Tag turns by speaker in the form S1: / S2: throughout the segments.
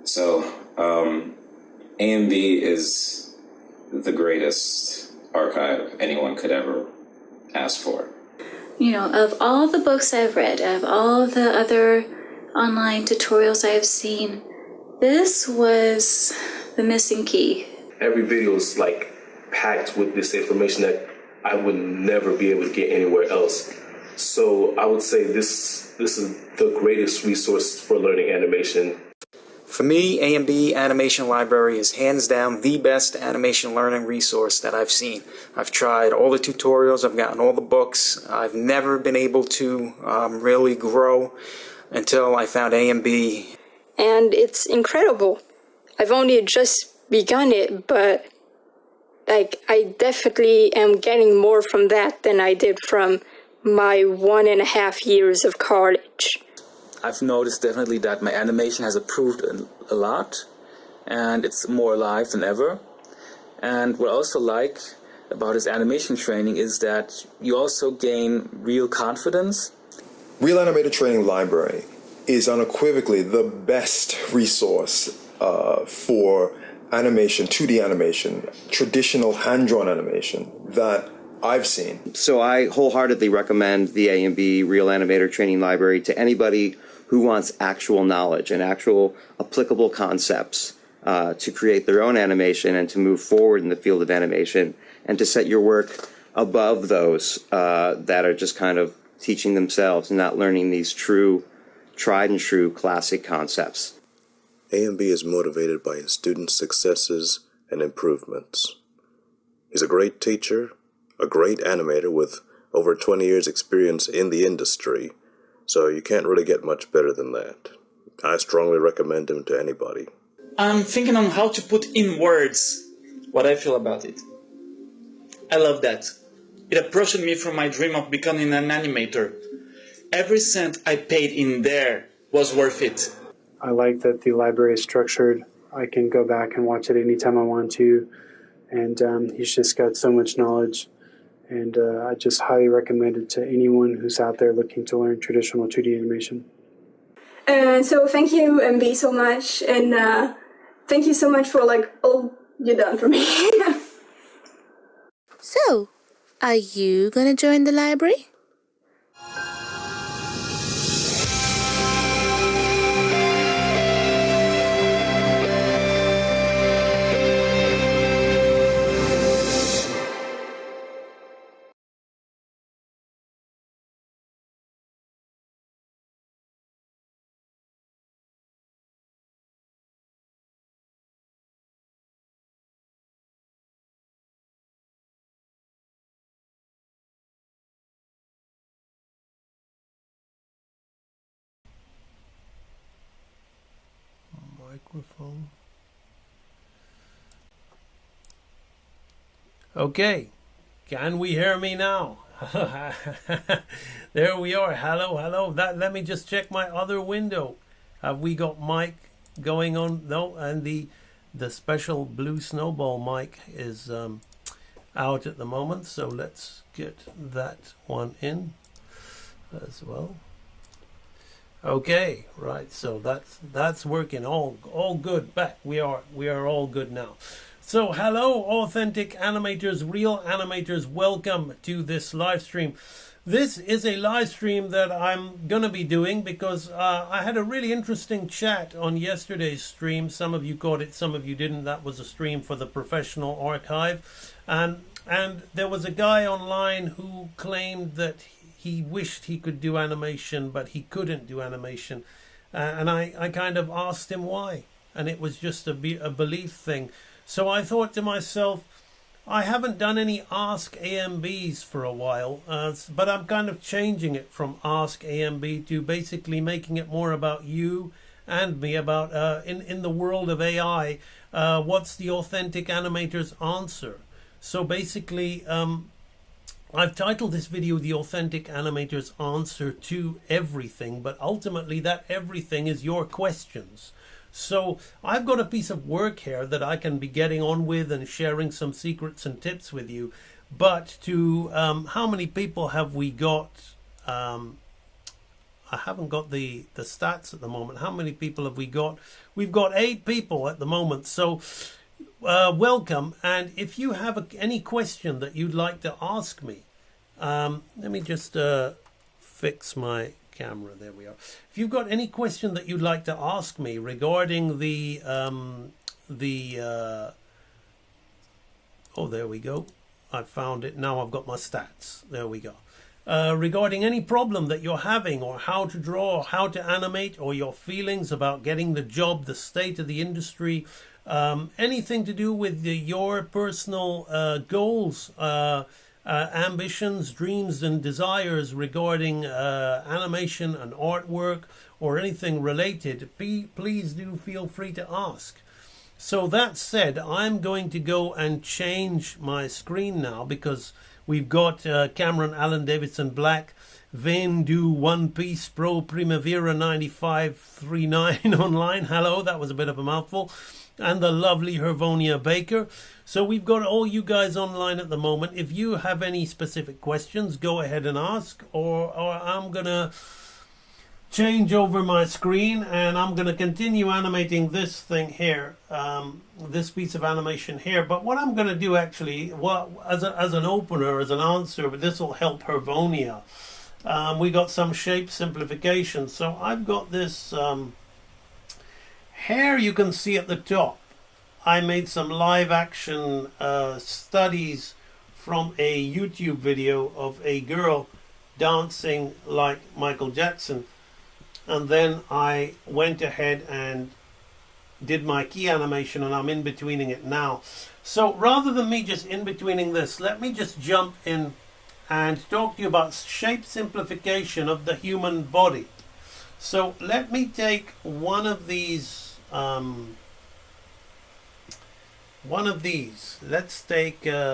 S1: So, A&B is the greatest archive anyone could ever ask for.
S2: You know, of all the books I've read, of all the other online tutorials I've seen, this was the missing key.
S3: Every video is like packed with this information that I would never be able to get anywhere else. So I would say this is the greatest resource for learning animation.
S4: For me, A&B Animation Library is hands down the best animation learning resource that I've seen. I've tried all the tutorials, I've gotten all the books. I've never been able to really grow until I found A&B.
S5: And it's incredible. I've only just begun it, but I definitely am getting more from that than I did from my 1.5 years of college.
S6: I've noticed definitely that my animation has improved a lot, and it's more alive than ever. And what I also like about this animation training is that you also gain real confidence.
S7: Real Animator Training Library is unequivocally the best resource for animation, 2D animation, traditional hand-drawn animation that I've seen.
S8: So I wholeheartedly recommend the A&B Real Animator Training Library to anybody who wants actual knowledge and actual applicable concepts to create their own animation and to move forward in the field of animation and to set your work above those that are just kind of teaching themselves and not learning these tried and true classic concepts.
S9: A&B is motivated by his students' successes and improvements. He's a great teacher, a great animator with over 20 years experience in the industry, so you can't really get much better than that. I strongly recommend him to anybody.
S10: I'm thinking on how to put in words what I feel about it. I love that. It approached me from my dream of becoming an animator. Every cent I paid in there was worth it.
S11: I like that the library is structured. I can go back and watch it anytime I want to, and he's just got so much knowledge. And I just highly recommend it to anyone who's out there looking to learn traditional 2D animation.
S12: So thank you, MB, so much. And thank you so much for all you done for me.
S13: So, are you going to join the library?
S14: Microphone. Okay, can we hear me now? There we are. Hello, hello. Let me just check my other window. Have we got mic going on? No, and the special blue snowball mic is out at the moment, so let's get that one in as well. Okay, right, so that's working all good. Back we are all good now. So hello authentic animators, real animators, welcome to this live stream. This is a live stream that I'm gonna be doing because I had a really interesting chat on yesterday's stream. Some of you caught it, some of you didn't. That was a stream for the professional archive, and there was a guy online who claimed that he wished he could do animation, but he couldn't do animation. And I kind of asked him why. And it was just a belief thing. So I thought to myself, I haven't done any Ask AMBs for a while, but I'm kind of changing it from Ask AMB to basically making it more about you and me, about in the world of AI, what's the authentic animator's answer? So basically, I've titled this video The Authentic Animator's Answer to Everything, but ultimately that everything is your questions. So I've got a piece of work here that I can be getting on with and sharing some secrets and tips with you. But to how many people have we got I haven't got the stats at the moment. How many people have we got? We've got 8 people at the moment. So welcome. And if you have any question that you'd like to ask me, let me just fix my camera. There we are. If you've got any question that you'd like to ask me regarding the oh, there we go. I found it. Now I've got my stats. There we go. Regarding any problem that you're having, or how to draw, or how to animate, or your feelings about getting the job, the state of the industry, anything to do with your personal goals, ambitions, dreams and desires regarding animation and artwork, or anything related, please do feel free to ask. So that said, I'm going to go and change my screen now, because we've got Cameron Allen Davidson Black, Vendu One Piece Pro Primavera 9539 online. Hello, that was a bit of a mouthful. And the lovely Hervonia Baker. So we've got all you guys online at the moment. If you have any specific questions, go ahead and ask, or I'm going to change over my screen and I'm going to continue animating this thing here, this piece of animation here. But what I'm going to do actually, as an opener, as an answer, but this will help Hervonia. We got some shape simplification. So I've got this hair you can see at the top. I made some live action studies from a YouTube video of a girl dancing like Michael Jackson. And then I went ahead and did my key animation, and I'm in-betweening it now. So rather than me just in-betweening this, let me just jump in and talk to you about shape simplification of the human body. So let me take one of these. Let's take this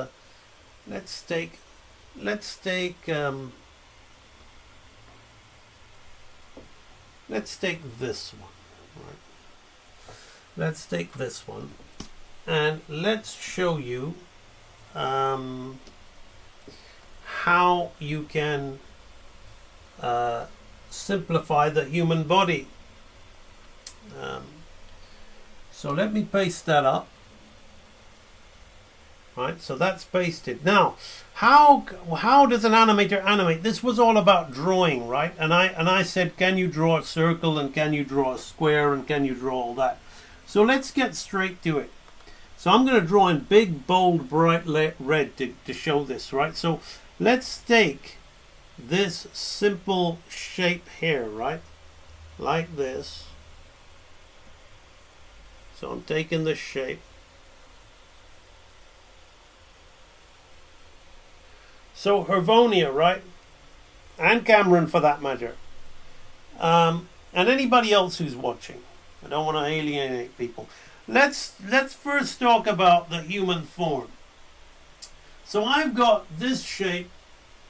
S14: one. Right. Let's take this one, and let's show you how you can simplify the human body. So let me paste that up. Right, so that's pasted. Now, how does an animator animate? This was all about drawing, right? And I said, can you draw a circle, and can you draw a square, and can you draw all that? So let's get straight to it. So I'm going to draw in big, bold, bright red to show this, right? So let's take this simple shape here, right? Like this. So I'm taking this shape. So Hervonia, right, and Cameron for that matter, and anybody else who's watching. I don't want to alienate people. Let's first talk about the human form. So I've got this shape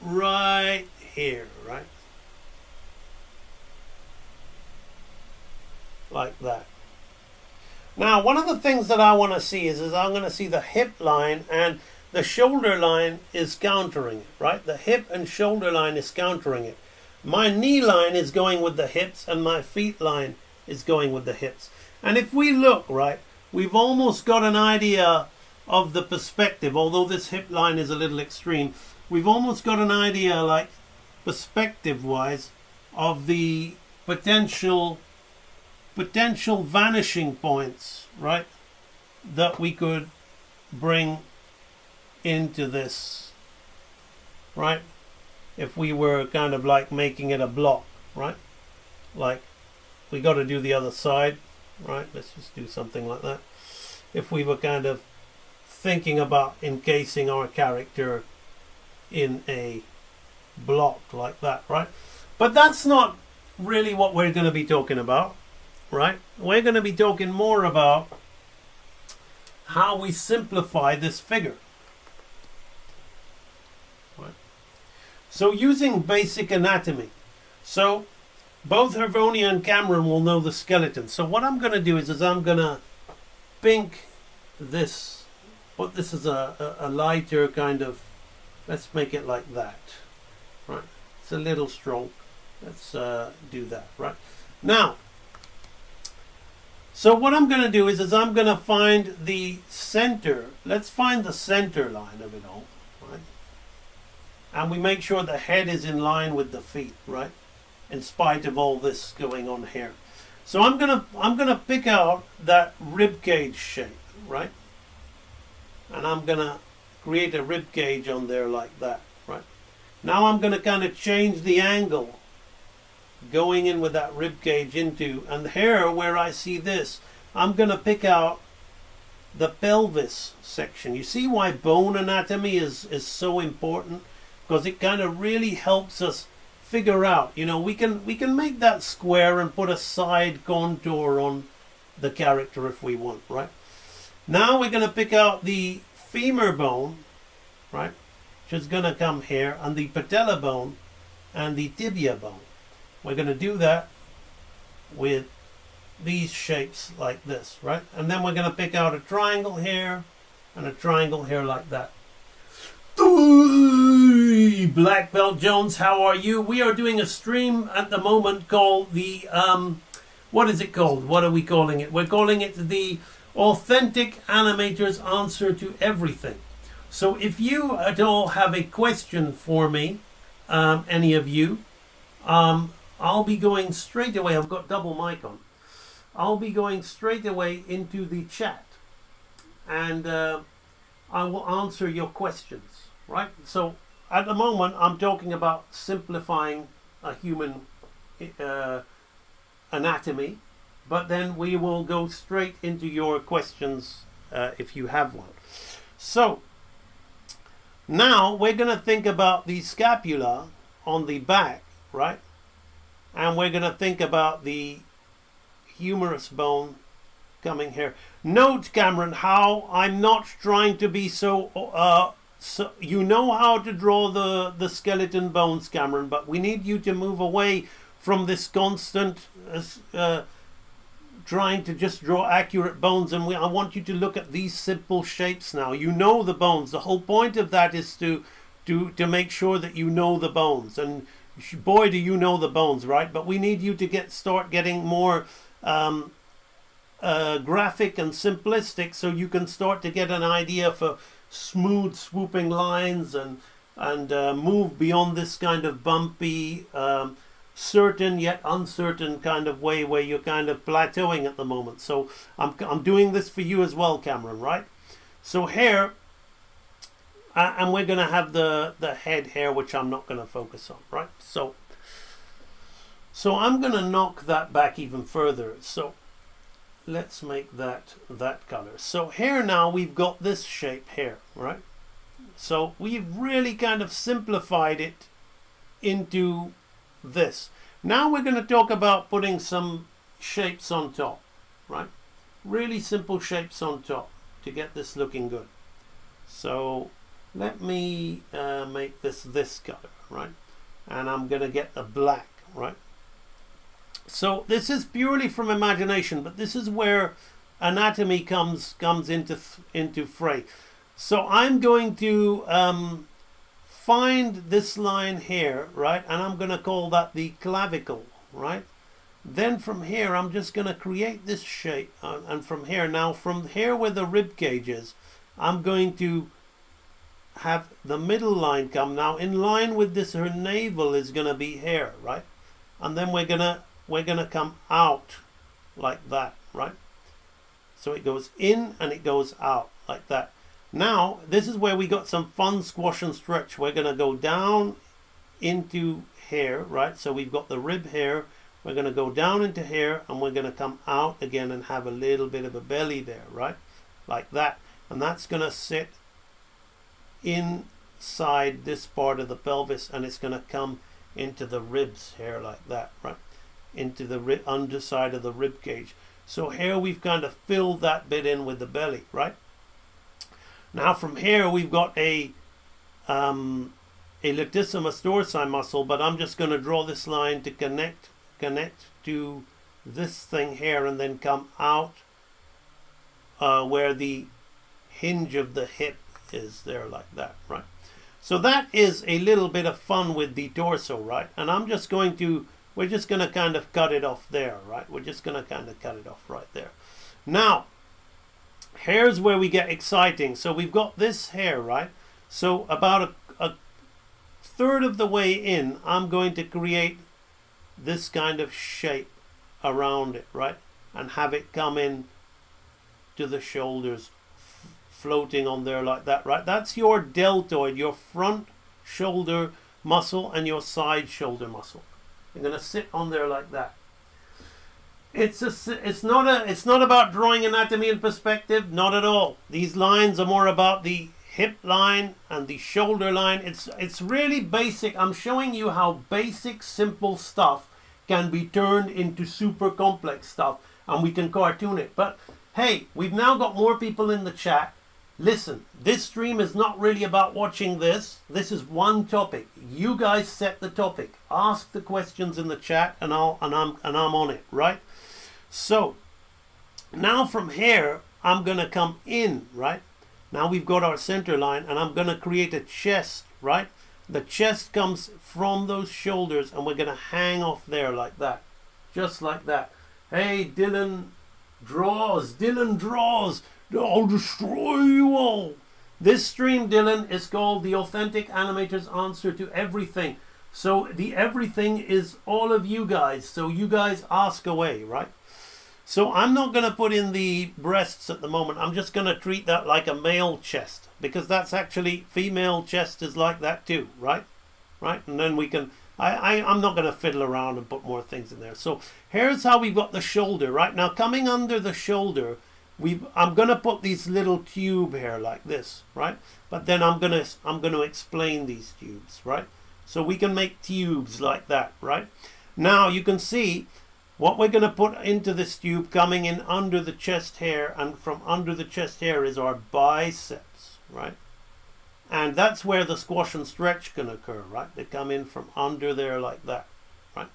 S14: right here, right, like that. Now, one of the things that I want to see is I'm going to see the hip line, and the shoulder line is countering it, right? The hip and shoulder line is countering it. My knee line is going with the hips, and my feet line is going with the hips. And if we look, right, we've almost got an idea of the perspective, although this hip line is a little extreme. We've almost got an idea, like, perspective-wise, of the potential vanishing points, right, that we could bring into this, right? If we were kind of like making it a block, right? Like, we got to do the other side, right? Let's just do something like that. If we were kind of thinking about encasing our character in a block like that, right? But that's not really what we're going to be talking about, right? We're going to be talking more about how we simplify this figure. So using basic anatomy. So both Hervonia and Cameron will know the skeleton. So what I'm going to do is I'm going to pink this. But this is a lighter kind of, let's make it like that. Right. It's a little strong. Let's do that, right? Now, so what I'm going to do is I'm going to find the center. Let's find the center line of it all, right? And we make sure the head is in line with the feet, right? In spite of all this going on here. So I'm gonna pick out that rib cage shape, right? And I'm gonna create a rib cage on there like that, right? Now I'm gonna kind of change the angle going in with that rib cage into, and here where I see this, I'm gonna pick out the pelvis section. You see why bone anatomy is so important? Because it kind of really helps us figure out, you know, we can make that square and put a side contour on the character if we want, right? Now we're going to pick out the femur bone, right, which is going to come here, and the patella bone and the tibia bone. We're going to do that with these shapes like this, right? And then we're going to pick out a triangle here and a triangle here like that. Black Belt Jones, how are you? We are doing a stream at the moment called the what is it called? What are we calling it? We're calling it the Authentic Animators Answer to Everything. So if you at all have a question for me, any of you, I'll be going straight away. I've got double mic on. I'll be going straight away into the chat, and I will answer your questions. Right? So at the moment I'm talking about simplifying a human anatomy, but then we will go straight into your questions if you have one. So now we're going to think about the scapula on the back, right? And we're going to think about the humerus bone coming here. Note, Cameron, how I'm not trying to be so you know how to draw the skeleton bones, Cameron, but we need you to move away from this constant trying to just draw accurate bones, and I want you to look at these simple shapes now. You know the bones. The whole point of that is to make sure that you know the bones, and boy do you know the bones, right? But we need you to start getting more graphic and simplistic, so you can start to get an idea for smooth swooping lines and move beyond this kind of bumpy certain yet uncertain kind of way where you're kind of plateauing at the moment. So I'm doing this for you as well, Cameron, right? So here and we're going to have the head here, which I'm not going to focus on, right? So I'm going to knock that back even further. So let's make that color. So here now we've got this shape here, right? So we've really kind of simplified it into this. Now we're going to talk about putting some shapes on top, right? Really simple shapes on top to get this looking good. So let me make this color, right? And I'm going to get a black, right? So this is purely from imagination, but this is where anatomy comes into fray. So I'm going to find this line here, right? And I'm going to call that the clavicle, right? Then from here, I'm just going to create this shape. And from here, now from here where the rib cage is, I'm going to have the middle line come. Now in line with this, her navel is going to be here, right? And then we're going to come out like that, right? So it goes in and it goes out like that. Now, this is where we got some fun squash and stretch. We're going to go down into here, right? So we've got the rib here. We're going to go down into here and we're going to come out again and have a little bit of a belly there, right? Like that. And that's going to sit inside this part of the pelvis, and it's going to come into the ribs here like that, right? Into the underside of the rib cage. So here we've kind of filled that bit in with the belly, right? Now from here we've got a latissimus dorsi muscle, but I'm just going to draw this line to connect to this thing here and then come out where the hinge of the hip is there like that, right? So that is a little bit of fun with the torso, right? And we're just going to kind of cut it off there, right? We're just going to kind of cut it off right there. Now, here's where we get exciting. So we've got this hair, right? So about a third of the way in, I'm going to create this kind of shape around it, right? And have it come in to the shoulders, floating on there like that, right? That's your deltoid, your front shoulder muscle and your side shoulder muscle. You're going to sit on there like that. It's not about drawing anatomy and perspective, not at all. These lines are more about the hip line and the shoulder line. It's really basic. I'm showing you how basic, simple stuff can be turned into super complex stuff, and we can cartoon it. But hey, we've now got more people in the chat. Listen, this stream is not really about watching this. This is one topic. You guys set the topic. Ask the questions in the chat, and I'm on it, right? So now from here, I'm gonna come in, right? Now we've got our center line, and I'm gonna create a chest, right? The chest comes from those shoulders, and we're gonna hang off there like that, just like that. Hey, Dylan draws. I'll destroy you all. This stream, Dylan, is called The Authentic Animator's Answer to Everything. So the everything is all of you guys. So you guys ask away, right? So I'm not going to put in the breasts at the moment. I'm just going to treat that like a male chest, because that's actually, female chest is like that too, right? Right? And then we can, I'm not going to fiddle around and put more things in there. So here's how we've got the shoulder, right? Now coming under the shoulder, I'm going to put these little tube here like this, right? But then I'm going to explain these tubes, right? So we can make tubes like that, right? Now you can see what we're going to put into this tube coming in under the chest hair, and from under the chest hair is our biceps, right? And that's where the squash and stretch can occur, right? They come in from under there like that, right?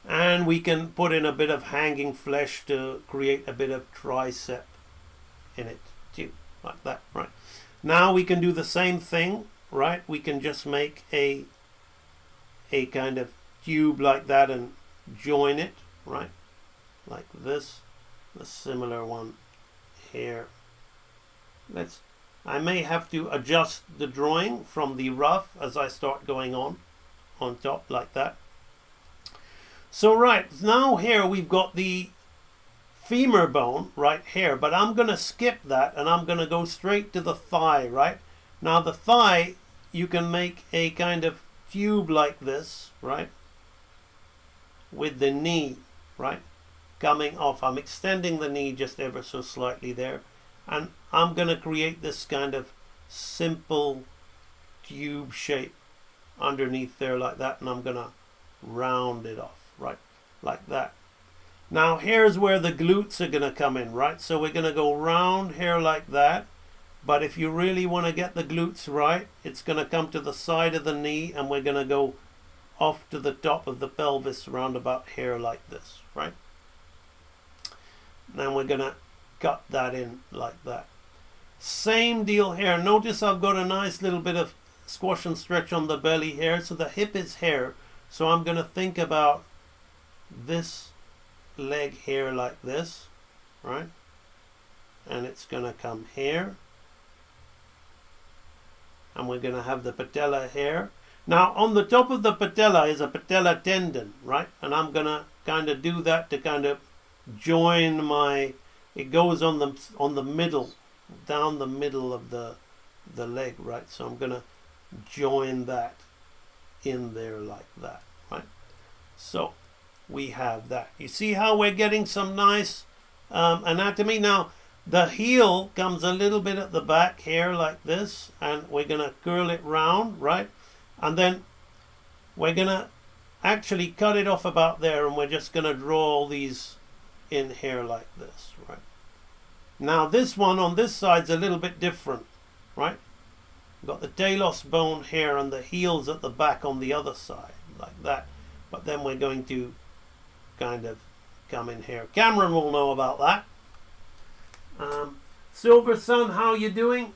S14: And we can put in a bit of hanging flesh to create a bit of tricep in it too, like that, right? Now we can do the same thing, right? We can just make a kind of tube like that and join it, right? Like this. A similar one here. I may have to adjust the drawing from the rough as I start going on top like that. So right, now here we've got the femur bone right here, but I'm going to skip that and I'm going to go straight to the thigh, right? Now the thigh, you can make a kind of tube like this, right? With the knee, right? Coming off. I'm extending the knee just ever so slightly there. And I'm going to create this kind of simple tube shape underneath there like that, and I'm going to round it off, right? Like that. Now here's where the glutes are going to come in, right? So we're going to go round here like that. But if you really want to get the glutes right, it's going to come to the side of the knee, and we're going to go off to the top of the pelvis round about here like this, right? Then we're going to cut that in like that. Same deal here. Notice I've got a nice little bit of squash and stretch on the belly here. So the hip is here. So I'm going to think about this leg here like this, right? And it's going to come here. And we're going to have the patella here. Now on the top of the patella is a patella tendon, right? And I'm going to kind of do that to kind of join it goes on the middle, down the middle of the leg, right? So I'm going to join that in there like that, right? So we have that. You see how we're getting some nice anatomy? Now the heel comes a little bit at the back here like this, and we're going to curl it round, right? And then we're going to actually cut it off about there, and we're just going to draw all these in here like this, right? Now this one on this side's a little bit different, right? We've got the talus bone here and the heels at the back on the other side, like that. But then we're going to kind of come in here. Cameron will know about that. Silver Sun, how you doing?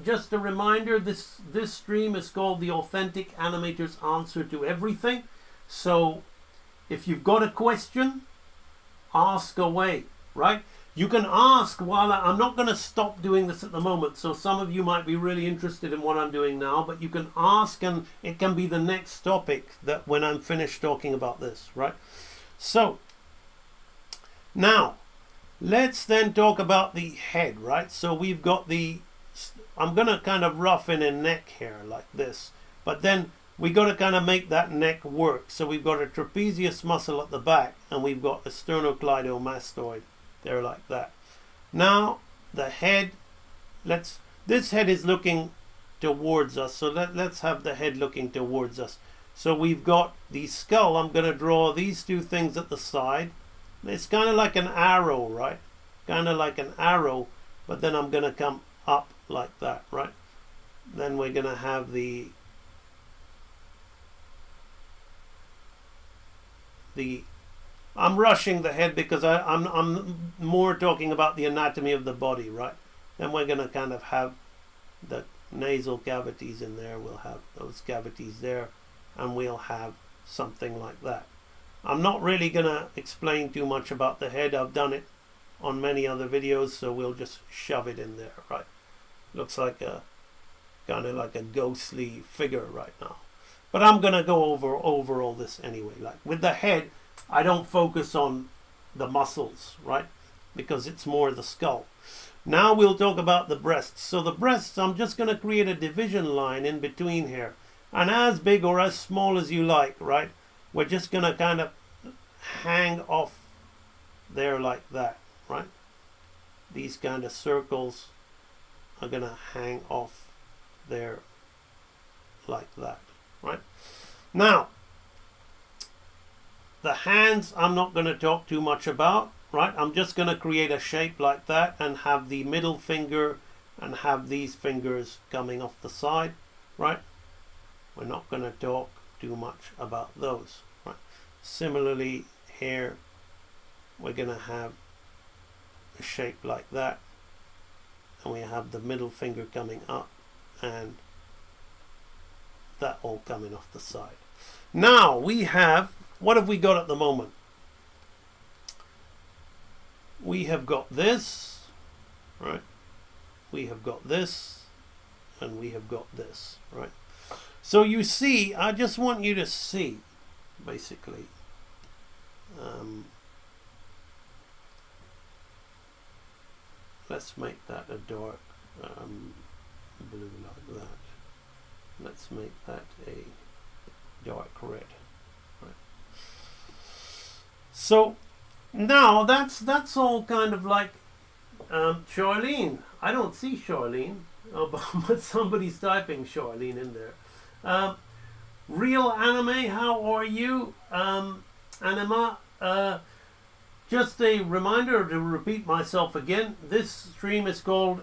S14: Just a reminder, this stream is called the Authentic Animators Answer to Everything. So if you've got a question, ask away, right? You can ask while I'm not going to stop doing this at the moment, so some of you might be really interested in what I'm doing now, but you can ask and it can be the next topic that when I'm finished talking about this, right? So now let's then talk about the head, right? So we've got I'm going to kind of rough in a neck here like this, but then we got to kind of make that neck work. So we've got a trapezius muscle at the back and we've got a sternocleidomastoid there like that. Now the head, this head is looking towards us, so let's have the head looking towards us. So we've got the skull. I'm going to draw these two things at the side. It's kind of like an arrow, right? Kind of like an arrow, but then I'm going to come up like that, right? Then we're going to have I'm rushing the head because I'm more talking about the anatomy of the body, right? Then we're going to kind of have the nasal cavities in there. We'll have those cavities there, and we'll have something like that. I'm not really going to explain too much about the head. I've done it on many other videos, so we'll just shove it in there, right? Looks like a kind of like a ghostly figure right now. But I'm going to go over all this anyway. Like with the head, I don't focus on the muscles, right? Because it's more the skull. Now we'll talk about the breasts. So the breasts, I'm just going to create a division line in between here. And as big or as small as you like, right? We're just going to kind of hang off there like that, right? These kind of circles are going to hang off there like that, right? Now, the hands I'm not going to talk too much about, right? I'm just going to create a shape like that and have the middle finger and have these fingers coming off the side, right? We're not going to talk too much about those, right? Similarly here, we're going to have a shape like that, and we have the middle finger coming up and that all coming off the side. Now we have, what have we got at the moment? We have got this, right? We have got this, and we have got this, right? So you see, I just want you to see, basically, let's make that a dark blue like that. Let's make that a dark red. Right. So now that's all kind of like Charlene. I don't see Charlene, but somebody's typing Charlene in there. Real Anime, how are you? Anima, just a reminder to repeat myself again. This stream is called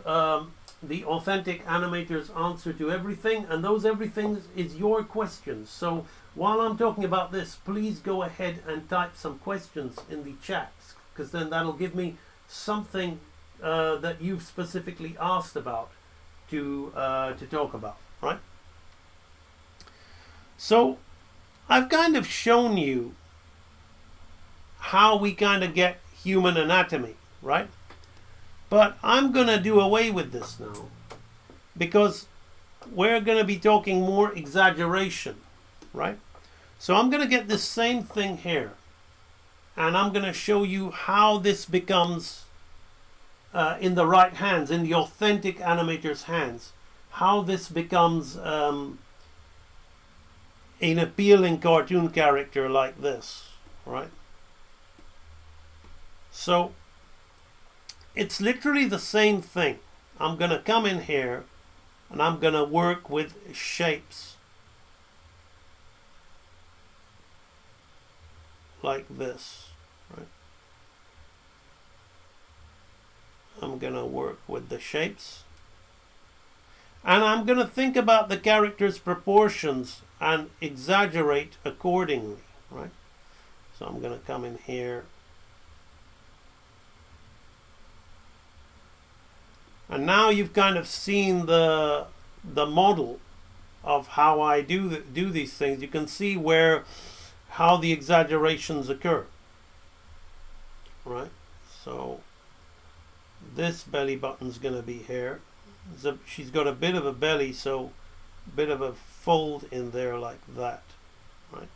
S14: the Authentic Animators Answer to Everything, and those everythings is your questions. So while I'm talking about this, please go ahead and type some questions in the chats, because then that'll give me something that you've specifically asked about to talk about, right? So I've kind of shown you how we kind of get human anatomy, right? But I'm going to do away with this now, because we're going to be talking more exaggeration, right? So I'm going to get this same thing here, and I'm going to show you how this becomes in the right hands, in the authentic animator's hands, how this becomes an appealing cartoon character like this, right? So it's literally the same thing. I'm going to come in here and I'm going to work with shapes like this, right? I'm going to work with the shapes, and I'm going to think about the character's proportions and exaggerate accordingly, right? So I'm going to come in here And now you've kind of seen the model of how I do these things. You can see how the exaggerations occur, right? So this belly button's going to be here. She's got a bit of a belly, so a bit of a fold in there like that, right?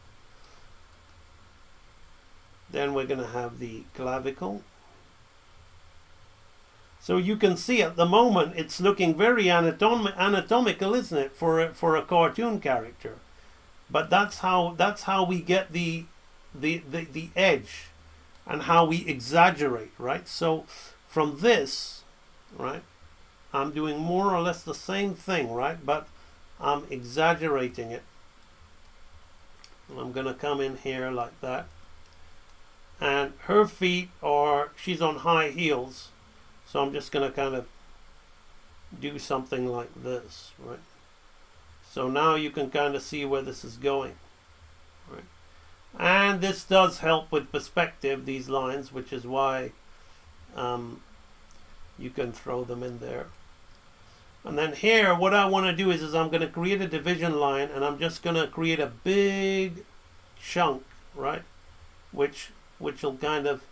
S14: Then we're going to have the clavicle. So you can see at the moment it's looking very anatomical, isn't it, for a cartoon character? But that's how we get the edge and how we exaggerate, right? So from this, right, I'm doing more or less the same thing, right? But I'm exaggerating it. And I'm going to come in here like that. And her feet she's on high heels. So I'm just going to kind of do something like this, right? So now you can kind of see where this is going, right? And this does help with perspective, these lines, which is why you can throw them in there. And then here, what I want to do is I'm going to create a division line, and I'm just going to create a big chunk, right? Which will kind of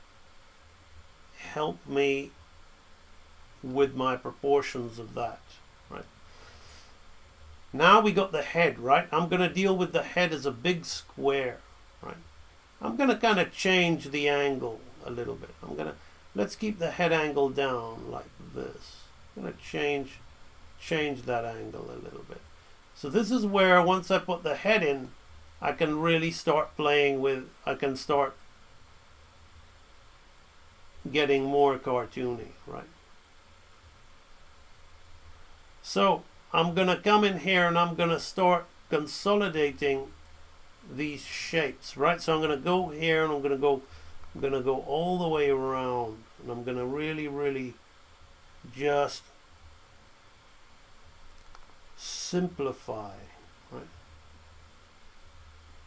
S14: help me with my proportions of that, right? Now we got the head, right? I'm going to deal with the head as a big square, right? I'm going to kind of change the angle a little bit. Let's keep the head angle down like this. I'm going to change that angle a little bit. So this is where once I put the head in, I can really start playing with, I can start getting more cartoony, right? So I'm going to come in here and I'm going to start consolidating these shapes, right? So I'm going to go here and I'm going to go all the way around, and I'm going to really just simplify, right?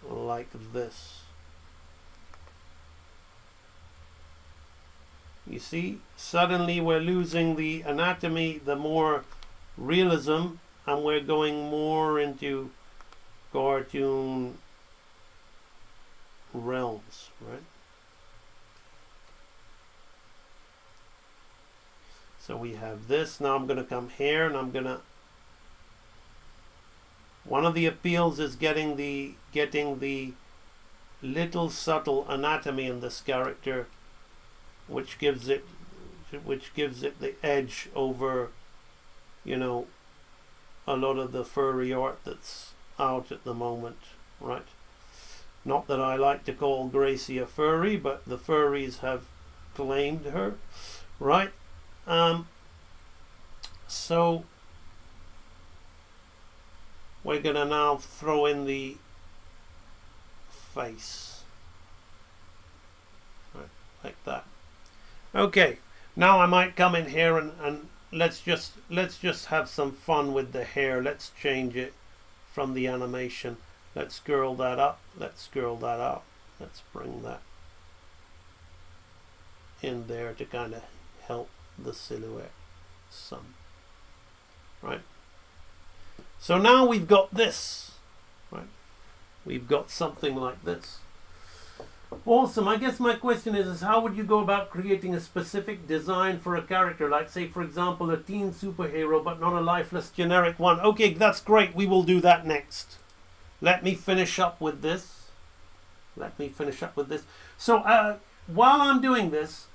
S14: Like this. You see, suddenly we're losing the anatomy, the more realism, and we're going more into cartoon realms, right? So we have this. Now I'm going to come here and I'm going to, one of the appeals is getting the little subtle anatomy in this character, which gives it the edge over, you know, a lot of the furry art that's out at the moment, right? Not that I like to call Gracie a furry, but the furries have claimed her, right? So we're gonna now throw in the face, right, like that. Okay, now I might come in here and let's just have some fun with the hair. Let's change it from the animation. Let's curl that up. Let's curl that out. Let's bring that in there to kind of help the silhouette some, right? So now we've got this, right? We've got something like this. Awesome. I guess my question is how would you go about creating a specific design for a character, like say for example a teen superhero but not a lifeless generic one? Okay, that's great. We will do that next. Let me finish up with this. So while I'm doing this,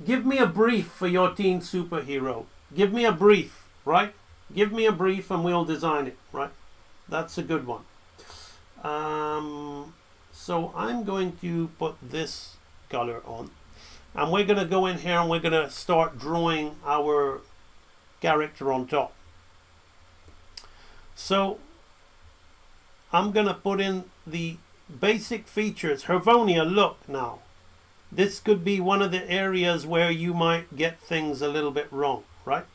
S14: give me a brief for your teen superhero. Give me a brief, right? Give me a brief and we'll design it, right? That's a good one. So I'm going to put this color on. And we're going to go in here and we're going to start drawing our character on top. So I'm going to put in the basic features. Hervonia, look now. This could be one of the areas where you might get things a little bit wrong, right?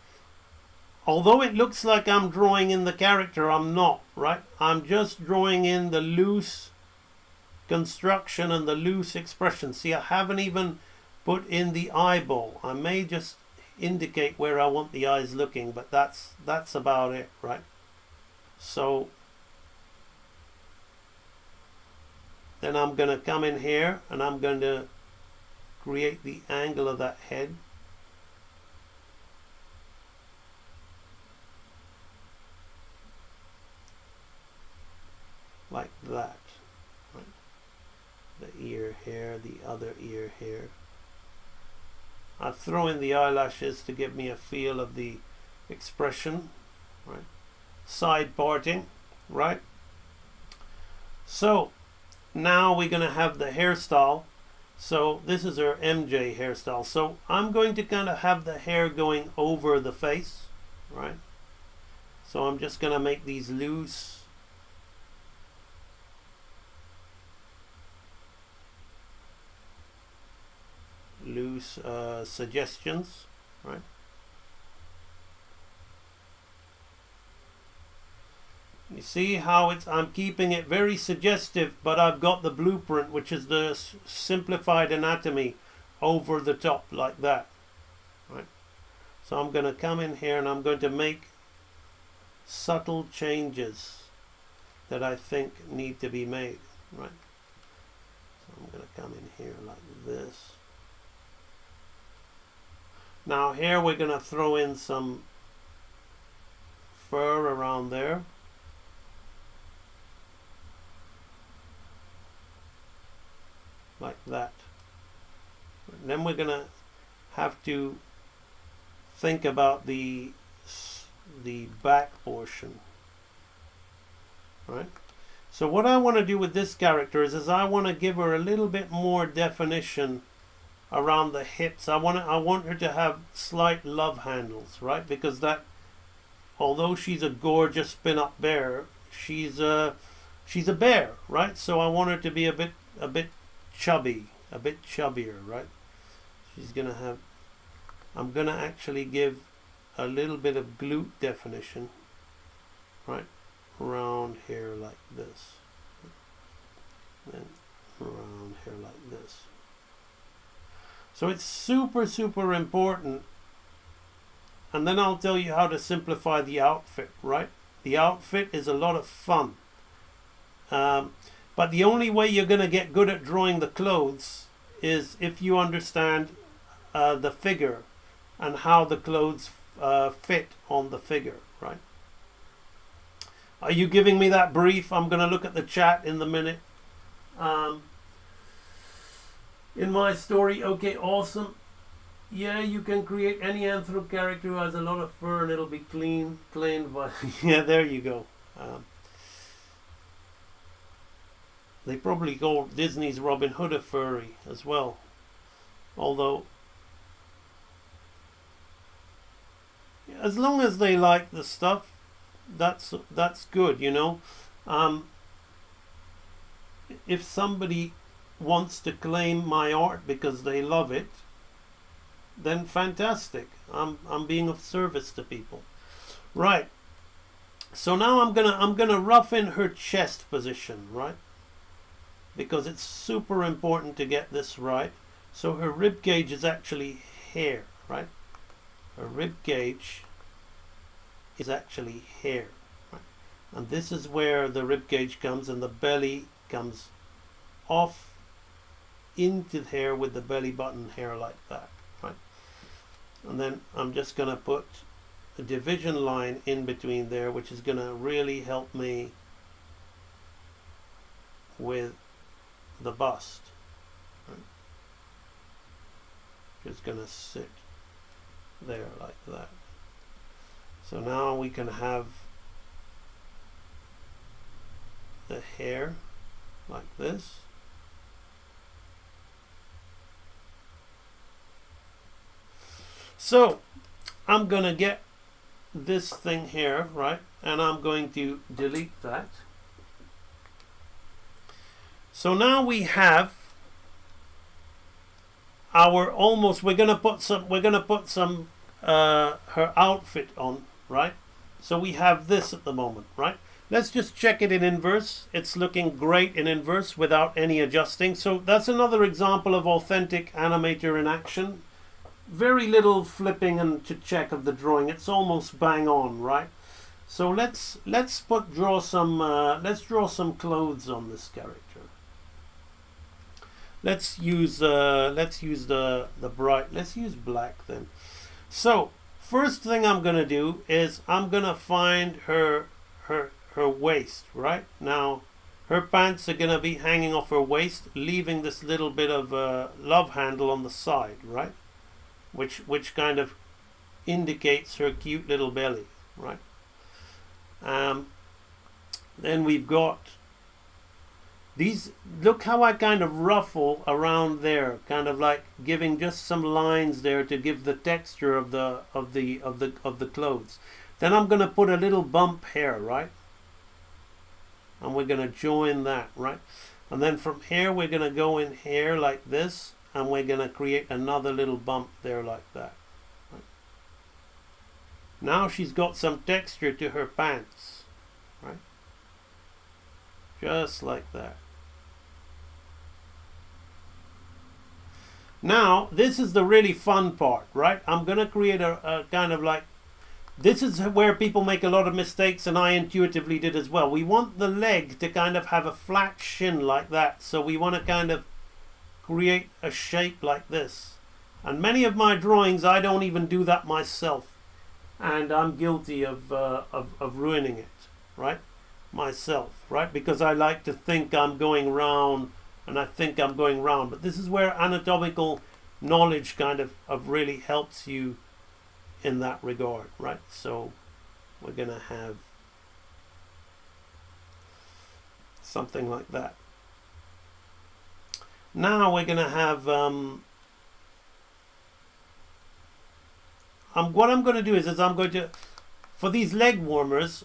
S14: Although it looks like I'm drawing in the character, I'm not, right? I'm just drawing in the loose construction and the loose expression. See, I haven't even put in the eyeball. I may just indicate where I want the eyes looking, but that's about it, right? So then I'm going to come in here and I'm going to create the angle of that head. Like that. Right? The ear here, the other ear here. I throw in the eyelashes to give me a feel of the expression. Right? Side parting. Right? So now we're going to have the hairstyle. So this is our MJ hairstyle. So I'm going to kind of have the hair going over the face. Right? So I'm just going to make these loose. Suggestions, right? You see how I'm keeping it very suggestive, but I've got the blueprint, which is the simplified anatomy, over the top like that, right? So I'm going to come in here and I'm going to make subtle changes that I think need to be made, right? So I'm going to come in here like this. Now here we're going to throw in some fur around there. Like that. And then we're going to have to think about the back portion. Right? So what I want to do with this character is I want to give her a little bit more definition around the hips. I want her to have slight love handles, right? Because that, although she's a gorgeous spin-up bear, she's a bear, right? So I want her to be a bit chubby, a bit chubbier, right? She's gonna have. I'm gonna actually give a little bit of glute definition, right, around here like this, and around here like this. So it's super, super important. And then I'll tell you how to simplify the outfit, right? The outfit is a lot of fun. But the only way you're going to get good at drawing the clothes is if you understand the figure and how the clothes fit on the figure, right? Are you giving me that brief? I'm going to look at the chat in the minute. In my story, okay, awesome. Yeah, you can create any anthro character who has a lot of fur and it'll be cleaned, but yeah, there you go. They probably call Disney's Robin Hood a furry as well. Although, as long as they like the stuff, that's good, you know. If somebody wants to claim my art because they love it, then fantastic. I'm being of service to people. Right. So now I'm gonna rough in her chest position, right? Because it's super important to get this right. So her rib cage is actually here, right? Her rib cage is actually here, right? And this is where the rib cage comes, and the belly comes off into there with the belly button hair like that, right? And then I'm just going to put a division line in between there, which is going to really help me with the bust, right? Just going to sit there like that. So now we can have the hair like this. So I'm going to get this thing here, right? And I'm going to delete that. So now we have our almost, we're going to put some her outfit on, right? So we have this at the moment, right? Let's just check it in inverse. It's looking great in inverse without any adjusting. So that's another example of authentic animator in action. very little flipping and to check of the drawing. It's almost bang on, right? So let's draw some clothes on this character. Let's use the bright. Let's use black then. So first thing I'm gonna do is I'm gonna find her waist. Right now, her pants are gonna be hanging off her waist, leaving this little bit of love handle on the side, right? Which kind of indicates her cute little belly, right? Then we've got these. Look how I kind of ruffle around there, kind of like giving just some lines there to give the texture of the clothes. Then I'm gonna put a little bump here, right? And we're gonna join that, right? And then from here we're gonna go in here like this, and we're gonna create another little bump there like that. Right? Now she's got some texture to her pants, right? Just like that. Now, this is the really fun part, right? I'm going to create a kind of like, this is where people make a lot of mistakes, and I intuitively did as well. We want the leg to kind of have a flat shin like that. So we want to kind of create a shape like this. And many of my drawings, I don't even do that myself. And I'm guilty of ruining it, right? Myself, right? Because I like to think I'm going round, and I think I'm going round. But this is where anatomical knowledge kind of really helps you in that regard, right? So we're going to have something like that. Now we're going to have what I'm going to do is I'm going to, for these leg warmers,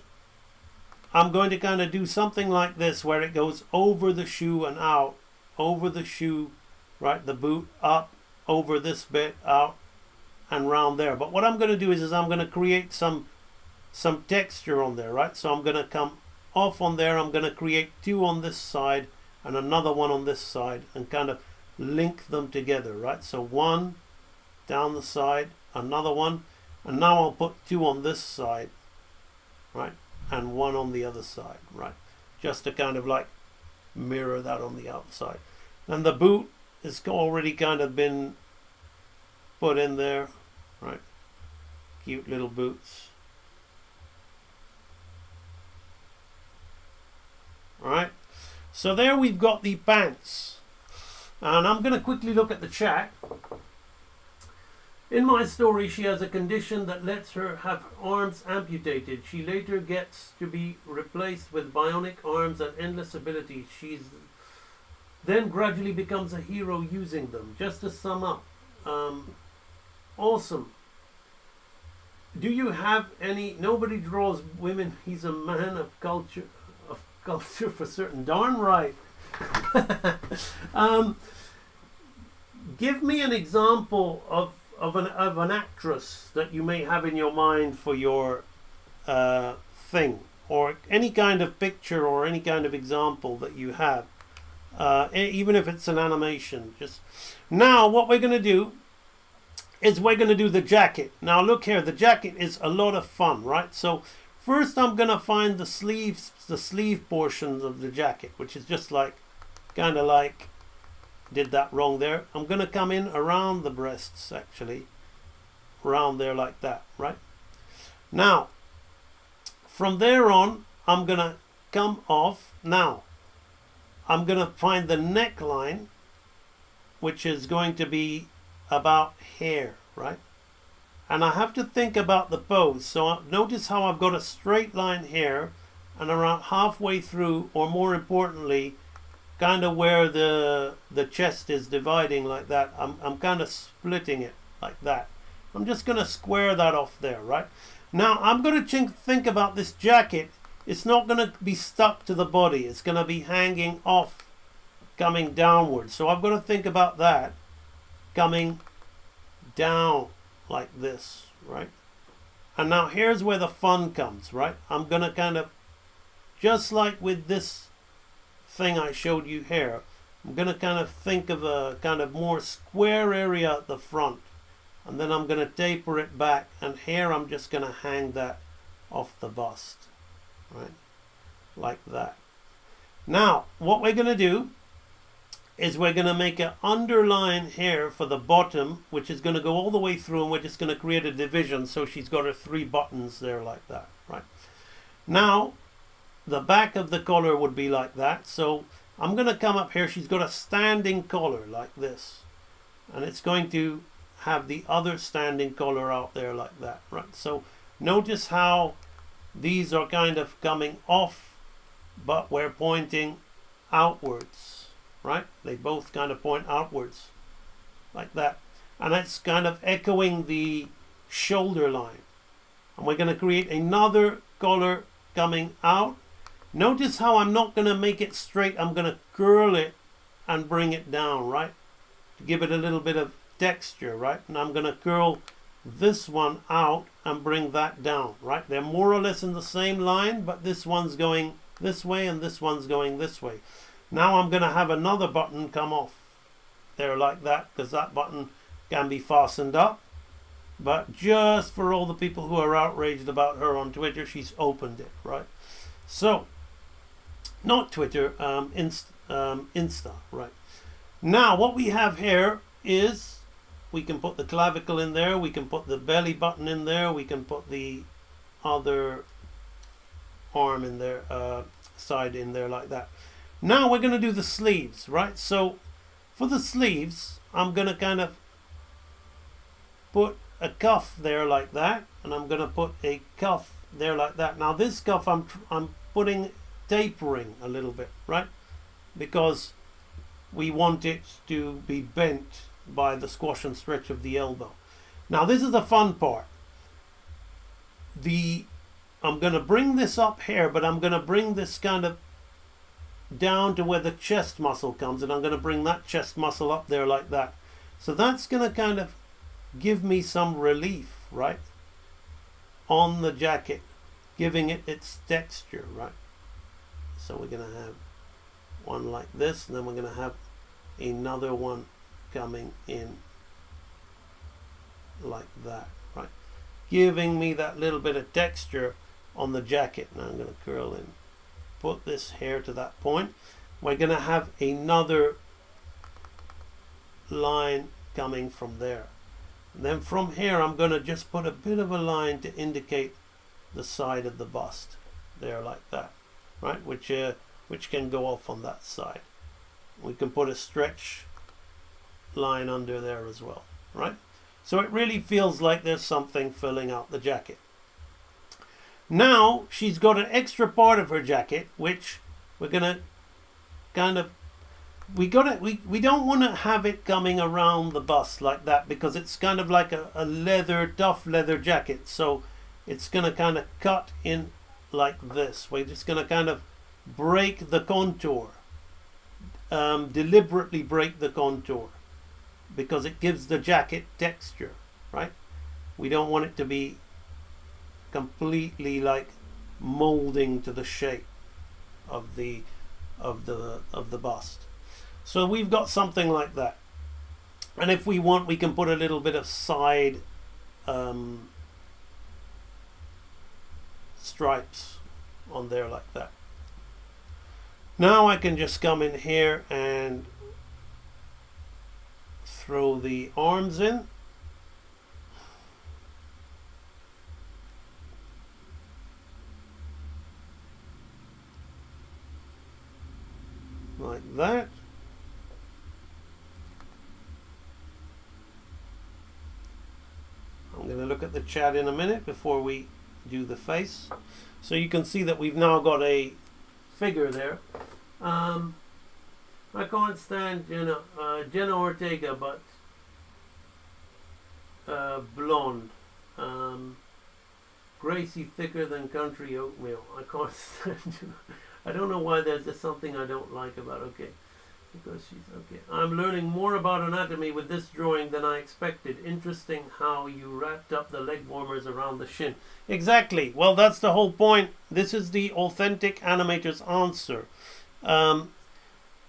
S14: I'm going to kind of do something like this, where it goes over the shoe and out, over the shoe, right, the boot, up, over this bit, out, and round there. But what I'm going to do is I'm going to create some texture on there, right? So I'm going to come off on there, I'm going to create two on this side and another one on this side, and kind of link them together, right? So one down the side, another one, and now I'll put two on this side, right, and one on the other side, right, just to kind of like mirror that on the outside. And the boot is already kind of been put in there, right? Cute little boots. All right, so there we've got the pants, and I'm going to quickly look at the chat. In my story, she has a condition that lets her have arms amputated. She later gets to be replaced with bionic arms and endless abilities. She's then gradually becomes a hero using them. Just to sum up, awesome. Do you have any? Nobody draws women. He's a man of culture. Culture for certain. Darn right. Give me an example of an actress that you may have in your mind for your thing, or any kind of picture or any kind of example that you have, even if it's an animation. Just now, what we're going to do is we're going to do the jacket. Now look here, the jacket is a lot of fun, right? So first I'm going to find the sleeves, the sleeve portions of the jacket, which is just like, kind of like, did that wrong there. I'm going to come in around the breasts, actually, around there like that, right? Now, from there on, I'm going to come off. Now, I'm going to find the neckline, which is going to be about here, right? And I have to think about the pose. So notice how I've got a straight line here, and around halfway through, or more importantly, kind of where the chest is dividing like that, I'm kind of splitting it like that. I'm just going to square that off there, right? Now I'm going to think about this jacket. It's not going to be stuck to the body. It's going to be hanging off, coming downwards. So I've got to think about that coming down like this, right? And now here's where the fun comes, right? I'm going to kind of, just like with this thing I showed you here, I'm going to kind of think of a kind of more square area at the front, and then I'm going to taper it back, and here I'm just going to hang that off the bust, right, like that. Now what we're going to do is we're going to make an underline here for the bottom, which is going to go all the way through, and we're just going to create a division, so she's got her 3 buttons there like that, right? Now the back of the collar would be like that, so I'm going to come up here. She's got a standing collar like this, and it's going to have the other standing collar out there like that, right? So notice how these are kind of coming off, but we're pointing outwards, right? They both kind of point outwards like that, and it's kind of echoing the shoulder line. And we're going to create another collar coming out. Notice how I'm not going to make it straight. I'm going to curl it and bring it down, right, to give it a little bit of texture, right? And I'm going to curl this one out and bring that down, right? They're more or less in the same line, but this one's going this way and this one's going this way. Now I'm going to have another button come off there like that, because that button can be fastened up. But just for all the people who are outraged about her on Twitter, she's opened it, right? So, not Twitter, Insta, right? Now what we have here is we can put the clavicle in there, we can put the belly button in there, we can put the other arm in there, side in there like that. Now we're going to do the sleeves, right? So for the sleeves, I'm going to kind of put a cuff there like that, and I'm going to put a cuff there like that. Now this cuff I'm putting tapering a little bit, right? Because we want it to be bent by the squash and stretch of the elbow. Now this is the fun part. I'm going to bring this up here, but I'm going to bring this kind of down to where the chest muscle comes, and I'm going to bring that chest muscle up there like that. So that's going to kind of give me some relief, right, on the jacket, giving it its texture, right? So we're going to have one like this, and then we're going to have another one coming in like that, right, giving me that little bit of texture on the jacket. Now I'm going to curl in, put this hair to that point. We're going to have another line coming from there, and then from here I'm going to just put a bit of a line to indicate the side of the bust there like that, right, which can go off on that side. We can put a stretch line under there as well, right? So it really feels like there's something filling out the jacket. Now she's got an extra part of her jacket, which we're gonna kind of, we don't want to have it coming around the bust like that, because it's kind of like a leather, tough leather jacket. So it's gonna kind of cut in like this. We're just gonna kind of break the contour, deliberately break the contour, because it gives the jacket texture, right? We don't want it to be completely like molding to the shape of the bust. So we've got something like that, and if we want, we can put a little bit of side stripes on there like that. Now I can just come in here and throw the arms in. Like that. I'm going to look at the chat in a minute before we do the face. So you can see that we've now got a figure there. I can't stand Jenna Ortega, but blonde. Gracie thicker than country oatmeal. I can't stand. I don't know why. There's just something I don't like about. Okay, because she's okay. I'm learning more about anatomy with this drawing than I expected. Interesting how you wrapped up the leg warmers around the shin. Exactly. Well, that's the whole point. This is the authentic animator's answer.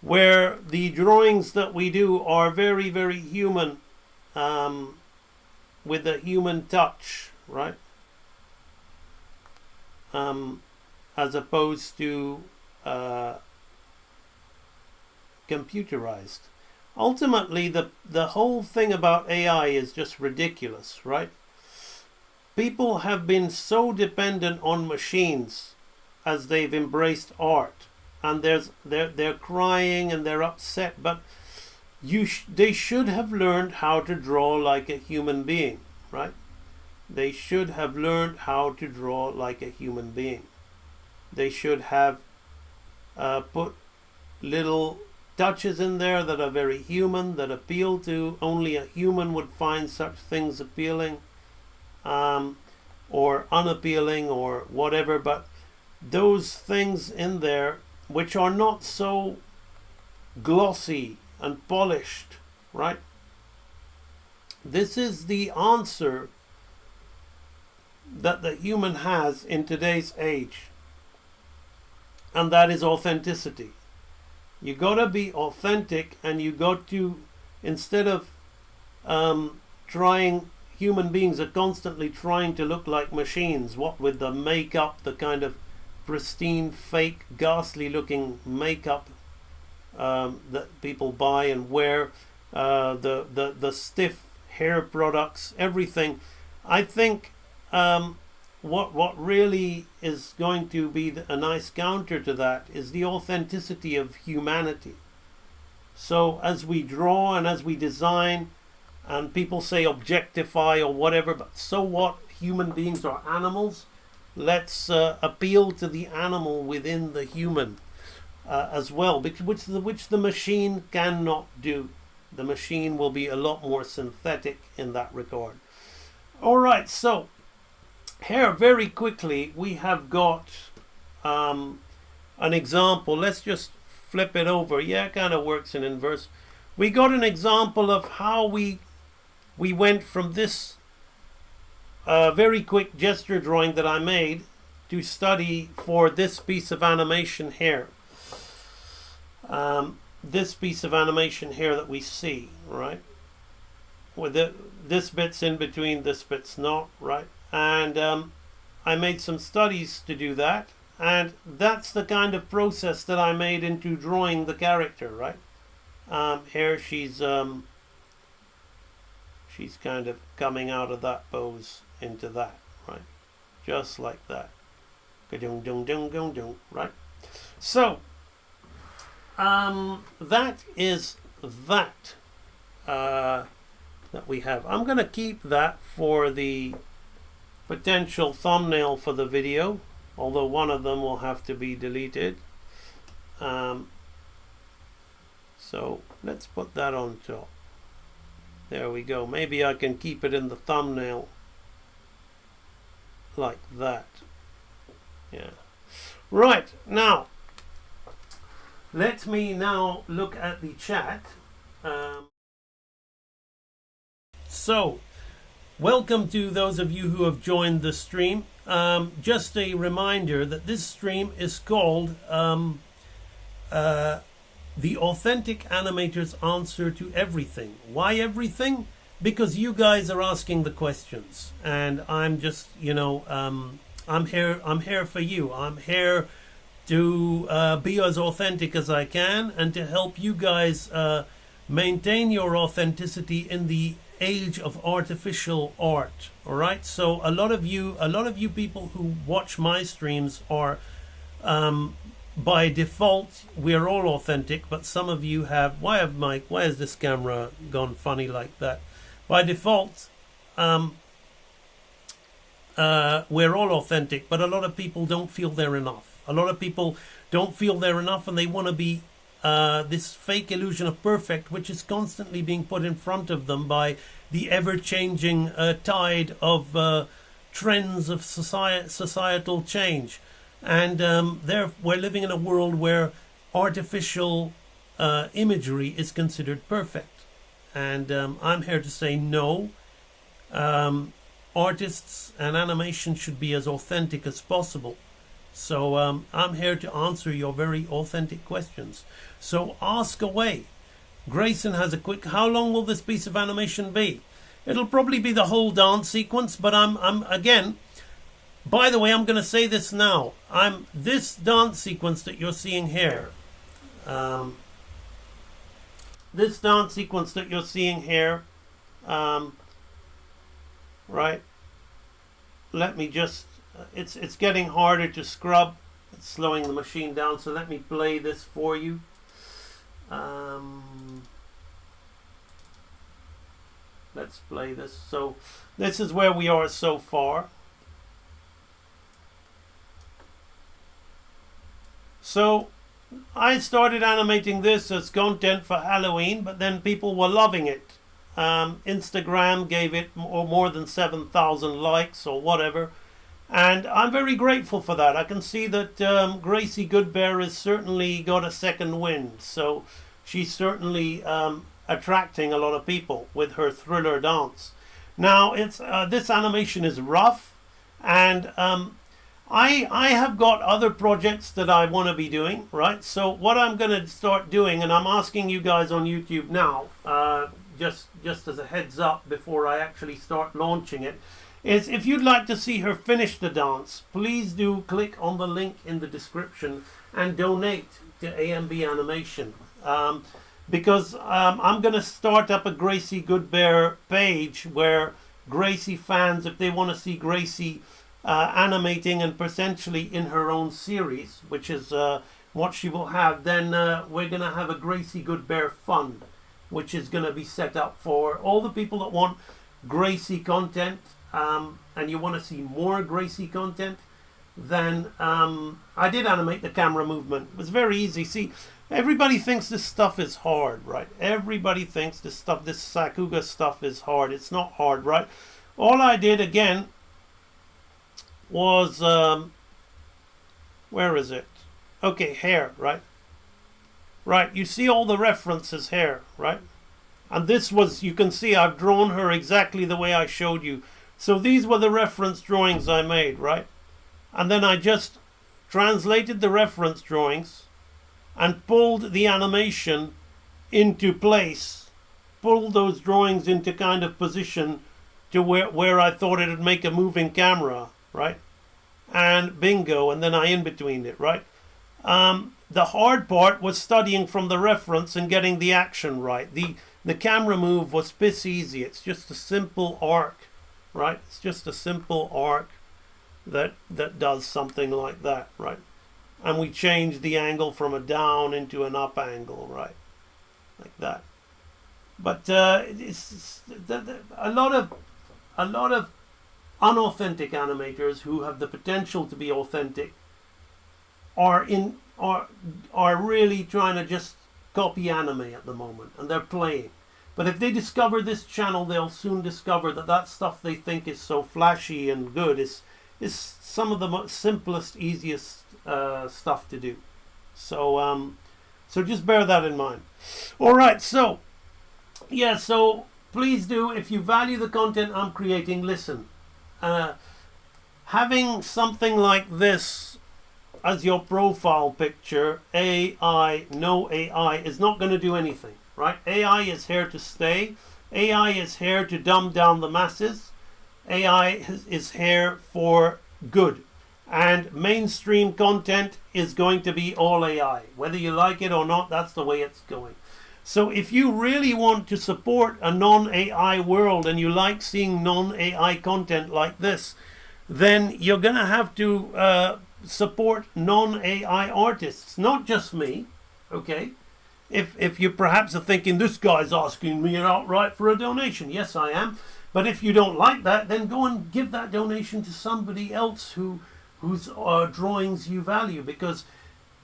S14: Where the drawings that we do are very, very human, with a human touch, right? As opposed to computerized. Ultimately, the whole thing about AI is just ridiculous, right? People have been so dependent on machines as they've embraced art, and they're crying and they're upset, but they should have learned how to draw like a human being, right? They should have learned how to draw like a human being. They should have put little touches in there that are very human, that appeal to only a human would find such things appealing, or unappealing, or whatever. But those things in there which are not so glossy and polished, right? This is the answer that the human has in today's age, and that is authenticity. You gotta be authentic, and you got to, instead of trying, human beings are constantly trying to look like machines, what with the makeup, the kind of pristine, fake, ghastly looking makeup that people buy and wear, the stiff hair products, everything. I think what really is going to be a nice counter to that is the authenticity of humanity. So as we draw and as we design, and people say objectify or whatever, but so what? Human beings are animals. Let's appeal to the animal within the human as well, which the machine cannot do. The machine will be a lot more synthetic in that regard. All right, so here very quickly we have got an example. Let's just flip it over. Yeah, it kind of works in inverse. We got an example of how we went from this very quick gesture drawing that I made to study for this piece of animation here. This piece of animation here that we see, right? With this bit's in between, this bit's not, right? And I made some studies to do that, and that's the kind of process that I made into drawing the character, right? Here she's kind of coming out of that pose into that, right? Just like that. Right? So that is that that we have. I'm going to keep that for the potential thumbnail for the video, although one of them will have to be deleted. So let's put that on top. There we go. Maybe I can keep it in the thumbnail like that. Yeah. Right, now let me now look at the chat. So welcome to those of you who have joined the stream. Just a reminder that this stream is called The Authentic Animator's Answer to Everything. Why everything? Because you guys are asking the questions, and I'm just, I'm here for you. I'm here to be as authentic as I can, and to help you guys maintain your authenticity in the age of artificial art. All right, so a lot of you people who watch my streams are by default, we're all authentic, but some of you have, why has this camera gone funny like that? By default, we're all authentic, but a lot of people don't feel they're enough. A lot of people don't feel they're enough, and they want to be this fake illusion of perfect, which is constantly being put in front of them by the ever-changing tide of trends of societal change. And we're living in a world where artificial imagery is considered perfect. And I'm here to say no. Artists and animation should be as authentic as possible. So I'm here to answer your very authentic questions. So ask away. Grayson has a quick, how long will this piece of animation be? It'll probably be the whole dance sequence, but I'm again, by the way, I'm going to say this now. This dance sequence that you're seeing here, this dance sequence that you're seeing here, right? Let me just, it's getting harder to scrub. It's slowing the machine down, so let me play this for you. Let's play this. So this is where we are so far. So I started animating this as content for Halloween, but then people were loving it. Instagram gave it more than 7,000 likes or whatever. And I'm very grateful for that. I can see that Gracie Goodbear has certainly got a second wind. So she's certainly attracting a lot of people with her thriller dance. Now, this animation is rough, and I have got other projects that I want to be doing, right? So what I'm going to start doing, and I'm asking you guys on YouTube now, just as a heads up before I actually start launching it, is if you'd like to see her finish the dance, please do click on the link in the description and donate to AMB Animation. Because I'm going to start up a Gracie Goodbear page where Gracie fans, if they want to see Gracie animating and potentially in her own series, which is what she will have, then we're going to have a Gracie Goodbear Fund, which is going to be set up for all the people that want Gracie content, and you want to see more Gracie content. Then I did animate the camera movement. It was very easy. See, everybody thinks this stuff is hard, right? Everybody thinks this Sakuga stuff is hard. It's not hard, right? All I did again was where is it? Okay, hair, right? Right, you see all the references here, right? And this was, you can see I've drawn her exactly the way I showed you. So these were the reference drawings I made, right? And then I just translated the reference drawings and pulled the animation into place, pulled those drawings into kind of position to where I thought it would make a moving camera, right? And bingo, and then I in-betweened it, right? The hard part was studying from the reference and getting the action right. The camera move was piss easy. It's just a simple arc, right? It's just a simple arc that does something like that, right? And we changed the angle from a down into an up angle, right? Like that. But it's a lot of unauthentic animators who have the potential to be authentic are really trying to just copy anime at the moment, and they're playing. But if they discover this channel, they'll soon discover that stuff they think is so flashy and good is some of the most simplest, easiest stuff to do. So just bear that in mind. All right, so yeah, so please do, if you value the content I'm creating, listen. Having something like this as your profile picture, no AI is not going to do anything, right? AI is here to stay. AI is here to dumb down the masses. AI is here for good. And mainstream content is going to be all AI. Whether you like it or not, that's the way it's going. So if you really want to support a non-AI world and you like seeing non-AI content like this, then you're going to have to support non-AI artists, not just me, okay? If you perhaps are thinking, this guy's asking me outright for a donation. Yes, I am. But if you don't like that, then go and give that donation to somebody else whose drawings you value, because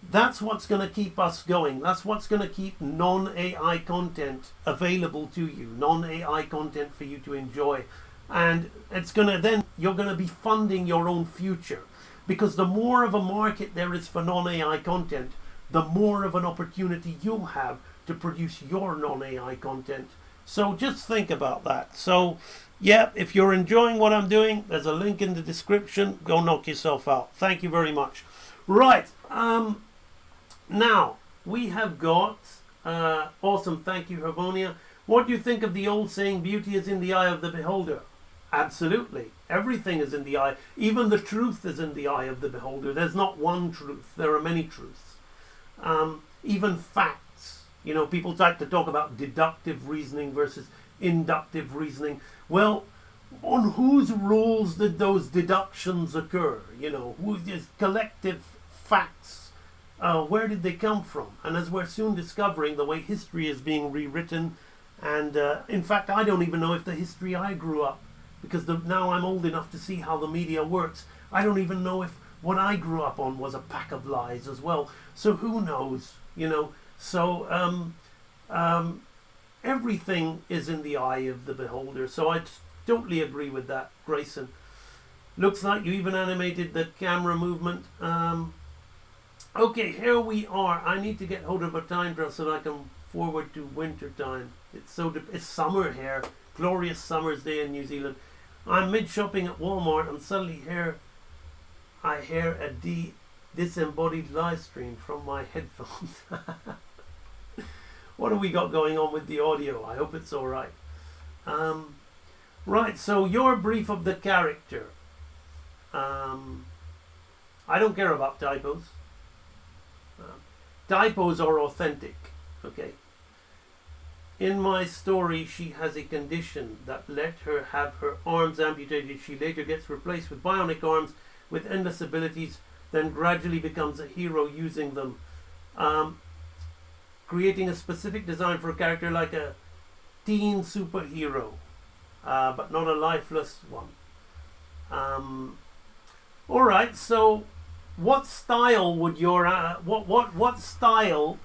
S14: that's what's going to keep us going. That's what's going to keep non-AI content available to you, non-AI content for you to enjoy. And it's going to, then you're going to be funding your own future, because the more of a market there is for non-AI content, the more of an opportunity you'll have to produce your non-AI content. So just think about that. So yeah, if you're enjoying what I'm doing, there's a link in the description. Go knock yourself out. Thank you very much. Right. Now, we have got, awesome, thank you, Hervonia. What do you think of the old saying, beauty is in the eye of the beholder? Absolutely. Everything is in the eye. Even the truth is in the eye of the beholder. There's not one truth. There are many truths. Even facts. You know, people like to talk about deductive reasoning versus inductive reasoning. Well, on whose rules did those deductions occur? You know, whose collective facts? Where did they come from? And as we're soon discovering, the way history is being rewritten, and in fact, I don't even know if the history I grew up, because now I'm old enough to see how the media works. I don't even know if what I grew up on was a pack of lies as well. So who knows? You know. So everything is in the eye of the beholder. So I totally agree with that, Grayson. Looks like you even animated the camera movement. Okay, here we are. I need to get hold of a time travel so that I can forward to winter time. It's summer here. Glorious summer's day in New Zealand. I'm mid shopping at Walmart and suddenly I hear a disembodied live stream from my headphones. What have we got going on with the audio? I hope it's all right. Right, so your brief of the character. I don't care about typos. Typos are authentic. Okay. In my story, she has a condition that let her have her arms amputated. She later gets replaced with bionic arms with endless abilities, then gradually becomes a hero using them. Creating a specific design for a character like a teen superhero, but not a lifeless one. All right, so what style would your what style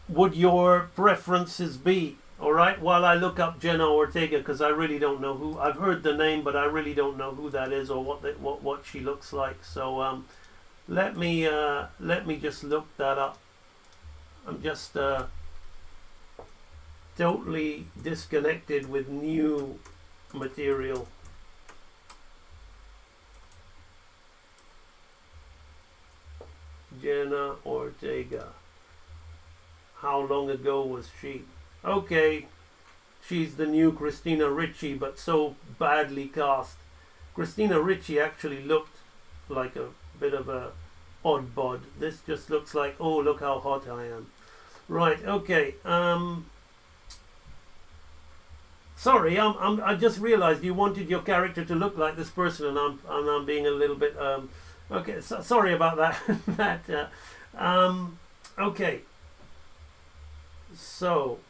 S14: would your preferences be? All right, while I look up Jenna Ortega, because I really don't know who. I've heard the name, but I really don't know who that is or what she looks like. So let me just look that up. I'm just totally disconnected with new material. Jenna Ortega. How long ago was she? Okay, she's the new Christina Ricci, but so badly cast. Christina Ricci actually looked like a bit of a odd bod. This just looks like, oh, look how hot I am. Right, okay. Sorry, I just realized you wanted your character to look like this person, and I'm being a little bit okay. So, sorry about that. Okay. So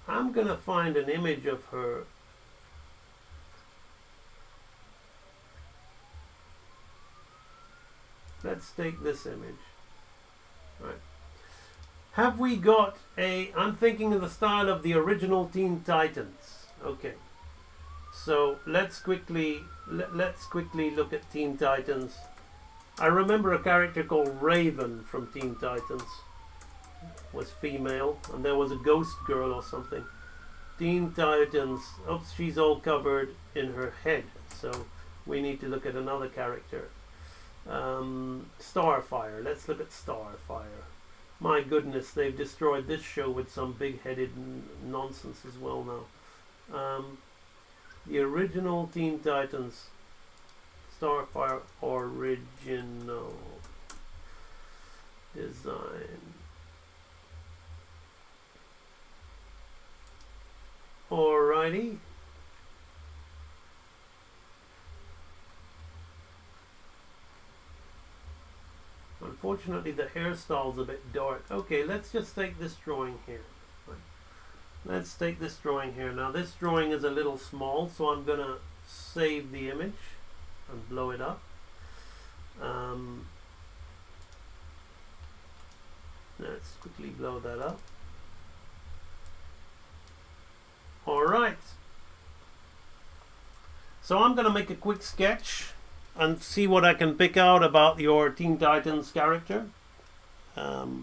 S14: I'm gonna find an image of her. Let's take this image. Right. Have we got a... I'm thinking of the style of the original Teen Titans. Okay. So let's quickly look at Teen Titans. I remember a character called Raven from Teen Titans. Was female, and there was a ghost girl or something. Teen Titans. Oops, she's all covered in her head. So we need to look at another character. Starfire. Let's look at Starfire. My goodness, they've destroyed this show with some big-headed nonsense as well now. The original Teen Titans. Starfire original design. Alrighty. Unfortunately, the hairstyle's a bit dark. Okay, let's just take this drawing here. Right. Let's take this drawing here. Now, this drawing is a little small, so I'm going to save the image and blow it up. Let's quickly blow that up. Alright. So I'm going to make a quick sketch and see what I can pick out about your Teen Titans character. I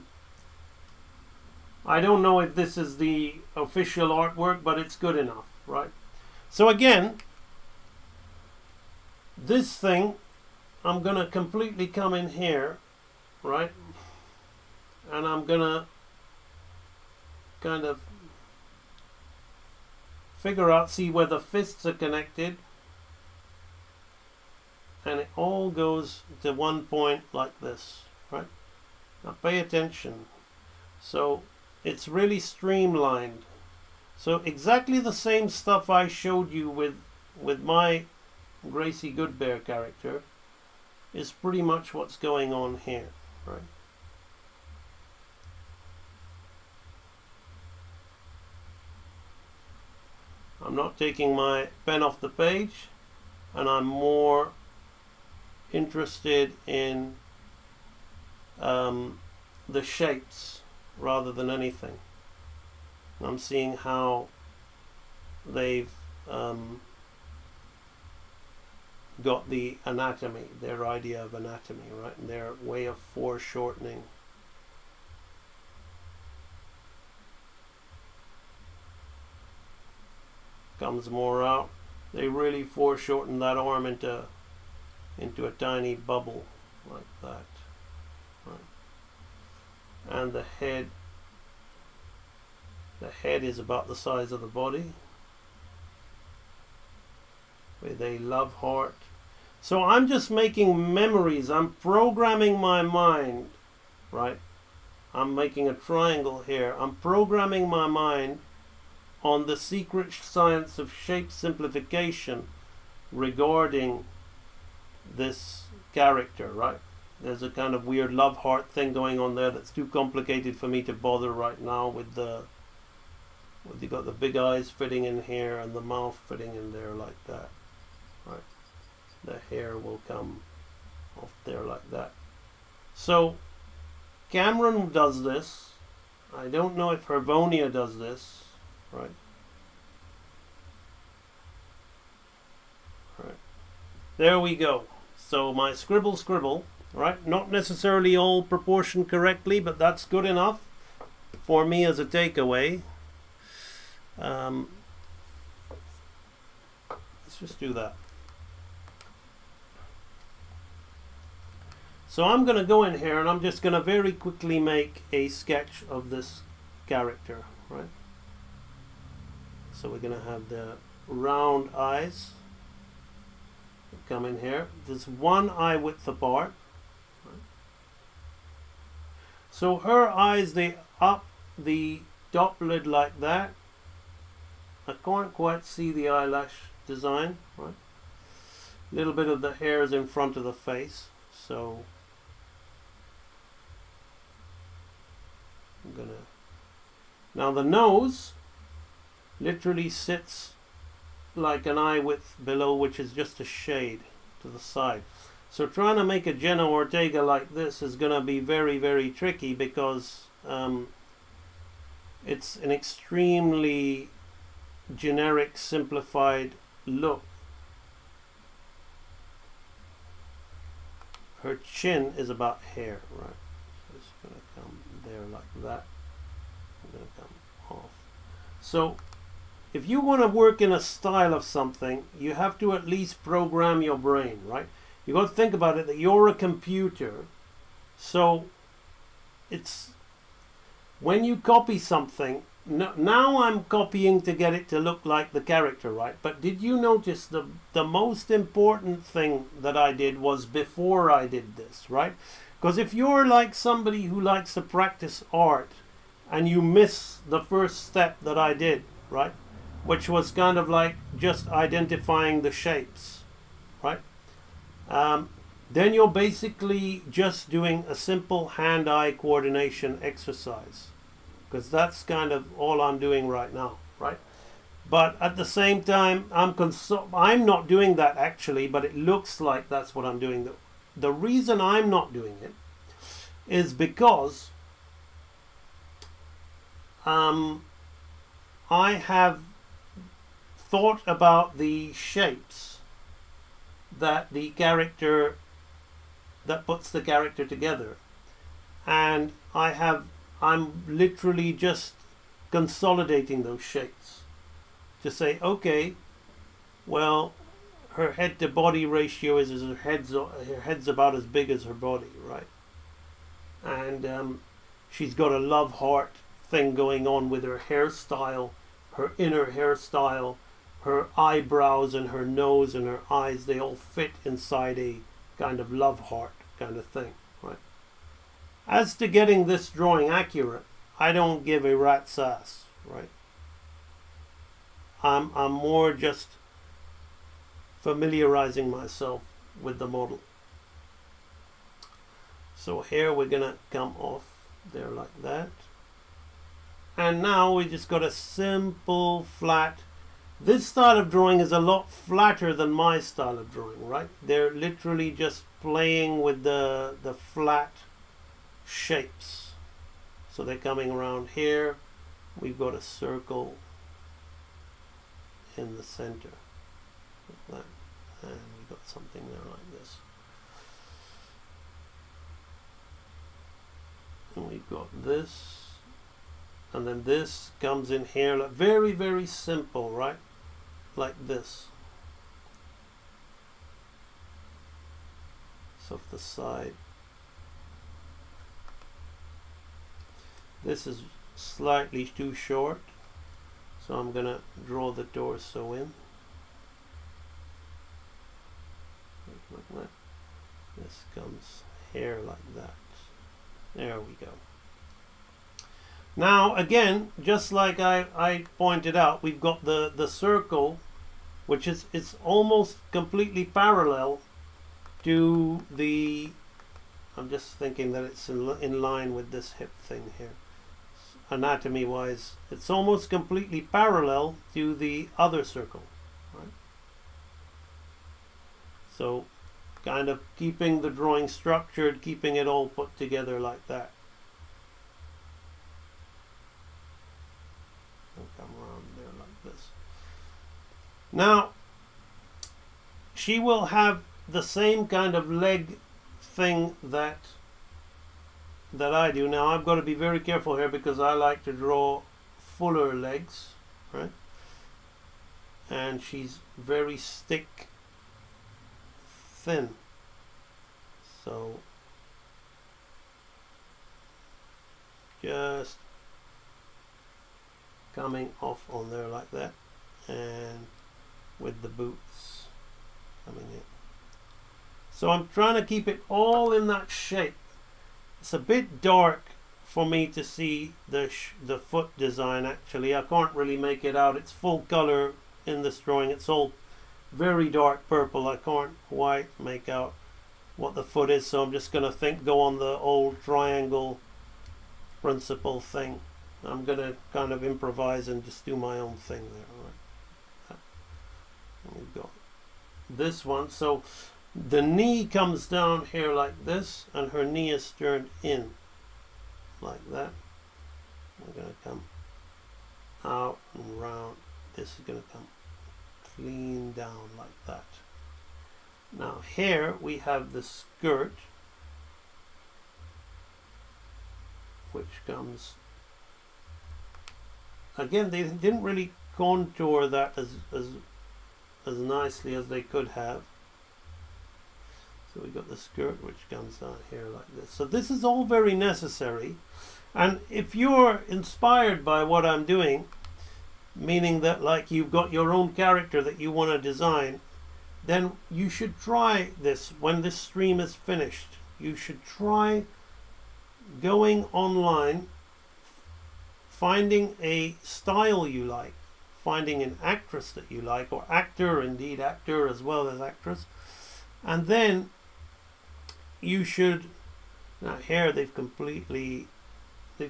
S14: don't know if this is the official artwork, but it's good enough, right? So again, this thing, I'm going to completely come in here, right? And I'm going to kind of figure out, see where the fists are connected, and it all goes to one point like this, right? Now pay attention. So it's really streamlined. So exactly the same stuff I showed you with my Gracie Goodbear character is pretty much what's going on here, right? I'm not taking my pen off the page, and I'm more interested in the shapes rather than anything. I'm seeing how they've got the anatomy, their idea of anatomy, right? And their way of foreshortening. Comes more out. They really foreshorten that arm into a tiny bubble like that, right? And the head is about the size of the body with a love heart. So I'm just making memories. I'm programming my mind, right? I'm making a triangle here. I'm programming my mind on the secret science of shape simplification regarding this character, right? There's a kind of weird love heart thing going on there that's too complicated for me to bother right now with you got the big eyes fitting in here and the mouth fitting in there like that, right? The hair will come off there like that. So Cameron does this. I don't know if Hervonia does this. Right. Right. There we go. So my scribble, right? Not necessarily all proportioned correctly, but that's good enough for me as a takeaway. Let's just do that. So I'm going to go in here and I'm just going to very quickly make a sketch of this character, right? So we're going to have the round eyes come in here. There's one eye width apart. So her eyes, they up the top lid like that. I can't quite see the eyelash design, right? A little bit of the hair is in front of the face. So I'm gonna, now the nose literally sits like an eye width below, which is just a shade to the side. So trying to make a Jenna Ortega like this is going to be very, very tricky because it's an extremely generic, simplified look. Her chin is about hair, right? So it's going to come there like that. It's going to come off. So if you want to work in a style of something, you have to at least program your brain, right? You got to think about it that you're a computer. So it's when you copy something, now I'm copying to get it to look like the character, right? But did you notice the most important thing that I did was before I did this, right? Because if you're like somebody who likes to practice art and you miss the first step that I did, right? Which was kind of like just identifying the shapes, right? Then you're basically just doing a simple hand-eye coordination exercise, because that's kind of all I'm doing right now, right? But at the same time, I'm not doing that actually, but it looks like that's what I'm doing. The reason I'm not doing it is because I have thought about the shapes that the character, that puts the character together, and I'm literally just consolidating those shapes to say, okay, well, her head to body ratio is her head's about as big as her body, right? And she's got a love heart thing going on with her hairstyle, her inner hairstyle, her eyebrows and her nose and her eyes. They all fit inside a kind of love heart kind of thing, right? As to getting this drawing accurate, I don't give a rat's ass, right? I'm more just familiarizing myself with the model. So here we're gonna come off there like that. And now we just got a simple flat. This style of drawing is a lot flatter than my style of drawing, right? They're literally just playing with the flat shapes. So they're coming around here. We've got a circle in the center like that, and we've got something there like this, and we've got this, and then this comes in here, like very, very simple, right? Like this. So the side, this is slightly too short, so I'm gonna draw the torso in like that. This comes here like that. There we go. Now again, just like I pointed out, we've got the circle, which is, it's almost completely parallel to the, I'm just thinking that it's in line with this hip thing here. Anatomy wise, it's almost completely parallel to the other circle, right? So kind of keeping the drawing structured, keeping it all put together like that. I'll come around there like this. Now she will have the same kind of leg thing that I do. Now I've got to be very careful here because I like to draw fuller legs, right? And she's very stick thin, so just coming off on there like that, and with the boots coming in. So I'm trying to keep it all in that shape. It's a bit dark for me to see the foot design. Actually, I can't really make it out. It's full color in this drawing. It's all very dark purple. I can't quite make out what the foot is, so I'm just going to go on the old triangle principle thing. I'm going to kind of improvise and just do my own thing there. Right? And we've got this one. So the knee comes down here like this, and her knee is turned in like that. We're going to come out and round. This is going to come clean down like that. Now here we have the skirt, which comes, again, they didn't really contour that as nicely as they could have. So we got the skirt which comes down here like this. So this is all very necessary, and if you're inspired by what I'm doing, meaning that like you've got your own character that you want to design, then you should try this. When this stream is finished, you should try going online, finding a style you like, finding an actress that you like, or actor, indeed actor as well as actress, and then you should, now here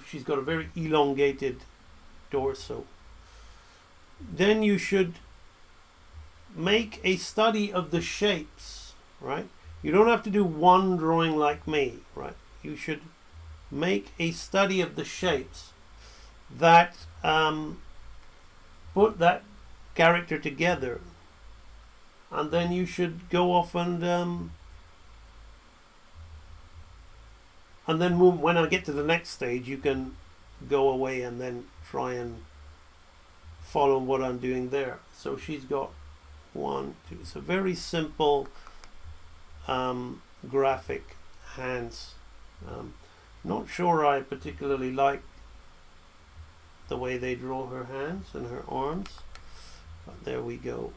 S14: she's got a very elongated torso. Then you should make a study of the shapes, right? You don't have to do one drawing like me, right? You should make a study of the shapes that put that character together, and then you should go off and then move. When I get to the next stage, you can go away and then try and follow what I'm doing there. So she's got 1, 2. It's a very simple graphic hands. Not sure I particularly like the way they draw her hands and her arms. But there we go.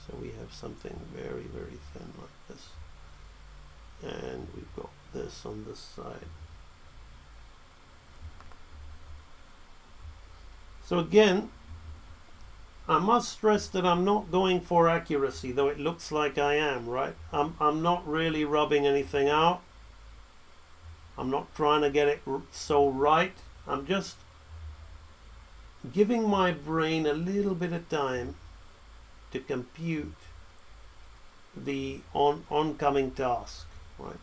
S14: So we have something very, very thin like this. And we've got this on this side. So again, I must stress that I'm not going for accuracy, though it looks like I am, right? I'm not really rubbing anything out. I'm not trying to get it so right. I'm just giving my brain a little bit of time to compute the oncoming task, right?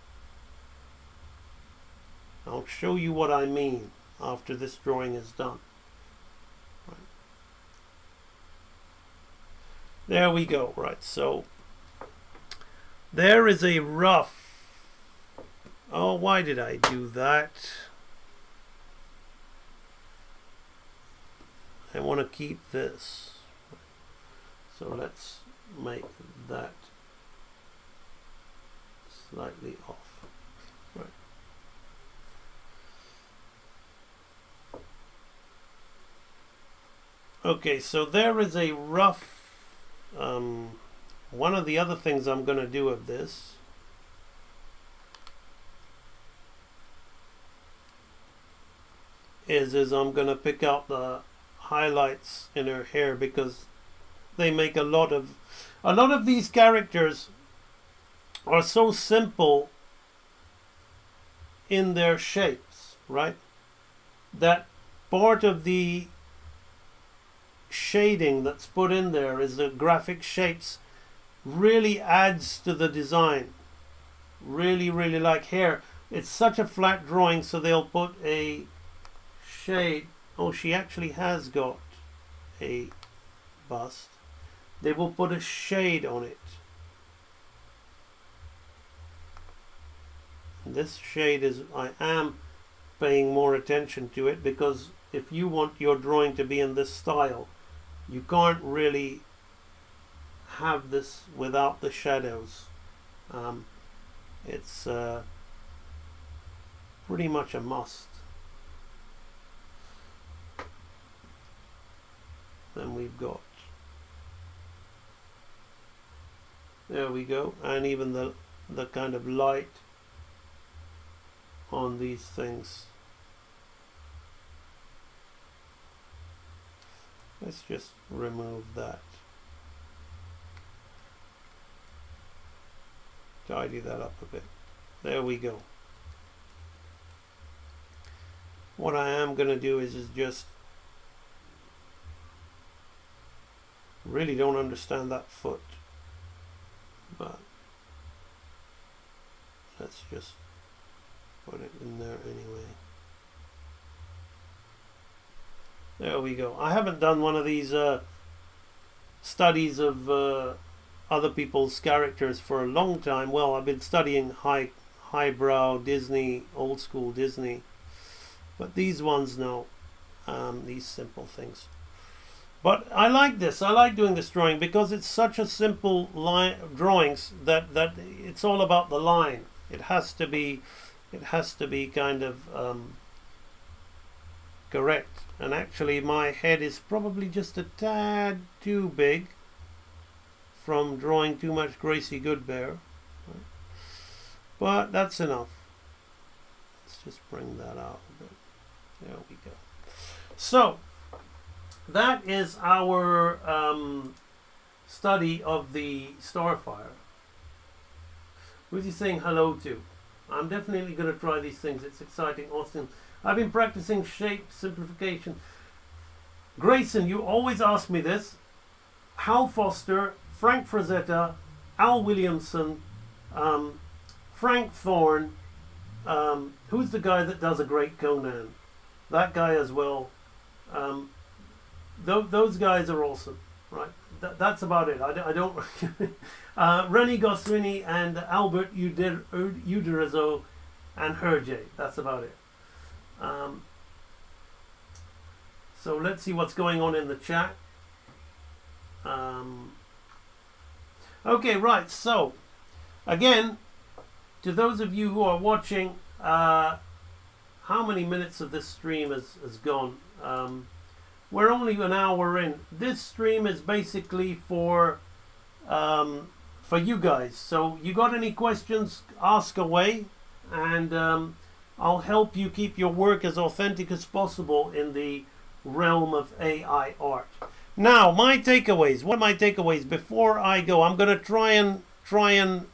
S14: I'll show you what I mean after this drawing is done. Right. There we go, right? So there is a rough. Oh, why did I do that? I want to keep this. So let's make that slightly off. Right. Okay, so there is a rough. One of the other things I'm going to do of this is I'm going to pick out the highlights in her hair, because they make a lot of these characters are so simple in their shapes, right? That part of the shading that's put in there is the graphic shapes really adds to the design. Really, really like here. It's such a flat drawing, so they'll put a shade. Oh, she actually has got a bust. They will put a shade on it. And this shade is, I am paying more attention to it, because if you want your drawing to be in this style, you can't really have this without the shadows. It's pretty much a must. Then we've got, there we go, and even the kind of light on these things. Let's just remove that. Tidy that up a bit. There we go. What I am going to do is just really don't understand that foot, but let's just put it in there anyway. There we go. I haven't done one of these studies of other people's characters for a long time. Well, I've been studying highbrow Disney, old school Disney, but these ones, no, these simple things. But I like this. I like doing this drawing because it's such a simple drawings that it's all about the line. It has to be kind of correct. And actually, my head is probably just a tad too big from drawing too much Gracie Goodbear. But that's enough. Let's just bring that out a bit. There we go. So that is our study of the Starfire. Who's he saying hello to? I'm definitely going to try these things. It's exciting. Austin, I've been practicing shape simplification. Grayson, you always ask me this. Hal Foster, Frank Frazetta, Al Williamson, Frank Thorne. Who's the guy that does a great Conan? That guy as well. Those guys are awesome, right? That's about it. I don't. Rennie Goswini and Albert Uderzo and Hergé. That's about it. So let's see what's going on in the chat. Okay, right. So again, to those of you who are watching, how many minutes of this stream has gone? We're only an hour in. This stream is basically for you guys. So you got any questions, ask away, and I'll help you keep your work as authentic as possible in the realm of AI art. Now, my takeaways. What are my takeaways? Before I go, I'm going to try and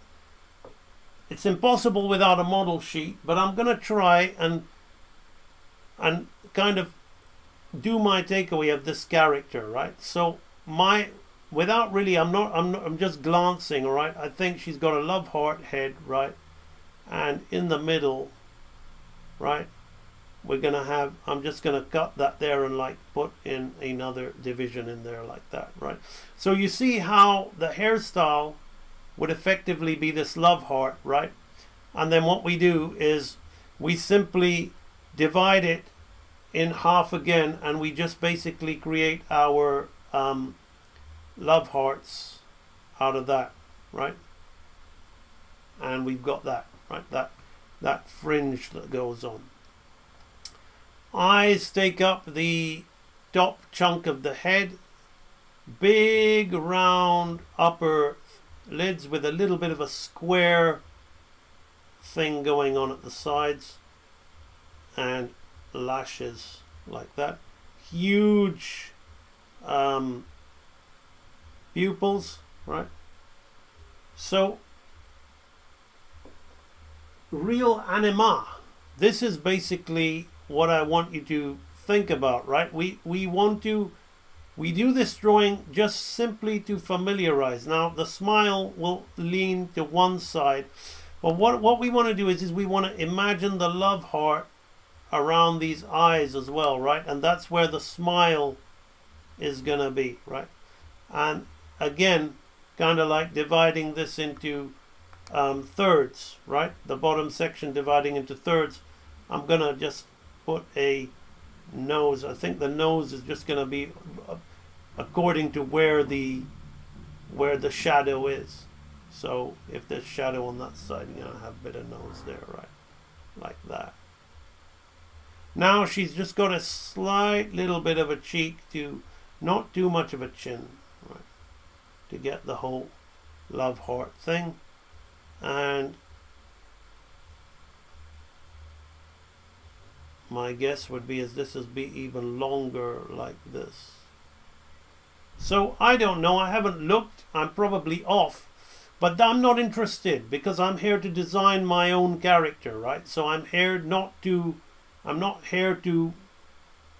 S14: it's impossible without a model sheet, but I'm going to try and kind of do my takeaway of this character, right? So without really, I'm just glancing, all right? I think she's got a love heart head, right? And in the middle, right, we're gonna have, I'm just gonna cut that there and like put in another division in there like that, right? So you see how the hairstyle would effectively be this love heart, right? And then what we do is we simply divide it in half again, and we just basically create our love hearts out of that, right? And we've got that, right? That fringe that goes on. Eyes take up the top chunk of the head. Big round upper lids with a little bit of a square thing going on at the sides, and lashes like that. Huge pupils, right? So real anima. This is basically what I want you to think about, right? We do this drawing just simply to familiarize. Now the smile will lean to one side, but what we want to do is we want to imagine the love heart around these eyes as well, right? And that's where the smile is gonna be, right? And again, kind of like dividing this into thirds, right? The bottom section dividing into thirds. I'm gonna just put a nose. I think the nose is just gonna be according to where the shadow is. So if there's shadow on that side, you're gonna have a bit of nose there, right? Like that. Now she's just got a slight little bit of a cheek, to not too much of a chin, right? To get the whole love heart thing. And my guess would be is this is be even longer like this. So I don't know, I haven't looked, I'm probably off, but I'm not interested because I'm here to design my own character, right? So I'm not here to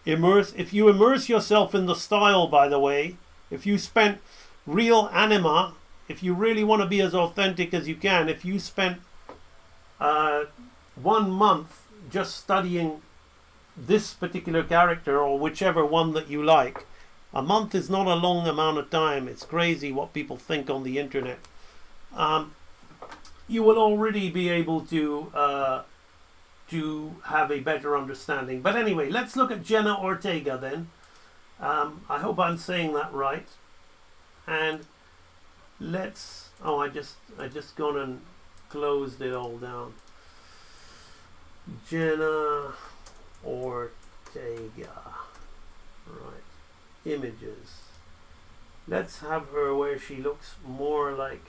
S14: immerse. If you immerse yourself in the style, by the way, if you spent real anima, if you really want to be as authentic as you can, if you spent 1 month just studying this particular character or whichever one that you like, a month is not a long amount of time. It's crazy what people think on the internet. You will already be able to have a better understanding. But anyway, let's look at Jenna Ortega then. I hope I'm saying that right. And let's, I just gone and closed it all down. Jenna Ortega, right? Images. Let's have her where she looks more like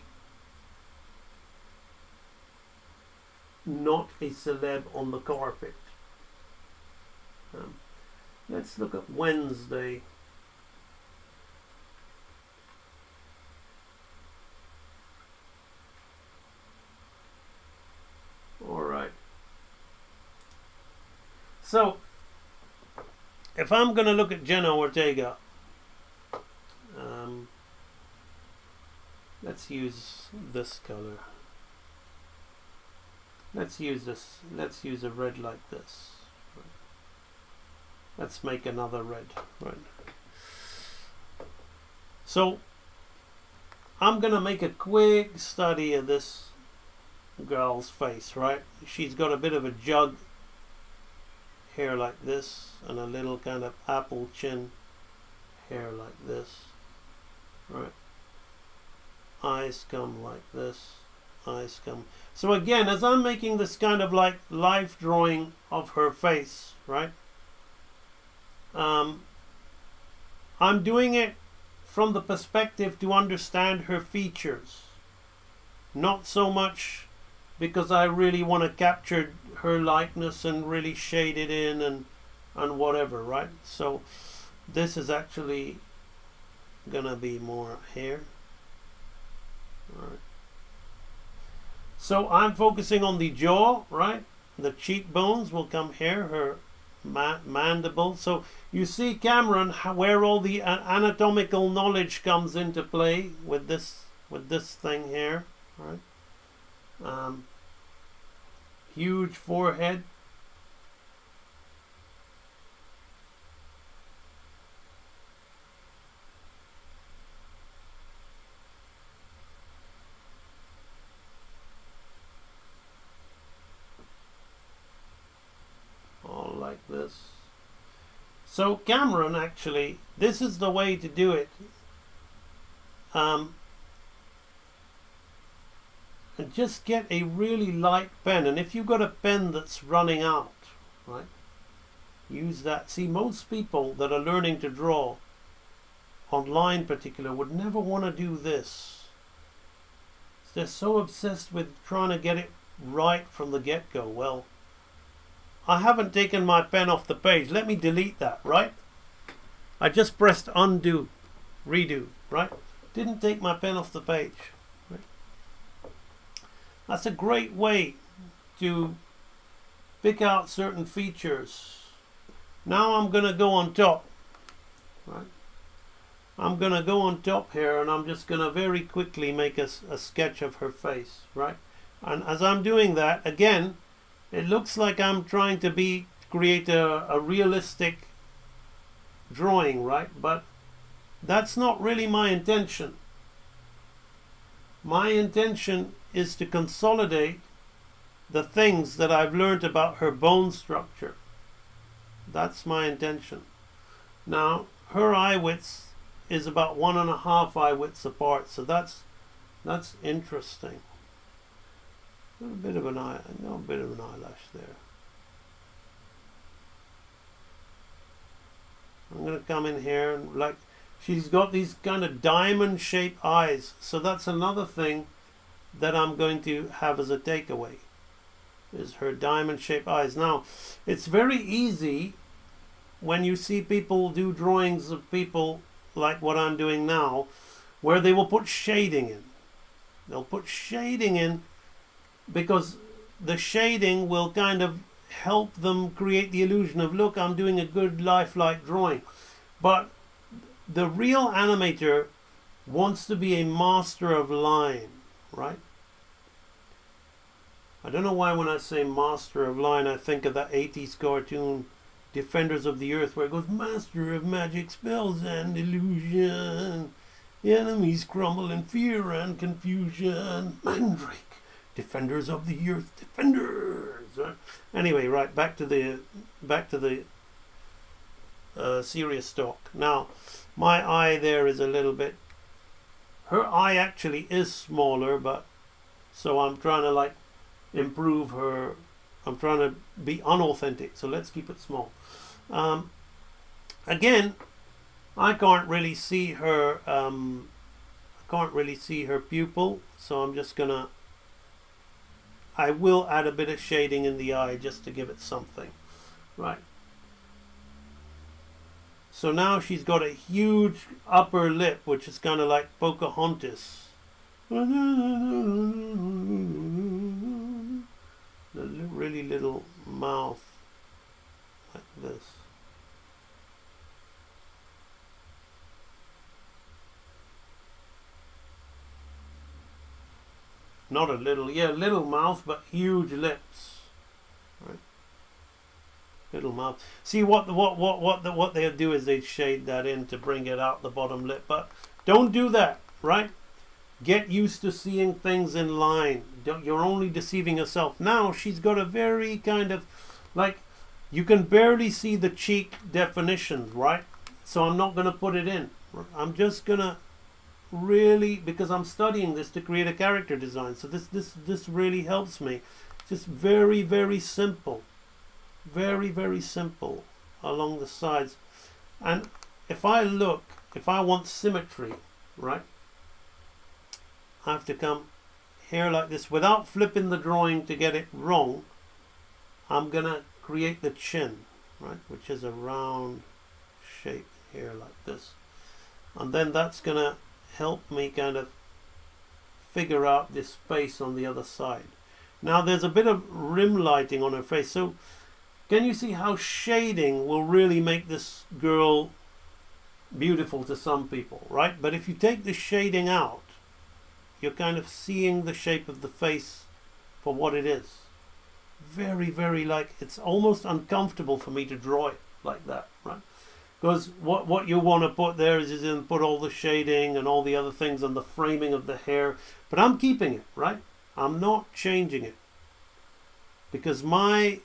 S14: not a celeb on the carpet. Let's look at Wednesday. All right. So, if I'm going to look at Jenna Ortega, let's use this color. Let's use this. Let's use a red like this. Let's make another red. Right. So I'm gonna make a quick study of this girl's face. Right. She's got a bit of a jug hair like this, and a little kind of apple chin hair like this. Right. Eyes come like this, eyes come. So again, as I'm making this kind of like life drawing of her face, right? I'm doing it from the perspective to understand her features. Not so much because I really want to capture her likeness and really shade it in and whatever, right? So this is actually gonna be more here. All right. So I'm focusing on the jaw, right? The cheekbones will come here, her mandible. So you see, Cameron, where all the anatomical knowledge comes into play with this thing here, right? Huge forehead. All like this. So Cameron, actually, this is the way to do it. And just get a really light pen, and if you've got a pen that's running out, right, use that. See, most people that are learning to draw online particular would never want to do this. They're so obsessed with trying to get it right from the get-go. Well, I haven't taken my pen off the page. Let me delete that, right? I just pressed undo, redo, right? Didn't take my pen off the page. Right? That's a great way to pick out certain features. Now I'm going to go on top, right? I'm going to go on top here, and I'm just going to very quickly make a sketch of her face, right? And as I'm doing that, again, it looks like I'm trying to create a realistic drawing, right? But that's not really my intention. My intention is to consolidate the things that I've learned about her bone structure. That's my intention. Now, her eye width is about 1.5 eye widths apart, so that's interesting. A bit of an eyelash there. I'm going to come in here and like she's got these kind of diamond-shaped eyes, so that's another thing that I'm going to have as a takeaway, is her diamond-shaped eyes. Now, it's very easy when you see people do drawings of people like what I'm doing now, where they will put shading in. They'll put shading in because the shading will kind of help them create the illusion of, look, I'm doing a good lifelike drawing. But the real animator wants to be a master of line, right? I don't know why when I say master of line, I think of that 80s cartoon Defenders of the Earth, where it goes, master of magic spells and illusion. The enemies crumble in fear and confusion. Mandrake. Defenders of the Earth, defenders. Right? Anyway, right, back to the serious talk. Now, my eye there is a little bit. Her eye actually is smaller, but so I'm trying to like improve her. I'm trying to be unauthentic, so let's keep it small. Again, I can't really see her. Pupil, so I'm just gonna. I will add a bit of shading in the eye just to give it something, right? So now she's got a huge upper lip, which is kind of like Pocahontas. The really little mouth, like this. Not a little, yeah, little mouth, but huge lips. Right? Little mouth. See what they'll do is they shade that in to bring it out the bottom lip, but don't do that, right? Get used to seeing things in line. You're only deceiving yourself. Now she's got a very kind of like you can barely see the cheek definitions, right? So I'm not going to put it in. I'm just going to really, because I'm studying this to create a character design, so this really helps me. Just very, very simple. Very, very simple along the sides. And if I want symmetry, right, I have to come here like this without flipping the drawing to get it wrong. I'm gonna create the chin, right, which is a round shape here like this, and then that's gonna help me kind of figure out this face on the other side. Now there's a bit of rim lighting on her face, so can you see how shading will really make this girl beautiful to some people, right? But if you take the shading out, you're kind of seeing the shape of the face for what it is. Very, very, like, it's almost uncomfortable for me to draw it like that, right? Because what you want to put there is then put all the shading and all the other things and the framing of the hair. But I'm keeping it, right? I'm not changing it. Because my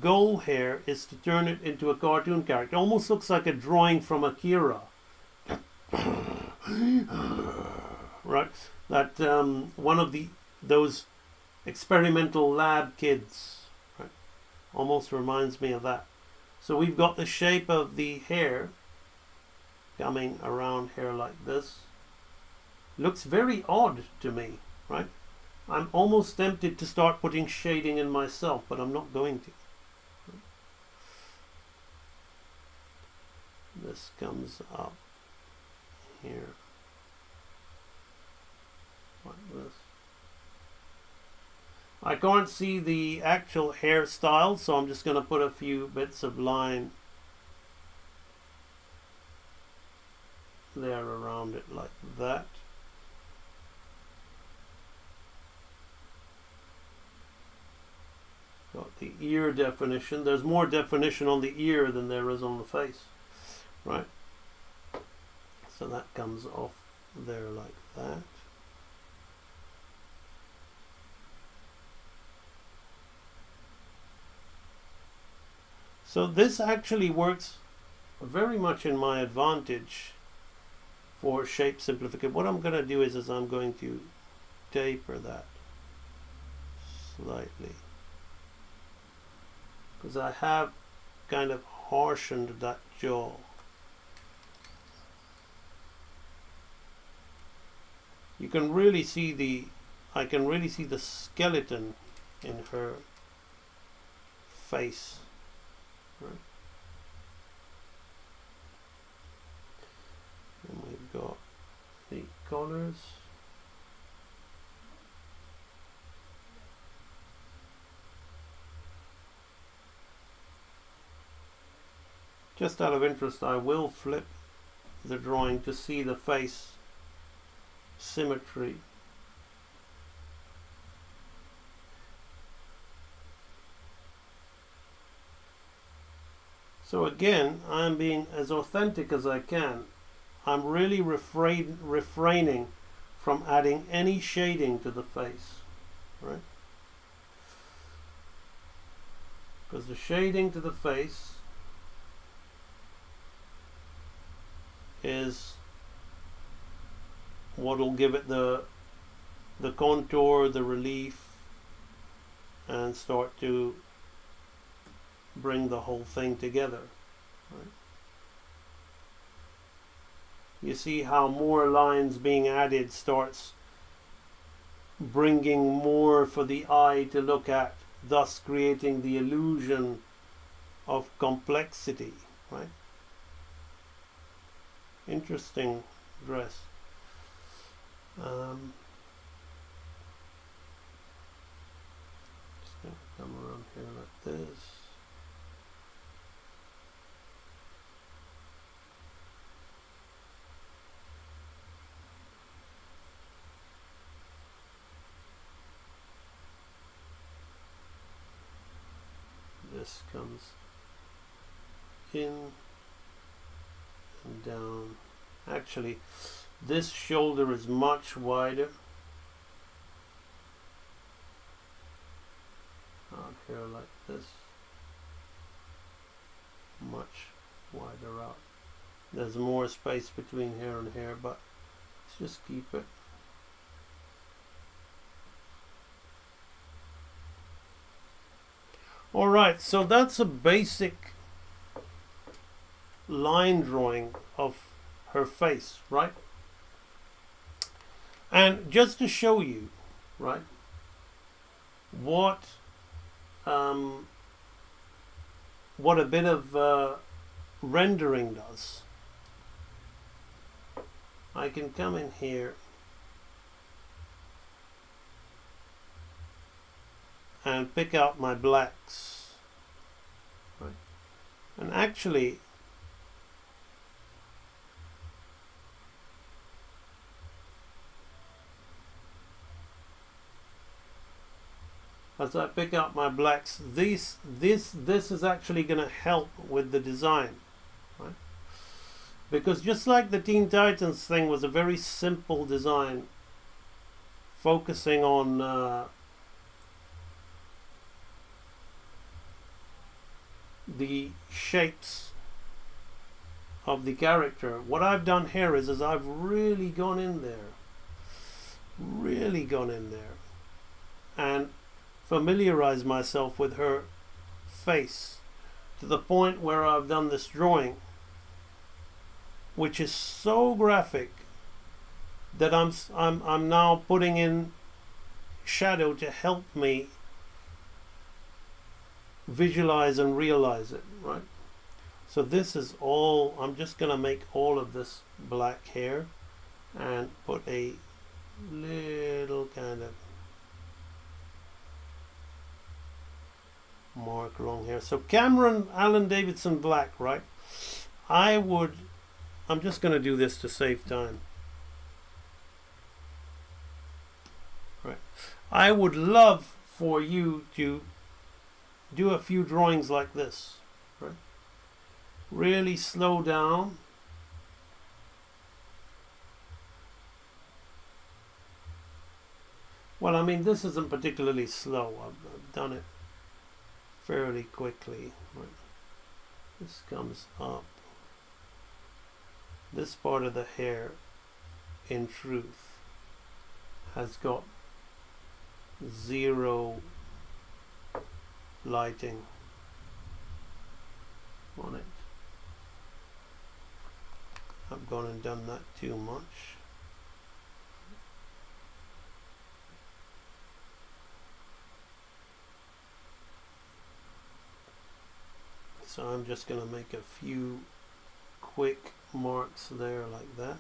S14: goal here is to turn it into a cartoon character. It almost looks like a drawing from Akira. Right? That one of those experimental lab kids, right? Almost reminds me of that. So we've got the shape of the hair coming around here like this. Looks very odd to me, right? I'm almost tempted to start putting shading in myself, but I'm not going to. This comes up here like this. I can't see the actual hairstyle, so I'm just going to put a few bits of line there around it like that. Got the ear definition. There's more definition on the ear than there is on the face, right? So that comes off there like that. So this actually works very much in my advantage for shape simplification. What I'm going to do is I'm going to taper that slightly, because I have kind of harshened that jaw. You can really see I can really see the skeleton in her face. Right. And we've got the colors. Just out of interest, I will flip the drawing to see the face symmetry. So again, I'm being as authentic as I can. I'm really refraining from adding any shading to the face, right? Because the shading to the face is what will give it the contour, the relief, and start to bring the whole thing together. Right? You see how more lines being added starts bringing more for the eye to look at, thus creating the illusion of complexity, right? Interesting dress. Just gonna come around here like this. This comes in and down. Actually, this shoulder is much wider. Out here like this. Much wider out There's more space between here and here, but let's just keep it. Alright, so that's a basic line drawing of her face, right? And just to show you, right, what a bit of rendering does, I can come in here and pick out my blacks, right? And actually as I pick out my blacks, this is actually going to help with the design, right? Because just like the Teen Titans thing was a very simple design, focusing on the shapes of the character. What I've done here is I've really gone in there and familiarize myself with her face to the point where I've done this drawing, which is so graphic that I'm now putting in shadow to help me visualize and realize it, right? So this is all, I'm just gonna make all of this black here and put a little kind of mark along here. So Cameron Allen Davidson black, right? I'm just going to do this to save time. Right. I would love for you to do a few drawings like this, right? Really slow down. Well, I mean, this isn't particularly slow. I've done it fairly quickly, right? This comes up. This part of the hair, in truth, has got zero lighting on it. I've gone and done that too much. So I'm just going to make a few quick marks there like that.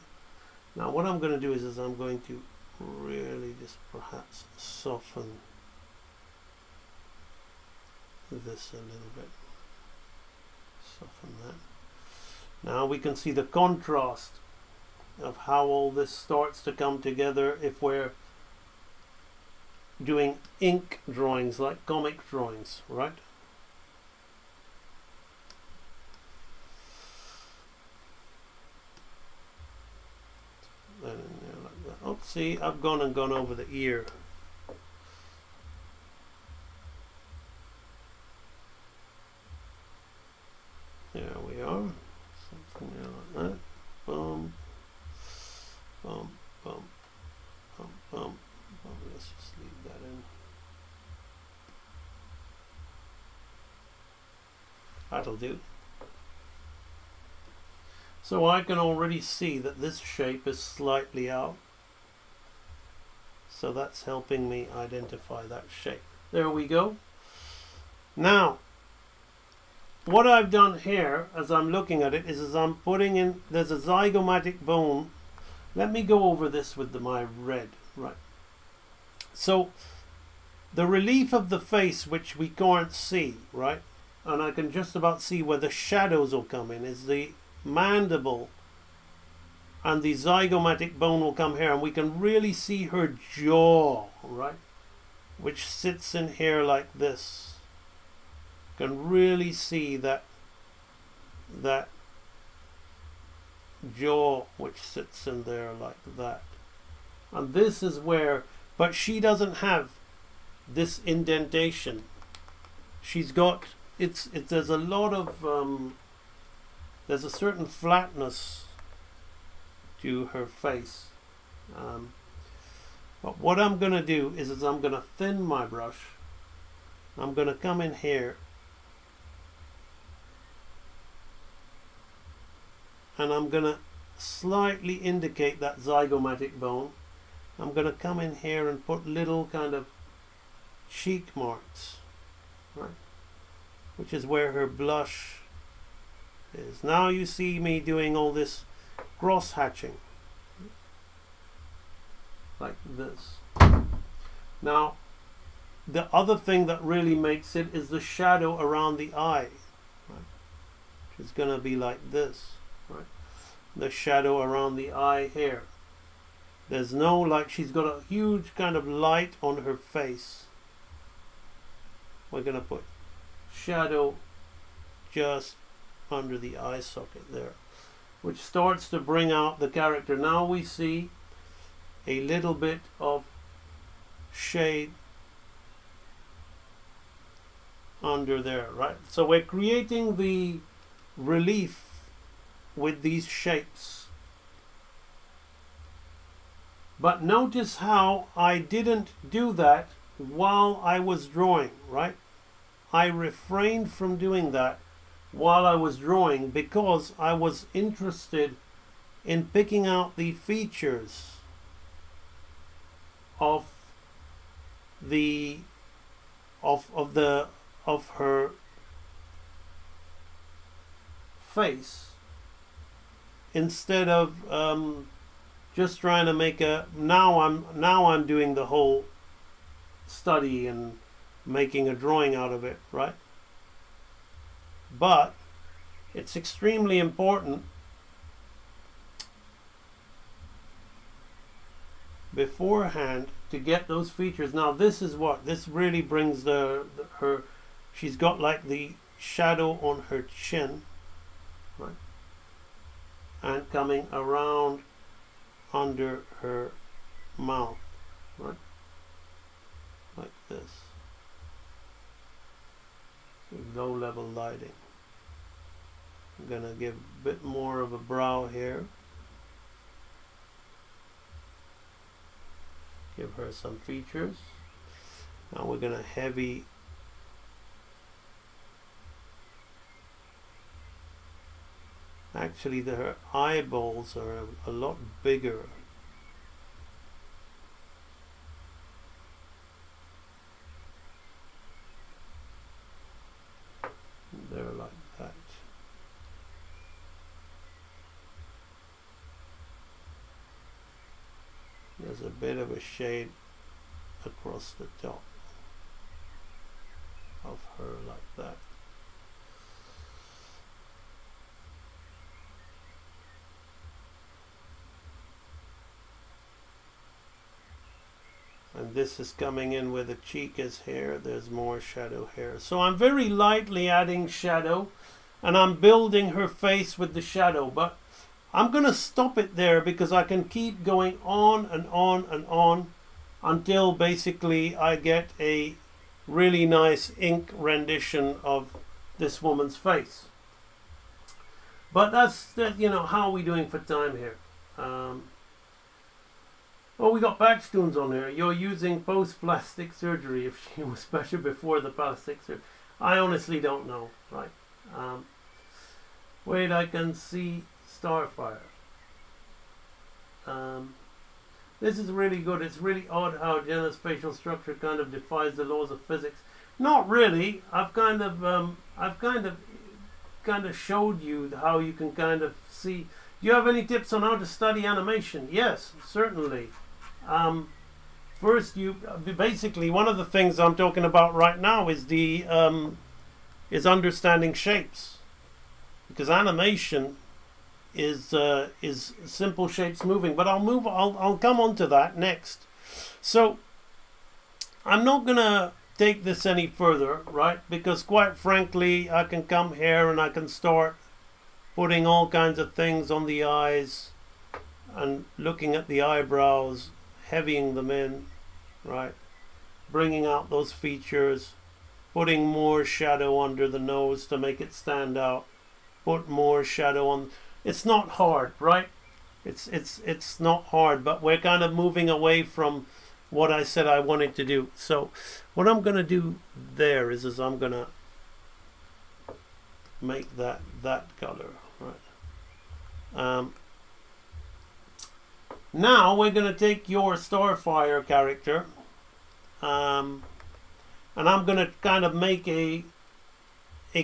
S14: Now what I'm going to do is I'm going to really just perhaps soften this a little bit. Soften that. Now we can see the contrast of how all this starts to come together if we're doing ink drawings like comic drawings, right? That in there like that. Oh, see, I've gone over the ear. There we are. Something there like that. Boom. Boom. Boom. Boom. Boom. Boom. Let's just leave that in. That'll do. So I can already see that this shape is slightly out. So that's helping me identify that shape. There we go. Now, what I've done here, as I'm looking at it, is I'm putting in, there's a zygomatic bone. Let me go over this with my red, right? So, the relief of the face, which we can't see, right? And I can just about see where the shadows will come in, is the mandible, and the zygomatic bone will come here, and we can really see her jaw, right, which sits in here like this. Can really see that jaw which sits in there like that. And this is where, but she doesn't have this indentation. She's got, there's a lot of there's a certain flatness to her face. But what I'm going to do is I'm going to thin my brush. I'm going to come in here and I'm going to slightly indicate that zygomatic bone. I'm going to come in here and put little kind of cheek marks, right, which is where her blush is. Now you see me doing all this cross hatching like this. Now the other thing that really makes it is the shadow around the eye, right, which is going to be like this, right, the shadow around the eye here. There's no, like, she's got a huge kind of light on her face. We're going to put shadow just under the eye socket there, which starts to bring out the character. Now we see a little bit of shade under there, right? So we're creating the relief with these shapes. But notice how I didn't do that while I was drawing, right? I refrained from doing that while I was drawing because I was interested in picking out the features of her face instead of just trying to make a, now I'm doing the whole study and making a drawing out of it, right? But it's extremely important beforehand to get those features. Now this is what this really brings her, she's got like the shadow on her chin, right, and coming around under her mouth, right, like this, low level lighting. I'm gonna give a bit more of a brow here, give her some features. Now we're gonna heavy actually her eyeballs are a lot bigger. They're like that. There's a bit of a shade across the top of her like that. And this is coming in where the cheek is here. There's more shadow here. So I'm very lightly adding shadow and I'm building her face with the shadow. But I'm going to stop it there because I can keep going on and on and on until basically I get a really nice ink rendition of this woman's face. But that's, you know, how are we doing for time here? Oh, we got Backstones on there. You're using post-plastic surgery if she was better before the plastic surgery. I honestly don't know, right? Wait, I can see Starfire. This is really good. It's really odd how Jenna's facial structure kind of defies the laws of physics. Not really. I've kind of showed you how you can kind of see. Do you have any tips on how to study animation? Yes, certainly. First, you basically, one of the things I'm talking about right now is the is understanding shapes, because animation is simple shapes moving. But I'll come on to that next. So I'm not gonna take this any further, right? Because quite frankly, I can come here and I can start putting all kinds of things on the eyes and looking at the eyebrows, heavying them in, right? Bringing out those features, putting more shadow under the nose to make it stand out. put more shadow on. It's not hard, right? It's not hard, but we're kind of moving away from what I said I wanted to do. So what I'm going to do there is I'm going to make that color, right? Now we're going to take your Starfire character, and I'm going to kind of make a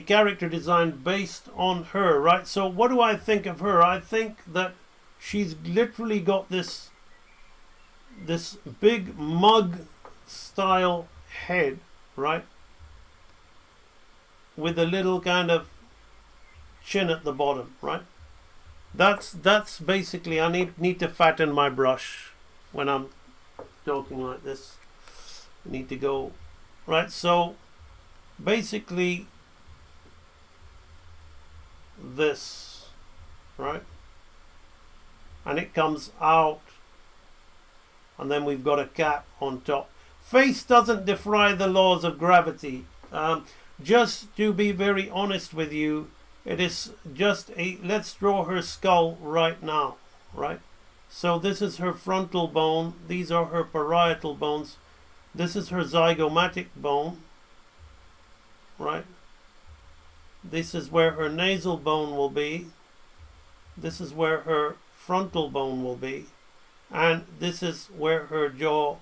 S14: character design based on her, right? So what do I think of her? I think that she's literally got this big mug style head, right? With a little kind of chin at the bottom, right? That's basically, I need to fatten my brush when I'm talking like this. I need to go, right? So basically this, right? And it comes out, and then we've got a cap on top. Face doesn't defy the laws of gravity. Just to be very honest with you, it is just let's draw her skull right now, right? So this is her frontal bone, these are her parietal bones, this is her zygomatic bone, right? This is where her nasal bone will be, this is where her frontal bone will be, and this is where her jaw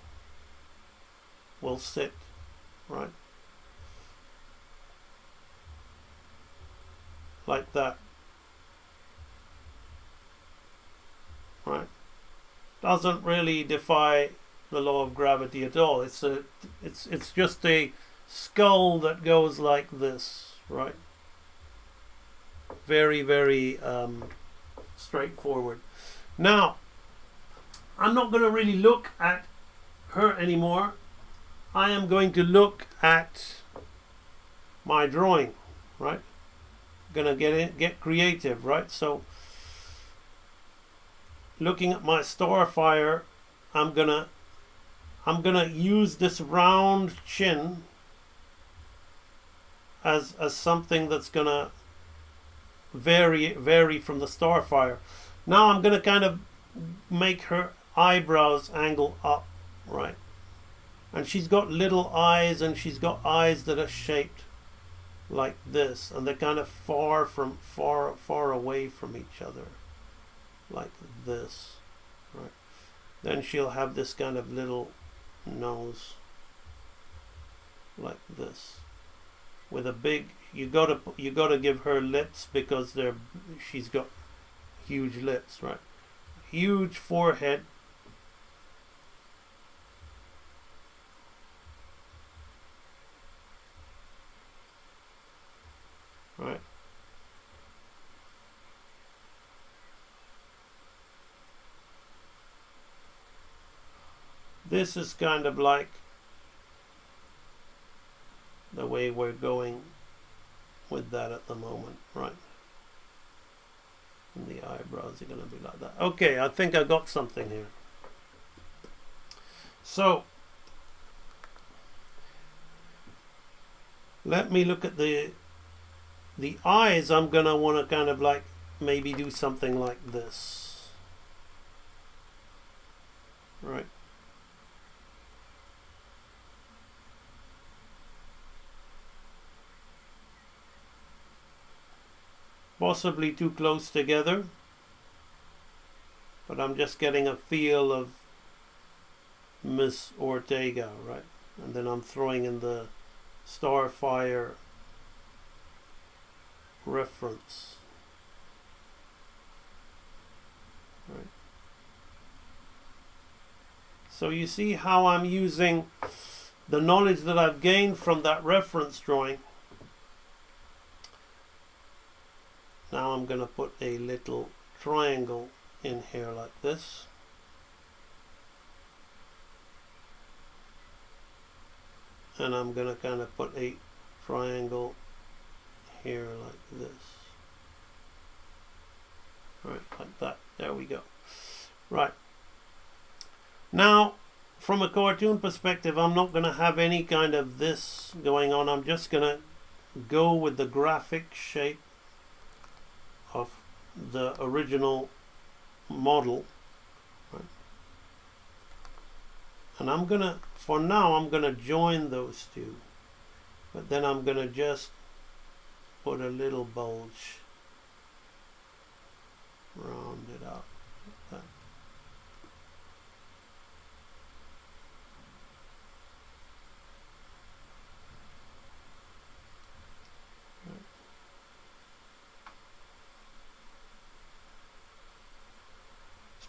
S14: will sit, right? Like that, right? Doesn't really defy the law of gravity at all. It's just a skull that goes like this, right? Very, very straightforward. Now, I'm not going to really look at her anymore. I am going to look at my drawing, right? Gonna get creative, right? So looking at my Starfire, I'm gonna use this round chin as something that's gonna vary from the Starfire. Now I'm gonna kind of make her eyebrows angle up, right? And she's got little eyes, and she's got eyes that are shaped like this, and they're kind of far away from each other, like this, right? Then she'll have this kind of little nose like this, with a big, you gotta give her lips, because she's got huge lips, right? Huge forehead, right? This is kind of like the way we're going with that at the moment, right? And the eyebrows are going to be like that. Okay, I think I got something here. So let me look at the eyes. I'm going to want to kind of like maybe do something like this, right? Possibly too close together, but I'm just getting a feel of Miss Ortega, right? And then I'm throwing in the Starfire reference, right? So you see how I'm using the knowledge that I've gained from that reference drawing. Now I'm going to put a little triangle in here like this. And I'm going to kind of put a triangle here like this. Right, like that. There we go. Right. Now, from a cartoon perspective, I'm not going to have any kind of this going on. I'm just going to go with the graphic shape of the original model. Right? And I'm gonna, for now, I'm gonna join those two, but then I'm gonna just put a little bulge, round it out like that.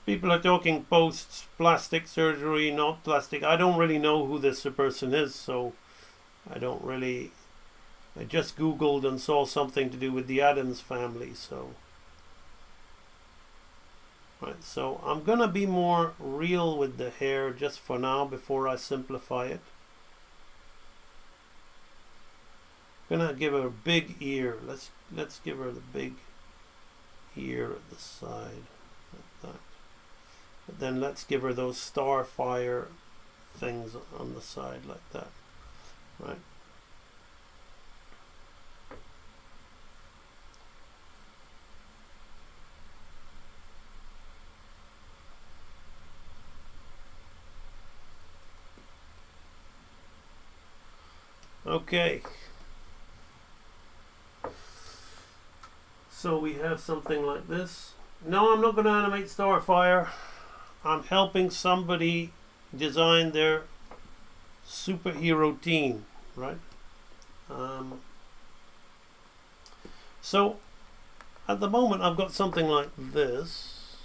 S14: People are talking post plastic surgery, not plastic. I don't really know who this person is, so I just googled and saw something to do with the Addams family, so right, so I'm gonna be more real with the hair just for now before I simplify it. Gonna give her a big ear. Let's give her the big ear at the side like that. But then let's give her those starfire things on the side like that. Right. Okay. So we have something like this. No, I'm not going to animate Starfire. I'm helping somebody design their superhero team, right? So at the moment I've got something like this,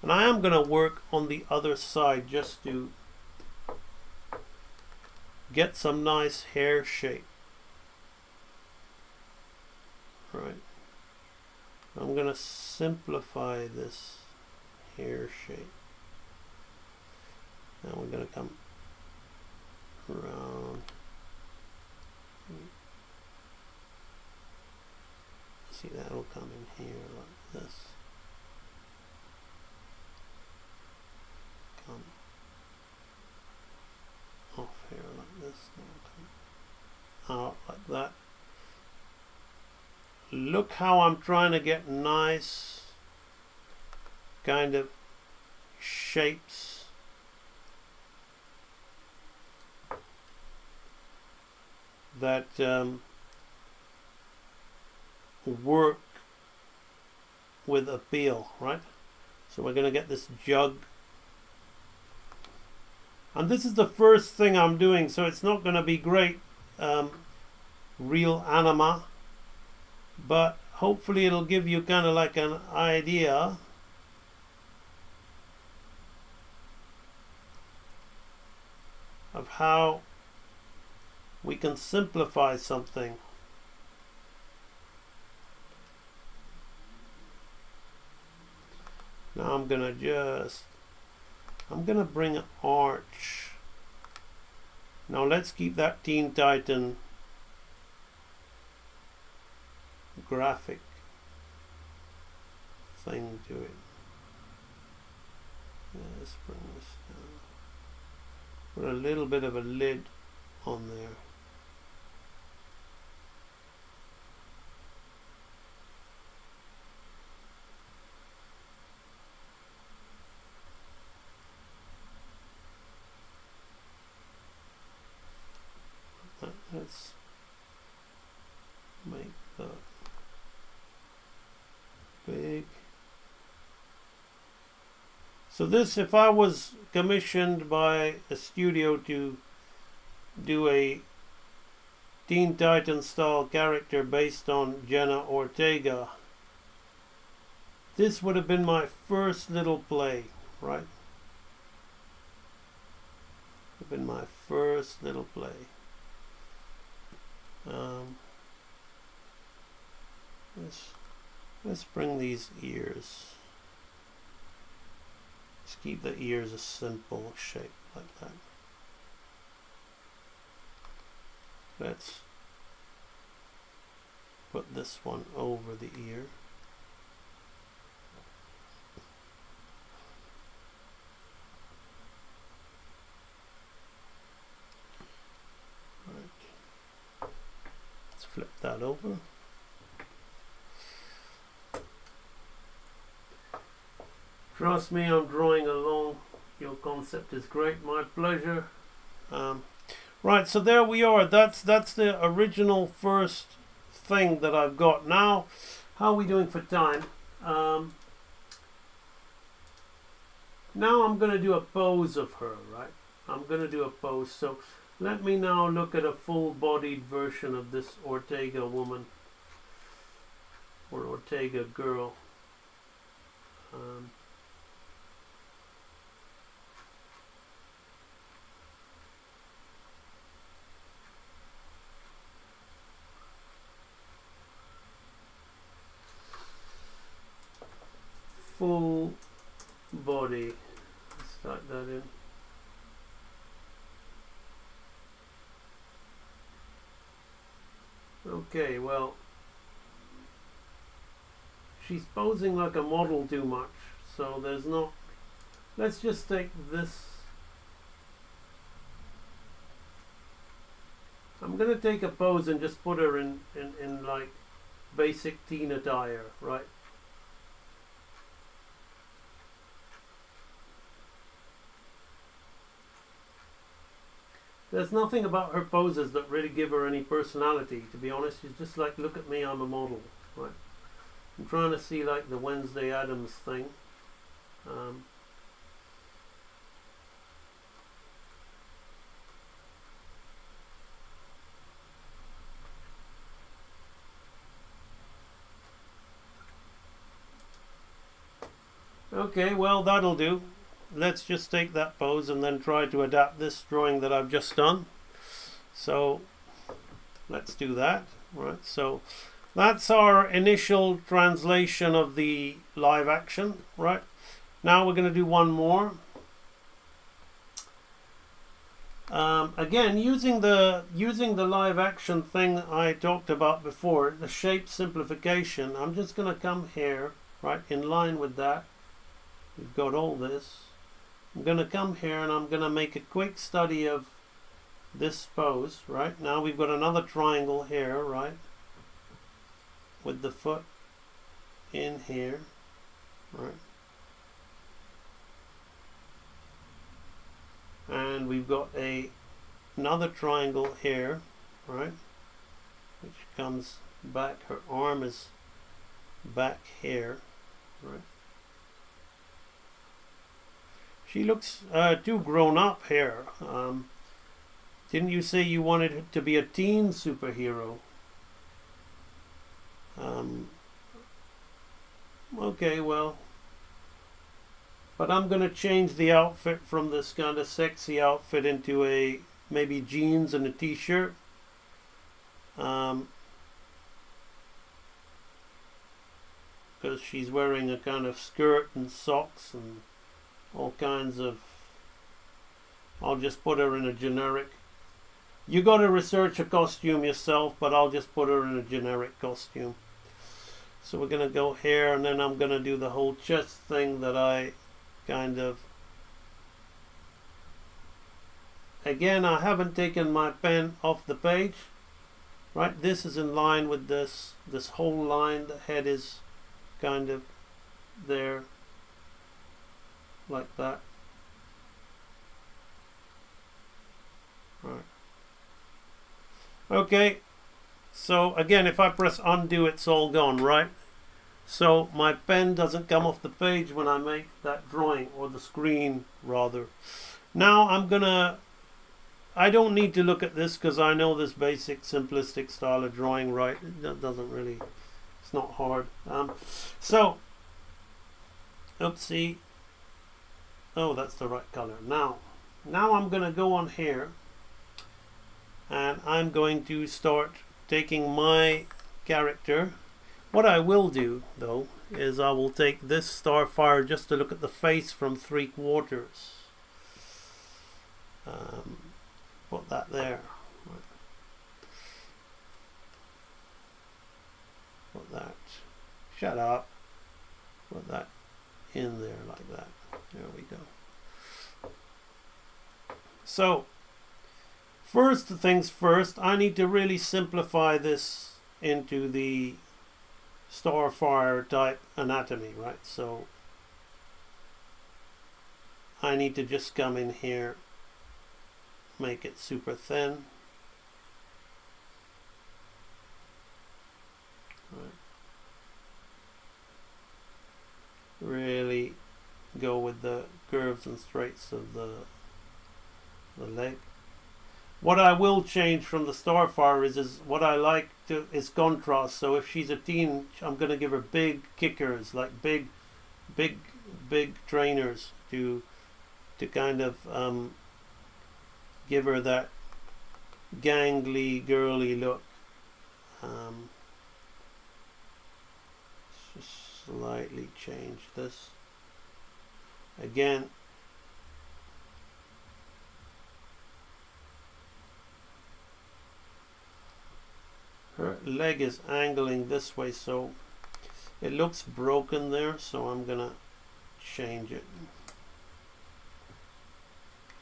S14: and I am going to work on the other side just to get some nice hair shape. Right. I'm going to simplify this hair shape. Now we're going to come around. See, that'll come in here like this. Come off here like this. Come out like that. Look how I'm trying to get nice kind of shapes. That work with appeal, right? So we're going to get this jug. And this is the first thing I'm doing, so it's not going to be great real anima. But hopefully it'll give you kind of like an idea of how we can simplify something. Now I'm gonna bring an arch. Now let's keep that Teen Titan graphic thing to it. Let's bring this down. Put a little bit of a lid on there. Let's make that big. So this, if I was commissioned by a studio to do a Teen Titan style character based on Jenna Ortega, this would have been my first little play, right? Would have been my first little play. Let's bring these ears. Let's keep the ears a simple shape like that. Let's put this one over the ear. Right. Let's flip that over. Trust me, I'm drawing along. Your concept is great. My pleasure. Right, so there we are. That's the original first thing that I've got. Now, how are we doing for time? Now I'm going to do a pose of her, right? I'm going to do a pose. So let me now look at a full-bodied version of this Ortega woman or Ortega girl. Full body. Let's type that in. Okay, well, she's posing like a model too much, so there's not. Let's just take this. I'm gonna take a pose and just put her in like basic teen attire, right? There's nothing about her poses that really give her any personality, to be honest. She's just like, look at me, I'm a model, right? I'm trying to see like the Wednesday Addams thing. Okay, well, that'll do. Let's just take that pose and then try to adapt this drawing that I've just done. So let's do that. Right, so that's our initial translation of the live action. Right, now we're going to do one more. Again, using the live action thing I talked about before, the shape simplification. I'm just going to come here, right, in line with that. We've got all this. I'm going to come here and I'm going to make a quick study of this pose, right? Now we've got another triangle here, right? With the foot in here, right? And we've got another triangle here, right? Which comes back, her arm is back here, right? She looks too grown up here. Didn't you say you wanted it to be a teen superhero? Okay, well. But I'm going to change the outfit from this kind of sexy outfit into a maybe jeans and a t-shirt. Because she's wearing a kind of skirt and socks and all kinds of. I'll just put her in a generic. You got to research a costume yourself, but I'll just put her in a generic costume. So we're going to go here, and then I'm going to do the whole chest thing that I kind of. Again, I haven't taken my pen off the page. Right, this is in line with this whole line. The head is kind of there. Like that. Right. Okay. So again, if I press undo, it's all gone, right? So my pen doesn't come off the page when I make that drawing, or the screen rather. Now I don't need to look at this because I know this basic simplistic style of drawing, right? That doesn't really, it's not hard. So, oopsie. Oh, that's the right color. Now I'm going to go on here and I'm going to start taking my character. What I will do though is I will take this Starfire just to look at the face from 3/4. Put that there. Put that. Shut up. Put that in there like that. There we go. So, first things first, I need to really simplify this into the Starfire type anatomy, right? So, I need to just come in here, make it super thin. Right. Really go with the curves and straights of the leg. What I will change from the Starfire is what I like to is contrast. So if she's a teen, I'm going to give her big kickers, like big trainers to kind of give her that gangly, girly look. Just slightly change this. Again, her leg is angling this way, so it looks broken there, so I'm gonna change it.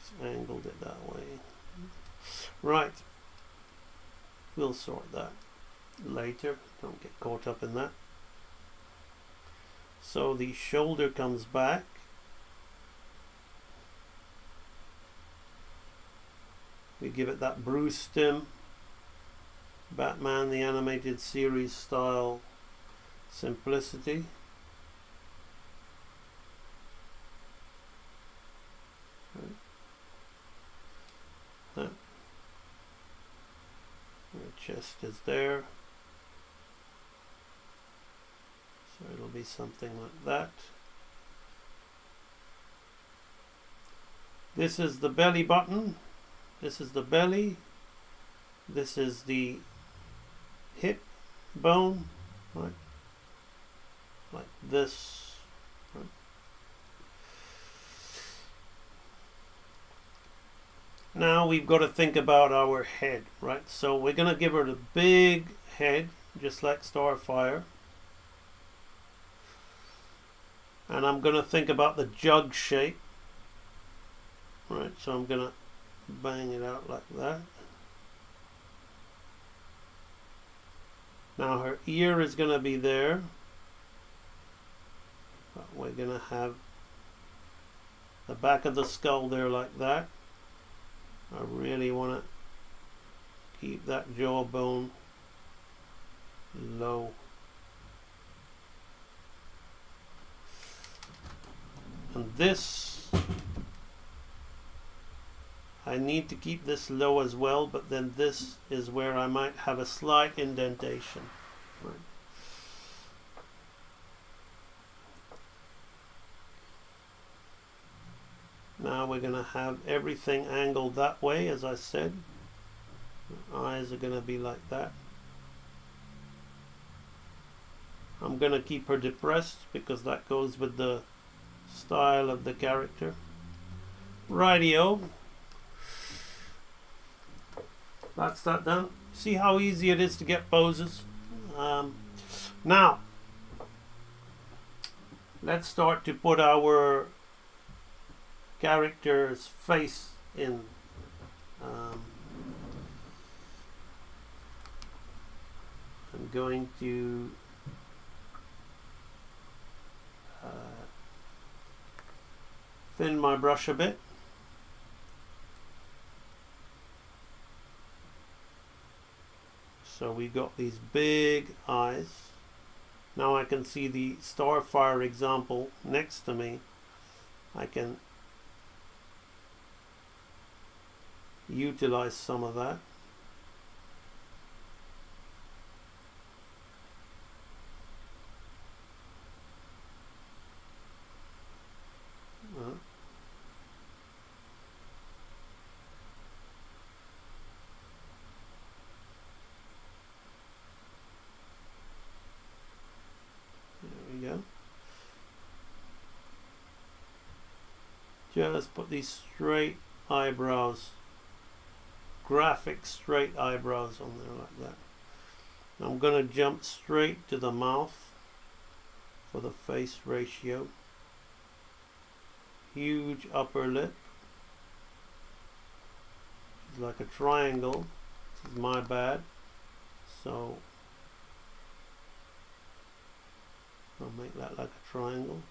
S14: Just angled it that way. Right. We'll sort that later. Don't get caught up in that. So the shoulder comes back. We give it that Bruce Timm, Batman the Animated Series style simplicity. Right. That. Her chest is there. So it'll be something like that. This is the belly button. This is the belly. This is the hip bone, right? Like this. Right? Now we've got to think about our head, right? So we're going to give her the big head, just like Starfire. And I'm going to think about the jug shape. Right, so I'm going to bang it out like that. Now her ear is going to be there. But we're going to have the back of the skull there like that. I really want to keep that jawbone low. And this, I need to keep this low as well, but then this is where I might have a slight indentation. Right. Now we're going to have everything angled that way, as I said. The eyes are going to be like that. I'm going to keep her depressed because that goes with the style of the character. Rightio. That's that done. See how easy it is to get poses? Now, let's start to put our character's face in. I'm going to thin my brush a bit. So we got these big eyes. Now I can see the Starfire example next to me. I can utilize some of that. Just put these straight eyebrows, graphic straight eyebrows on there like that. I'm going to jump straight to the mouth for the face ratio. Huge upper lip. It's like a triangle. This is my bad. So I'll make that like a triangle.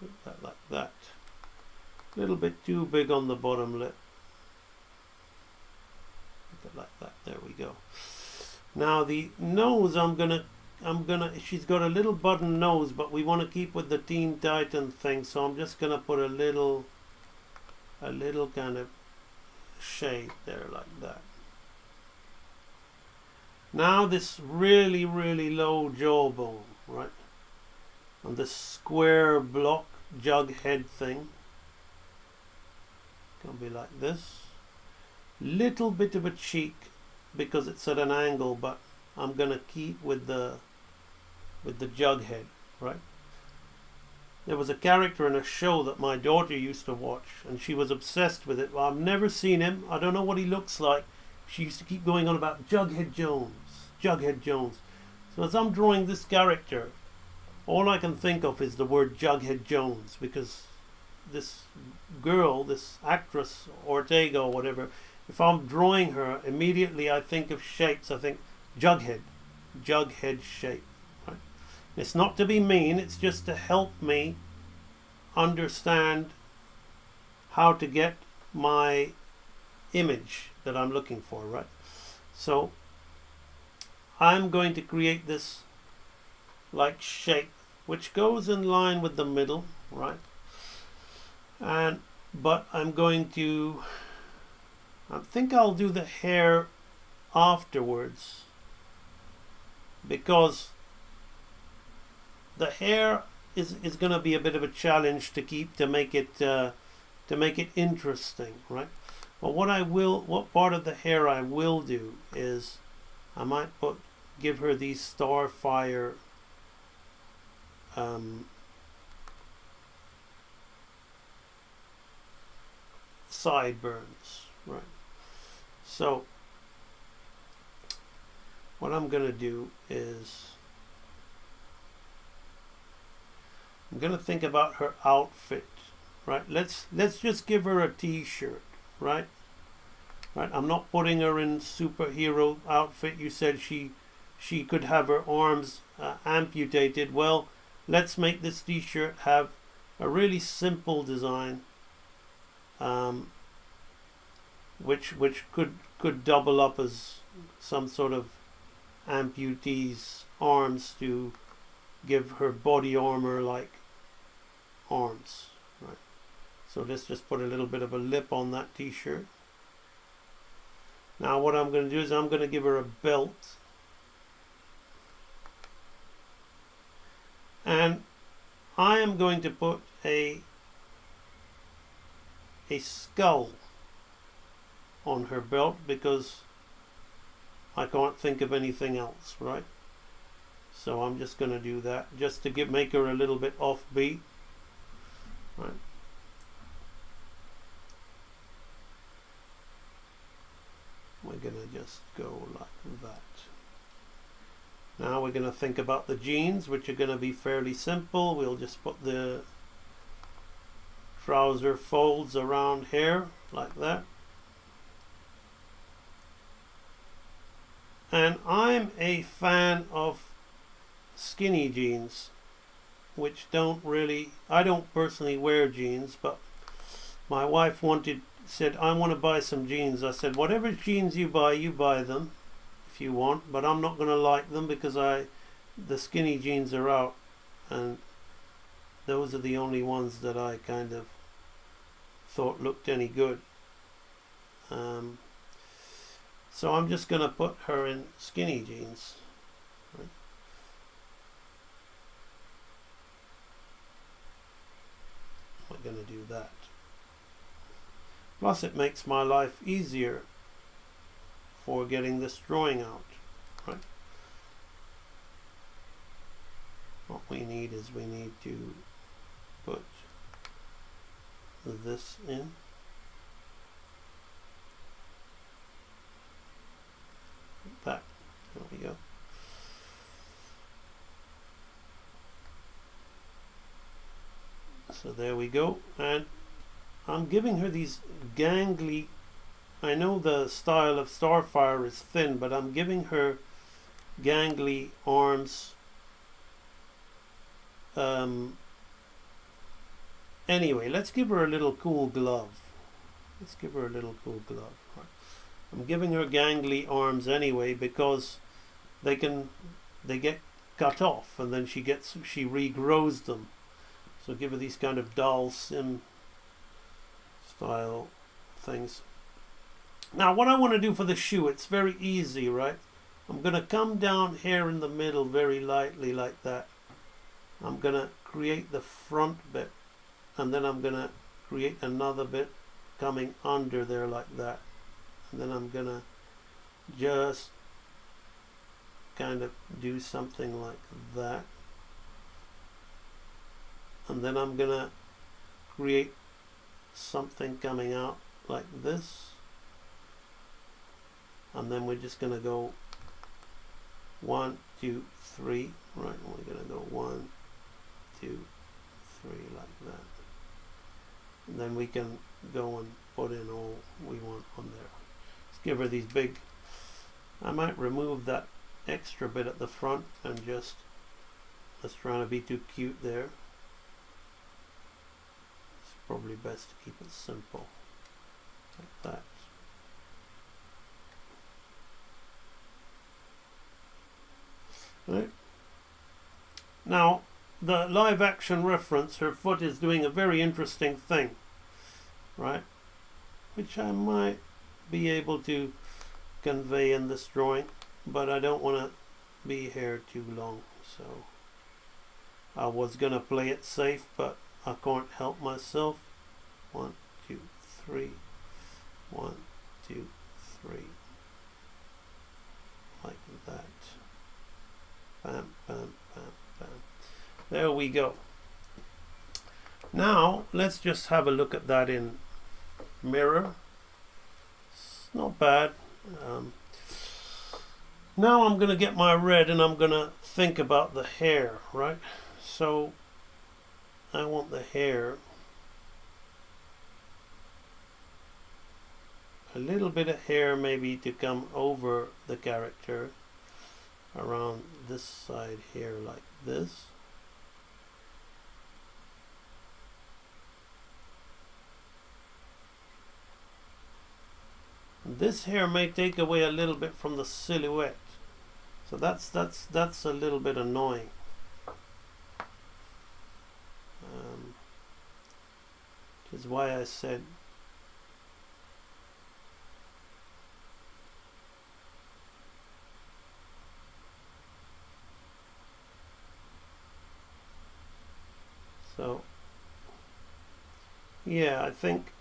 S14: Put that like that. A little bit too big on the bottom lip. Put it like that. There we go. Now the nose, she's got a little button nose, but we want to keep with the Teen Titan thing, so I'm just gonna put a little kind of shade there like that. Now this really, really low jawbone, right? On the square block jug head thing. Gonna be like this. Little bit of a cheek because it's at an angle, but I'm gonna keep with the jug head, right? There was a character in a show that my daughter used to watch, and she was obsessed with it. Well, I've never seen him. I don't know what he looks like. She used to keep going on about Jughead Jones, Jughead Jones. So as I'm drawing this character, all I can think of is the word Jughead Jones, because this girl, this actress, Ortega or whatever, if I'm drawing her, immediately I think of shapes. I think Jughead shape. Right? It's not to be mean, it's just to help me understand how to get my image that I'm looking for, right? So I'm going to create this like shape which goes in line with the middle, right? But I'm going to, I think I'll do the hair afterwards, because the hair is going to be a bit of a challenge to make it interesting, right? But what part of the hair I will do is I might give her these Starfire sideburns, right? So what I'm going to do is I'm going to think about her outfit, right? Let's just give her a t-shirt, right? Right, I'm not putting her in superhero outfit. You said she could have her arms amputated. Well, let's make this t-shirt have a really simple design, which could double up as some sort of amputee's arms to give her body armor like arms, right? So let's just put a little bit of a lip on that t-shirt. Now what I'm going to do is I'm going to give her a belt, and I am going to put a skull on her belt because I can't think of anything else, right? So I'm just going to do that just to make her a little bit offbeat, right? We're going to just go like that. Now we're going to think about the jeans, which are going to be fairly simple. We'll just put the trouser folds around here like that. And I'm a fan of skinny jeans, which I don't personally wear jeans, but my wife said, I want to buy some jeans. I said, whatever jeans you buy them if you want, but I'm not going to like them because the skinny jeans are out, and those are the only ones that I kind of thought looked any good. So I'm just going to put her in skinny jeans. Right? I'm going to do that. Plus it makes my life easier for getting this drawing out, right? What we need is we need to put this in. That. There we go. So there we go, and I'm giving her these gangly, I know the style of Starfire is thin, but I'm giving her gangly arms Anyway, let's give her a little cool glove. Let's give her a little cool glove. Right. I'm giving her gangly arms anyway because they get cut off and then she regrows them. So give her these kind of doll sim style things. Now what I want to do for the shoe, it's very easy, right? I'm going to come down here in the middle very lightly like that. I'm going to create the front bit, and then I'm going to create another bit coming under there like that. And then I'm going to just kind of do something like that. And then I'm going to create something coming out like this. And then we're just going to go 1, 2, 3. Right, we're going to go 1, 2, 3 like that. And then we can go and put in all we want on there. Let's give her these big, I might remove that extra bit at the front and just, let's try to be too cute there. It's probably best to keep it simple like that. Right. Now the live action reference, her foot is doing a very interesting thing, right, which I might be able to convey in this drawing, but I don't want to be here too long, so I was gonna play it safe, but I can't help myself. 1, 2, 3, 1, 2, 3 like that. Bam, bam, bam, bam. There we go. Now let's just have a look at that in mirror. It's not bad. Now I'm going to get my red and I'm going to think about the hair, right? So I want the hair, a little bit of hair maybe to come over the character around this side here like this. This hair may take away a little bit from the silhouette, so that's a little bit annoying. Which is why I said so. Yeah, I think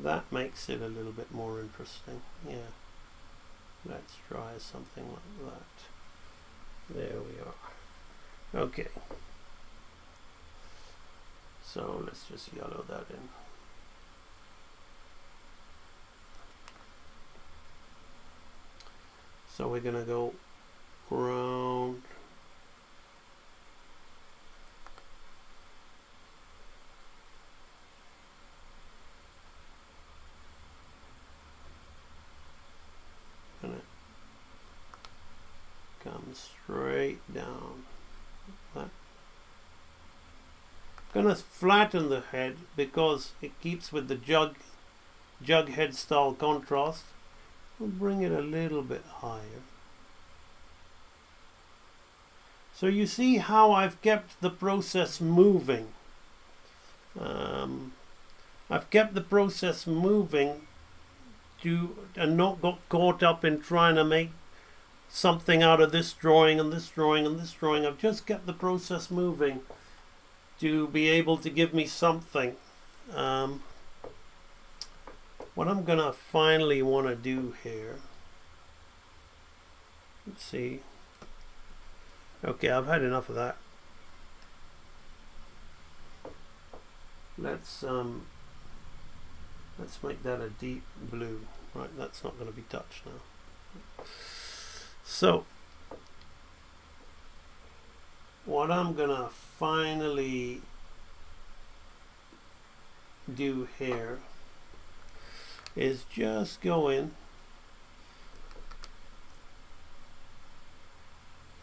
S14: that makes it a little bit more interesting. Yeah, let's try something like that. There we are. Okay, so let's just yellow that in. So we're gonna go round. Come straight down. That. Gonna flatten the head because it keeps with the jug head style contrast. We'll bring it a little bit higher. So you see how I've kept the process moving. I've kept the process moving and not got caught up in trying to make something out of this drawing and this drawing and this drawing. I've just kept the process moving to be able to give me something. What I'm gonna finally want to do here, let's see. Okay, I've had enough of that. Let's make that a deep blue. Right, that's not going to be touched now. So what I'm gonna finally do here is just go in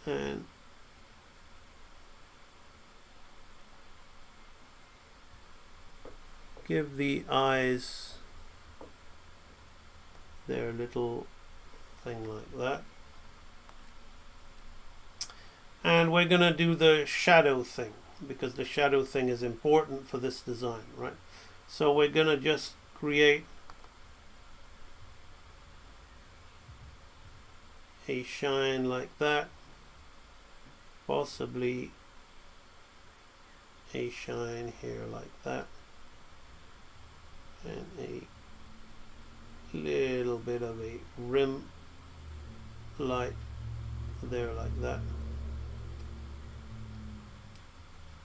S14: and give the eyes their little thing like that. And we're going to do the shadow thing, because the shadow thing is important for this design, right? So we're going to just create a shine like that, possibly a shine here like that, and a little bit of a rim light there like that.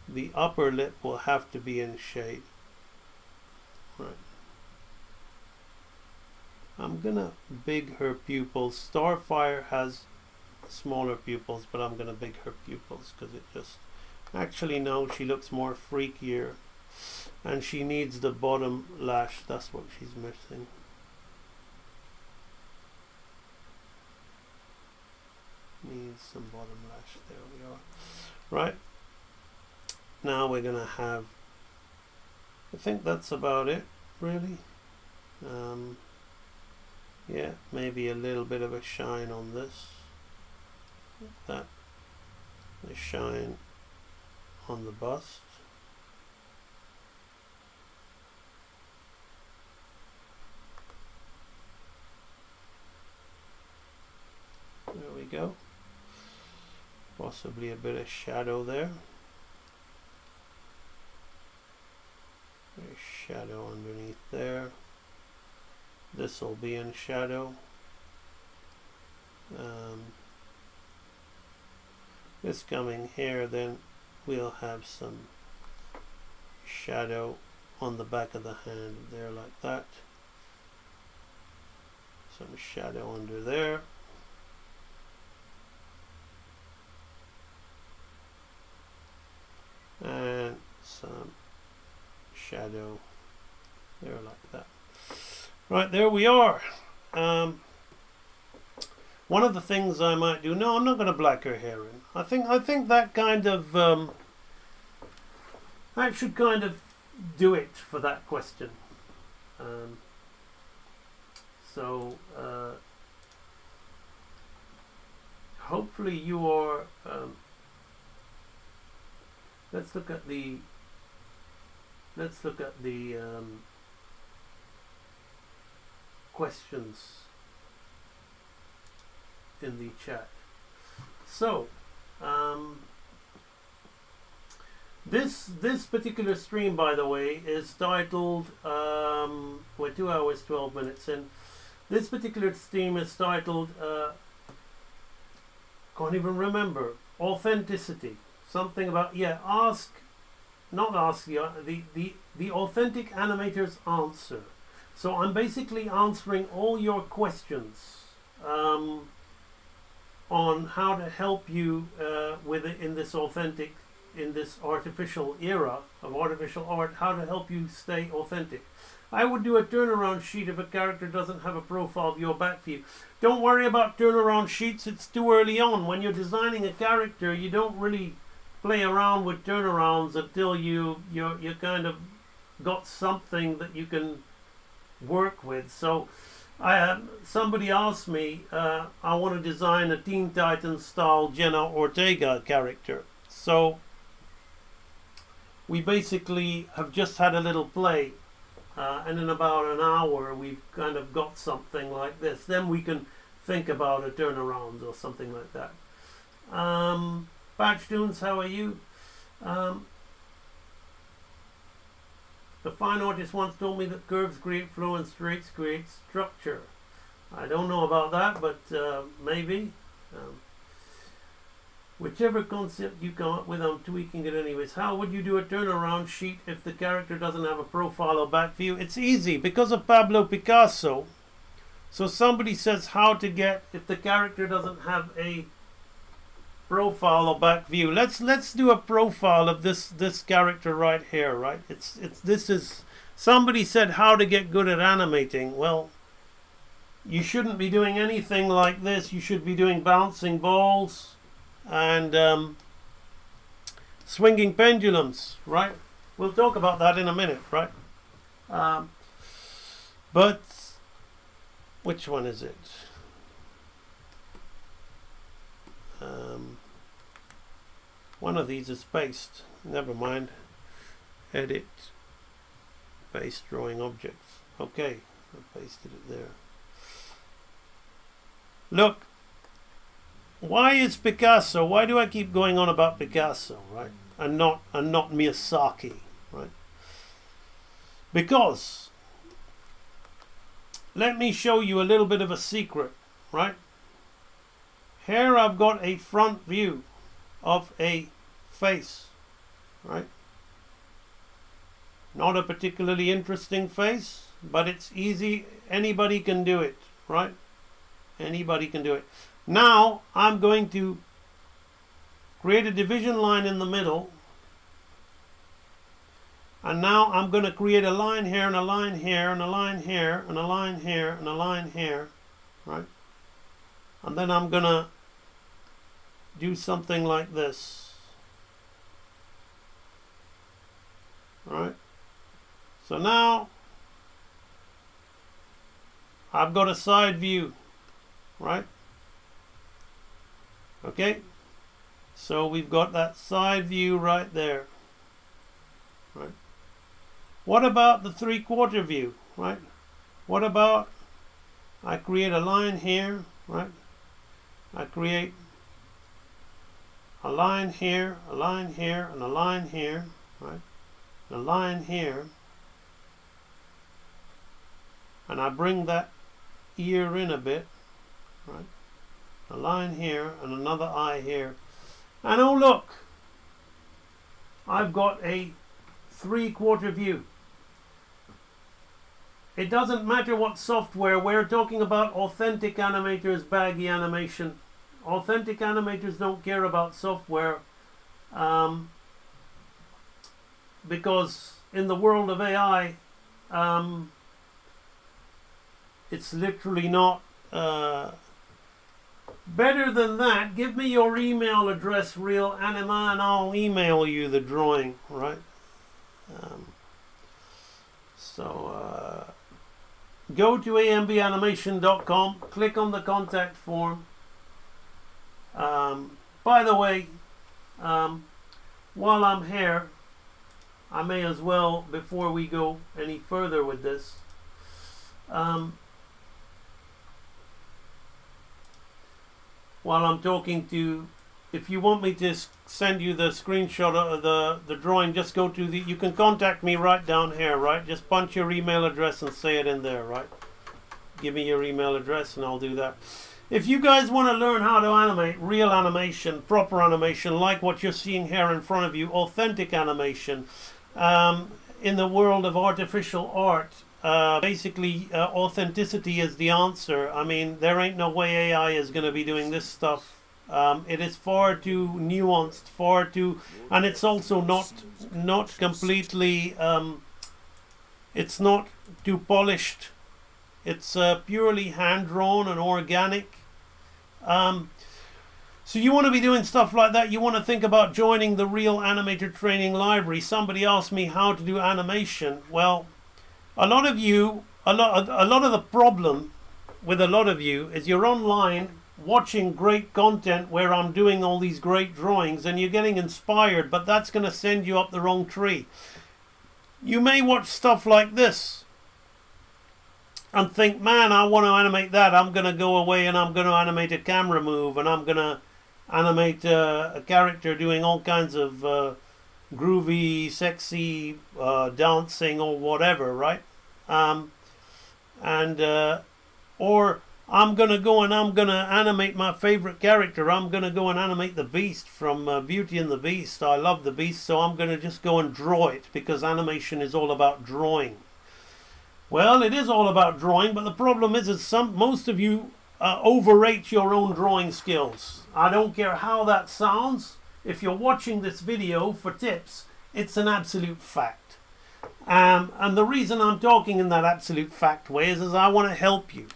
S14: The upper lip will have to be in shade. Right. I'm gonna big her pupils. Starfire has smaller pupils, but I'm gonna big her pupils because it just... Actually, no, she looks more freakier. And she needs the bottom lash. That's what she's missing. Needs some bottom lash. There we are. Right. Now we're gonna have... I think that's about it, really. Yeah, maybe a little bit of a shine on this. Like that. The shine on the bust. There we go. Possibly a bit of shadow there. There's shadow underneath there. This will be in shadow. This coming here, then we'll have some shadow on the back of the hand there like that. Some shadow under there. And some shadow there like that. Right, there we are. One of the things I might do... No, I'm not going to black her hair in. I think that kind of... that should kind of do it for that question. Hopefully you are... let's look at the questions in the chat. So this particular stream, by the way, is titled we're 2 hours 12 minutes in. This particular stream is titled can't even remember, authenticity, something about, yeah, the authentic animator's answer. So I'm basically answering all your questions on how to help you with it in this artificial era of artificial art, how to help you stay authentic. I would do a turnaround sheet if a character doesn't have a profile view or back view. Don't worry about turnaround sheets, it's too early on. When you're designing a character, you don't really play around with turnarounds until you kind of got something that you can work with. So somebody asked me, I want to design a Teen Titans style Jenna Ortega character. So we basically have just had a little play, and in about an hour we've kind of got something like this. Then we can think about a turnaround or something like that. Patch Tunes, how are you? The fine artist once told me that curves create flow and straights create structure. I don't know about that, but maybe. Whichever concept you come up with, I'm tweaking it anyways. How would you do a turnaround sheet if the character doesn't have a profile or back view? It's easy, because of Pablo Picasso. So somebody says how to get, if the character doesn't have a profile or back view. Let's do a profile of this character right here, right? This is somebody said how to get good at animating. Well, you shouldn't be doing anything like this. You should be doing bouncing balls and swinging pendulums, right? We'll talk about that in a minute, right? But which one is it? One of these is spaced. Never mind. Edit. Paste drawing objects. Okay, I pasted it there. Look. Why is Picasso? Why do I keep going on about Picasso, right? And not Miyazaki, right? Because let me show you a little bit of a secret, right? Here I've got a front view of a face, right? Not a particularly interesting face, but it's easy. Anybody can do it, right? Anybody can do it. Now I'm going to create a division line in the middle, and now I'm going to create a line here and a line here and a line here and a line here and a line here, right? And then I'm going to do something like this, right? So now I've got a side view, right? Okay, so we've got that side view right there, right? What about the 3/4 view, right? What about I create a line here, right? I create a line here, a line here, and a line here, right? A line here, and I bring that ear in a bit, right? A line here and another eye here. And oh look, I've got a 3/4 view. It doesn't matter what software, we're talking about authentic animators, baggy animation. Authentic animators don't care about software because in the world of AI, it's literally not better than that. Give me your email address, Real Anima, and I'll email you the drawing, right? Go to ambanimation.com, click on the contact form. By the way, while I'm here, I may as well, before we go any further with this, while I'm talking to, if you want me to send you the screenshot of the drawing, just go to you can contact me right down here, right? Just punch your email address and say it in there, right? Give me your email address and I'll do that. If you guys want to learn how to animate, real animation, proper animation, like what you're seeing here in front of you, authentic animation, in the world of artificial art, basically authenticity is the answer. I mean, there ain't no way AI is going to be doing this stuff. It is far too nuanced, far too, and it's also not completely, it's not too polished. It's purely hand-drawn and organic. So you want to be doing stuff like that. You want to think about joining the Real Animator Training Library. Somebody asked me how to do animation. Well, a lot of the problem with a lot of you is you're online watching great content where I'm doing all these great drawings and you're getting inspired, but that's going to send you up the wrong tree. You may watch stuff like this and think, man, I want to animate that. I'm going to go away and I'm going to animate a camera move and I'm going to animate a character doing all kinds of groovy, sexy dancing or whatever, right? Or I'm going to go and I'm going to animate my favorite character. I'm going to go and animate the Beast from Beauty and the Beast. I love the Beast, so I'm going to just go and draw it because animation is all about drawing. Well, it is all about drawing, but the problem is most of you overrate your own drawing skills. I don't care how that sounds. If you're watching this video for tips, it's an absolute fact. And the reason I'm talking in that absolute fact way is I want to help you.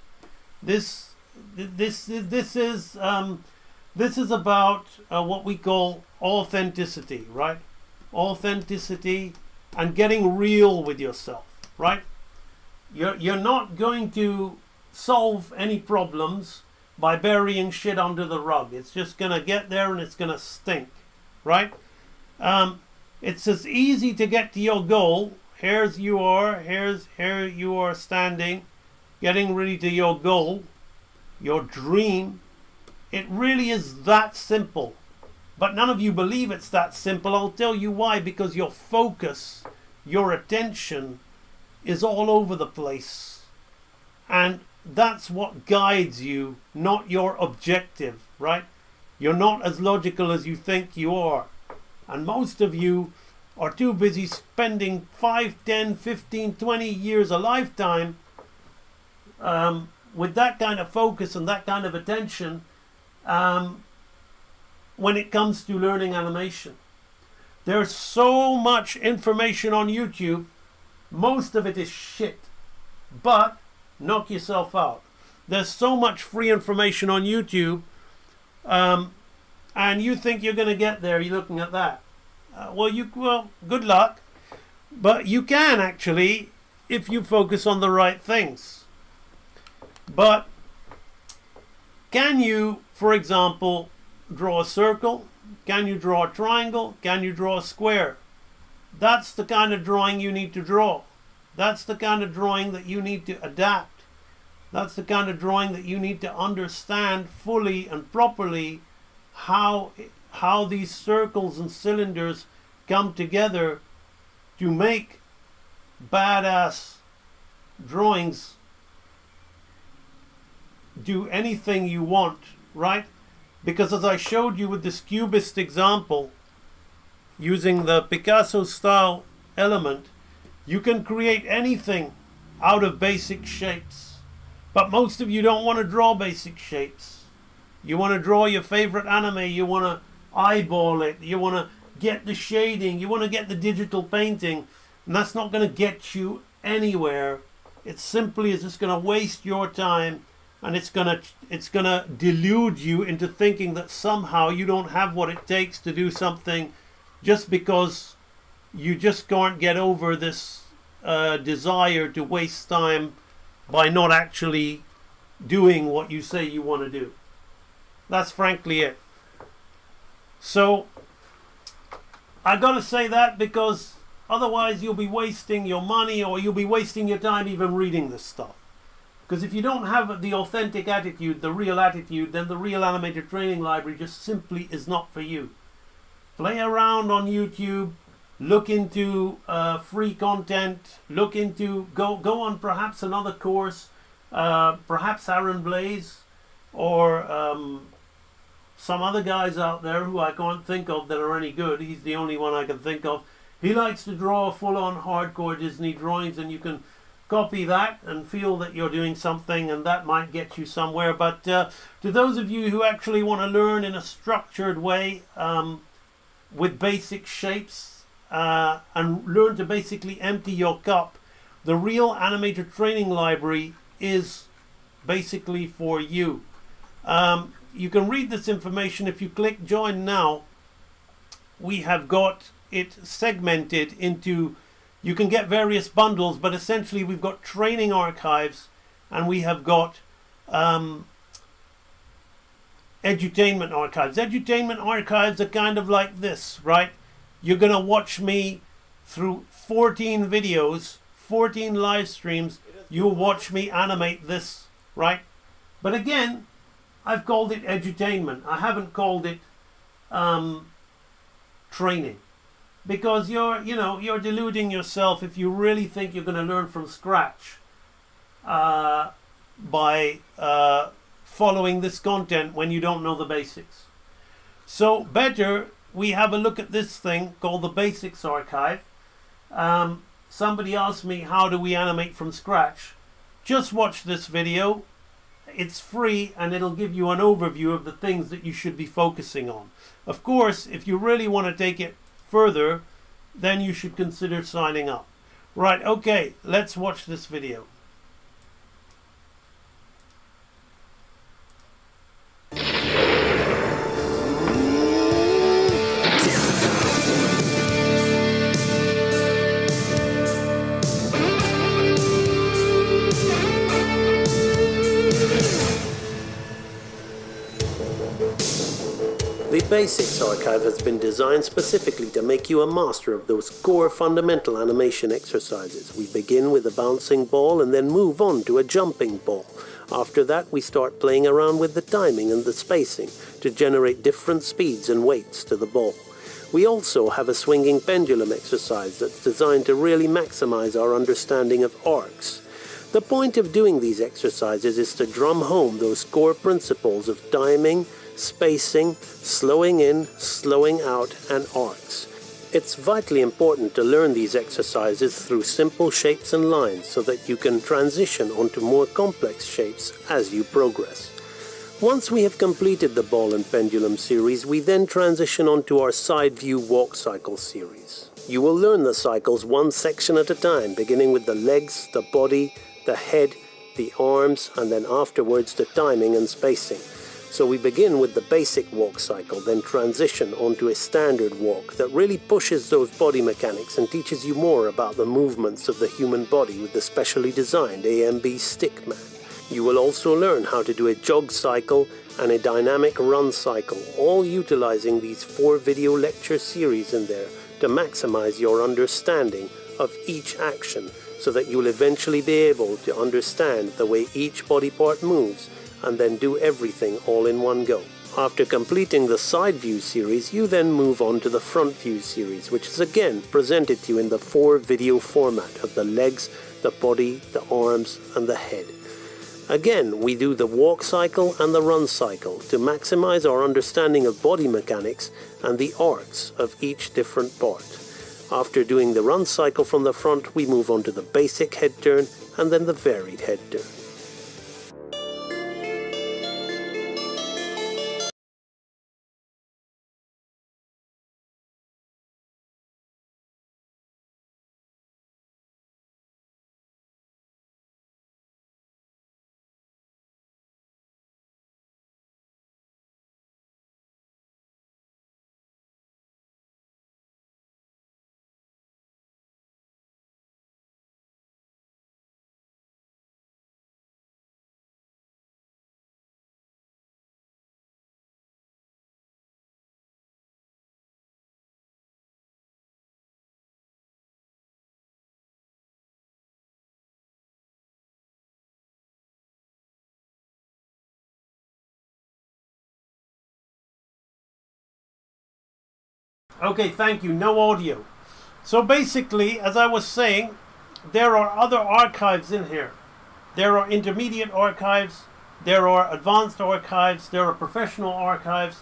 S14: This is about what we call authenticity, right? Authenticity and getting real with yourself. right? You're not going to solve any problems by burying shit under the rug. It's just going to get there and it's going to stink, right? It's as easy to get to your goal. Here you are standing, getting ready to your goal, your dream. It really is that simple. But none of you believe it's that simple. I'll tell you why. Because your focus, your attention is all over the place. And that's what guides you, not your objective, right? You're not as logical as you think you are. And most of you are too busy spending 5, 10, 15, 20 years, a lifetime with that kind of focus and that kind of attention when it comes to learning animation. There's so much information on YouTube. Most of it is shit. But knock yourself out. There's so much free information on YouTube, and you think you're going to get there. You're looking at that. Well, good luck. But you can actually, if you focus on the right things. But can you, for example, draw a circle? Can you draw a triangle? Can you draw a square? That's the kind of drawing you need to draw. That's the kind of drawing that you need to adapt. That's the kind of drawing that you need to understand fully and properly how these circles and cylinders come together to make badass drawings do anything you want, right? Because as I showed you with this cubist example, using the Picasso style element, you can create anything out of basic shapes. But most of you don't want to draw basic shapes. You want to draw your favorite anime, you want to eyeball it, you want to get the shading, you want to get the digital painting, and that's not going to get you anywhere. It simply is just going to waste your time, and it's going to delude you into thinking that somehow you don't have what it takes to do something just because you just can't get over this desire to waste time by not actually doing what you say you want to do. That's frankly it. So I got to say that because otherwise you'll be wasting your money, or you'll be wasting your time even reading this stuff. Because if you don't have the authentic attitude, the real attitude, then the Real Animator Training Library just simply is not for you. Play around on YouTube, look into free content, go on perhaps another course, perhaps Aaron Blaze, or some other guys out there who I can't think of that are any good. He's the only one I can think of. He likes to draw full-on hardcore Disney drawings, and you can copy that and feel that you're doing something, and that might get you somewhere. But to those of you who actually want to learn in a structured way, with basic shapes, and learn to basically empty your cup, the Real Animator Training Library is basically for you. You can read this information if you click join now. We have got it segmented into, you can get various bundles, but essentially we've got training archives, and we have got edutainment archives. Edutainment archives are kind of like this, right? You're going to watch me through 14 videos, 14 live streams. You'll watch me animate this, right? But again, I've called it edutainment. I haven't called it training, because you're deluding yourself if you really think you're going to learn from scratch by following this content when you don't know the basics. So better we have a look at this thing called the Basics Archive. Somebody asked me, how do we animate from scratch? Just watch this video. It's free, and it'll give you an overview of the things that you should be focusing on. Of course, if you really want to take it further, then you should consider signing up. Right, okay, let's watch this video. Basics archive has been designed specifically to make you a master of those core fundamental animation exercises. We begin with a bouncing ball and then move on to a jumping ball. After that, we start playing around with the timing and the spacing to generate different speeds and weights to the ball. We also have a swinging pendulum exercise that's designed to really maximize our understanding of arcs. The point of doing these exercises is to drum home those core principles of timing, spacing, slowing in, slowing out, and arcs. It's vitally important to learn these exercises through simple shapes and lines so that you can transition onto more complex shapes as you progress. Once we have completed the ball and pendulum series, we then transition onto our side view walk cycle series. You will learn the cycles one section at a time, beginning with the legs, the body, the head, the arms, and then afterwards the timing and spacing. So we begin with the basic walk cycle, then transition onto a standard walk that really pushes those body mechanics and teaches you more about the movements of the human body with the specially designed AMB Stickman. You will also learn how to do a jog cycle and a dynamic run cycle, all utilizing these 4 video lecture series in there to maximize your understanding of each action so that you will eventually be able to understand the way each body part moves and then do everything all in one go. After completing the side view series, you then move on to the front view series, which is again presented to you in the 4 video format of the legs, the body, the arms, and the head. Again, we do the walk cycle and the run cycle to maximize our understanding of body mechanics and the arcs of each different part. After doing the run cycle from the front, we move on to the basic head turn and then the varied head turn. Okay, thank you. No audio. So basically, as I was saying, there are other archives in here. There are intermediate archives, there are advanced archives, there are professional archives,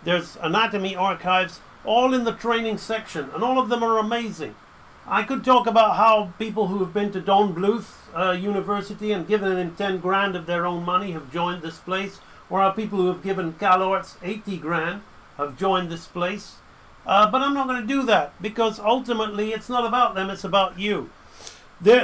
S14: there's anatomy archives, all in the training section, and all of them are amazing. I could talk about how people who have been to Don Bluth University and given him 10 grand of their own money have joined this place, or how people who have given CalArts 80 grand have joined this place. But I'm not going to do that because ultimately it's not about them, it's about you. You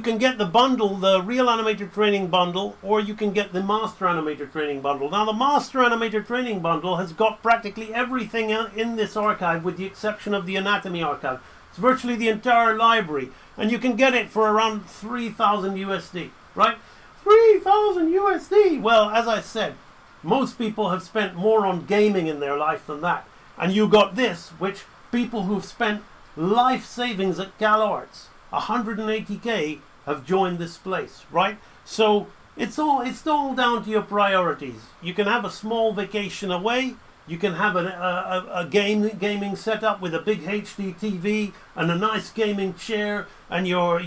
S14: can get the bundle, the Real Animator Training Bundle, or you can get the Master Animator Training Bundle. Now the Master Animator Training Bundle has got practically everything in this archive with the exception of the Anatomy Archive. It's virtually the entire library, and you can get it for around 3,000 USD, right? 3,000 USD! Well, as I said, most people have spent more on gaming in their life than that. And you got this, which people who've spent life savings at CalArts, 180k, have joined this place, right? So it's all down to your priorities. You can have a small vacation away. You can have a gaming setup with a big HD TV and a nice gaming chair and your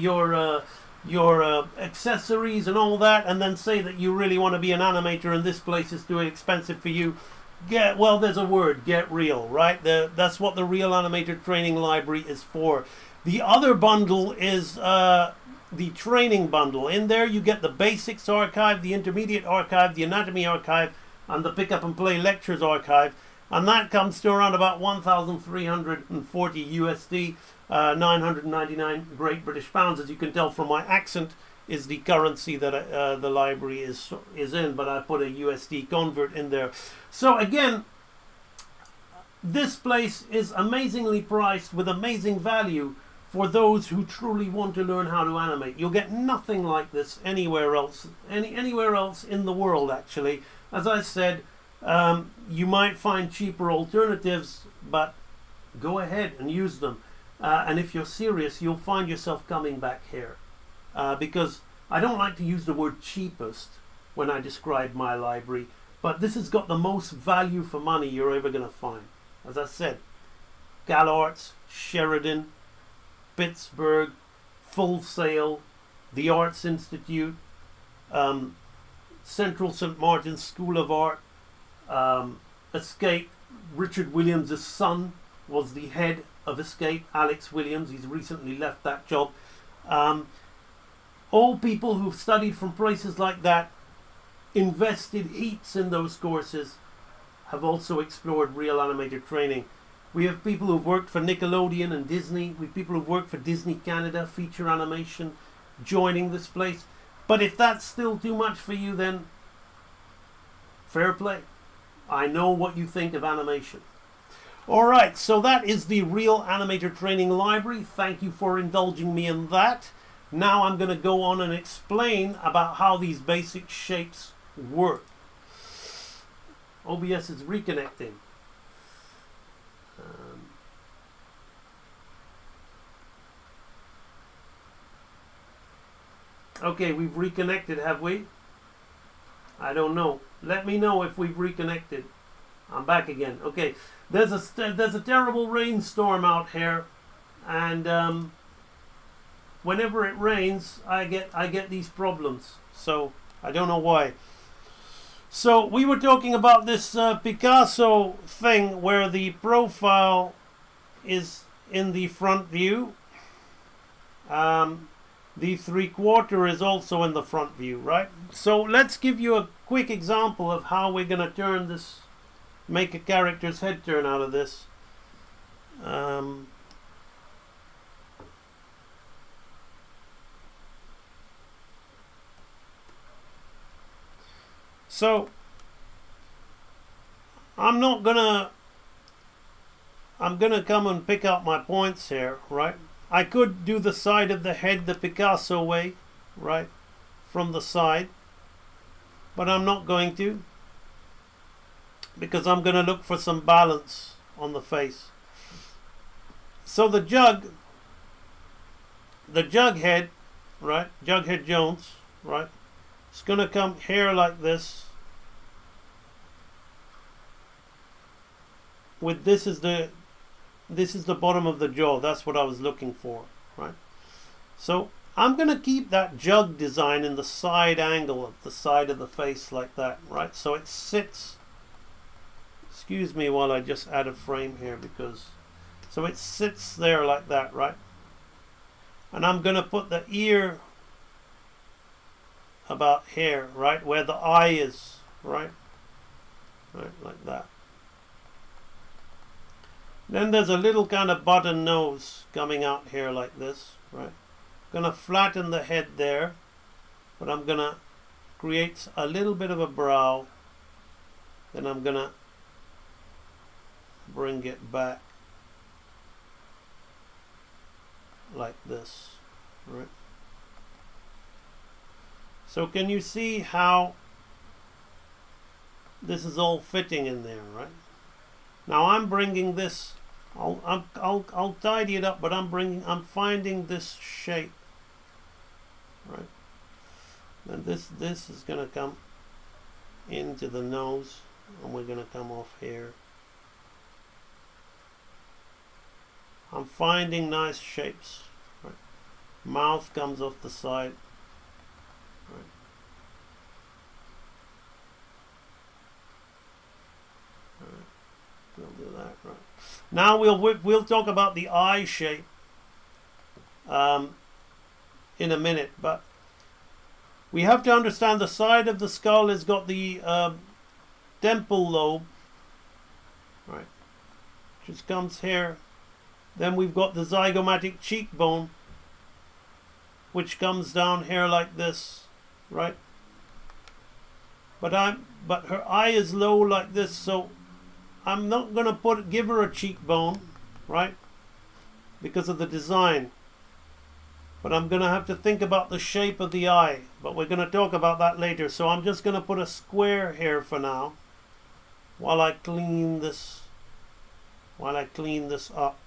S14: accessories and all that, and then say that you really want to be an animator and this place is too expensive for you. Well, there's a word, get real, right? That's what the Real Animator Training Library is for. The other bundle is the training bundle. In there you get the basics archive, the intermediate archive, the anatomy archive, and the pick up and play lectures archive, and that comes to around about 1,340 USD, 999 Great British Pounds. As you can tell from my accent, is the currency that the library is in, but I put a USD convert in there. So again, this place is amazingly priced with amazing value for those who truly want to learn how to animate. You'll get nothing like this anywhere else, anywhere else in the world, actually. As I said, You might find cheaper alternatives, but go ahead and use them. And if you're serious, you'll find yourself coming back here. Because I don't like to use the word cheapest when I describe my library, but this has got the most value for money you're ever going to find. As I said, CalArts, Sheridan, Pittsburgh, Full Sail, the Arts Institute, Central St. Martin's School of Art, Escape. Richard Williams' son was the head of Escape, Alex Williams. He's recently left that job. All people who've studied from places like that, invested heaps in those courses, have also explored real animator training. We have people who've worked for Nickelodeon and Disney. We have people who've worked for Disney Canada, feature animation, joining this place. But if that's still too much for you, then fair play. I know what you think of animation. Alright, so that is the Real Animator Training Library. Thank you for indulging me in that. Now I'm going to go on and explain about how these basic shapes work. OBS is reconnecting. Okay, we've reconnected, have we? I don't know. Let me know if we've reconnected. I'm back again. Okay, there's a terrible rainstorm out here, and whenever it rains, I get these problems. So I don't know why. So we were talking about this Picasso thing where the profile is in the front view. The 3/4 is also in the front view, right? So let's give you a quick example of how we're going to turn this, make a character's head turn out of this. So I'm gonna come and pick out my points here, right? I could do the side of the head the Picasso way, right? From the side. But I'm not going to, because I'm going to look for some balance on the face. So the jug head, right? Jughead Jones, right? It's going to come here like this. With this is the bottom of the jaw. That's what I was looking for, right? So I'm going to keep that jug design in the side angle of the side of the face like that, right? So it sits, excuse me while I just add a frame here, because, so it sits there like that, right? And I'm going to put the ear about here, right? Where the eye is, right? Right, like that. Then there's a little kind of button nose coming out here like this, right? I'm going to flatten the head there, but I'm going to create a little bit of a brow. Then I'm going to bring it back like this, right? So can you see how this is all fitting in there, right? Now I'm bringing this, I'll tidy it up, but I'm finding this shape, right? Then this is going to come into the nose, and we're going to come off here. I'm finding nice shapes, right? Mouth comes off the side, right? We'll do that, right? Now we'll talk about the eye shape in a minute, but we have to understand the side of the skull has got the temple lobe, right? Just comes here. Then we've got the zygomatic cheekbone, which comes down here like this, right? But her eye is low like this, so I'm not going to give her a cheekbone, right? Because of the design. But I'm going to have to think about the shape of the eye. But we're going to talk about that later. So I'm just going to put a square here for now. while I clean this up.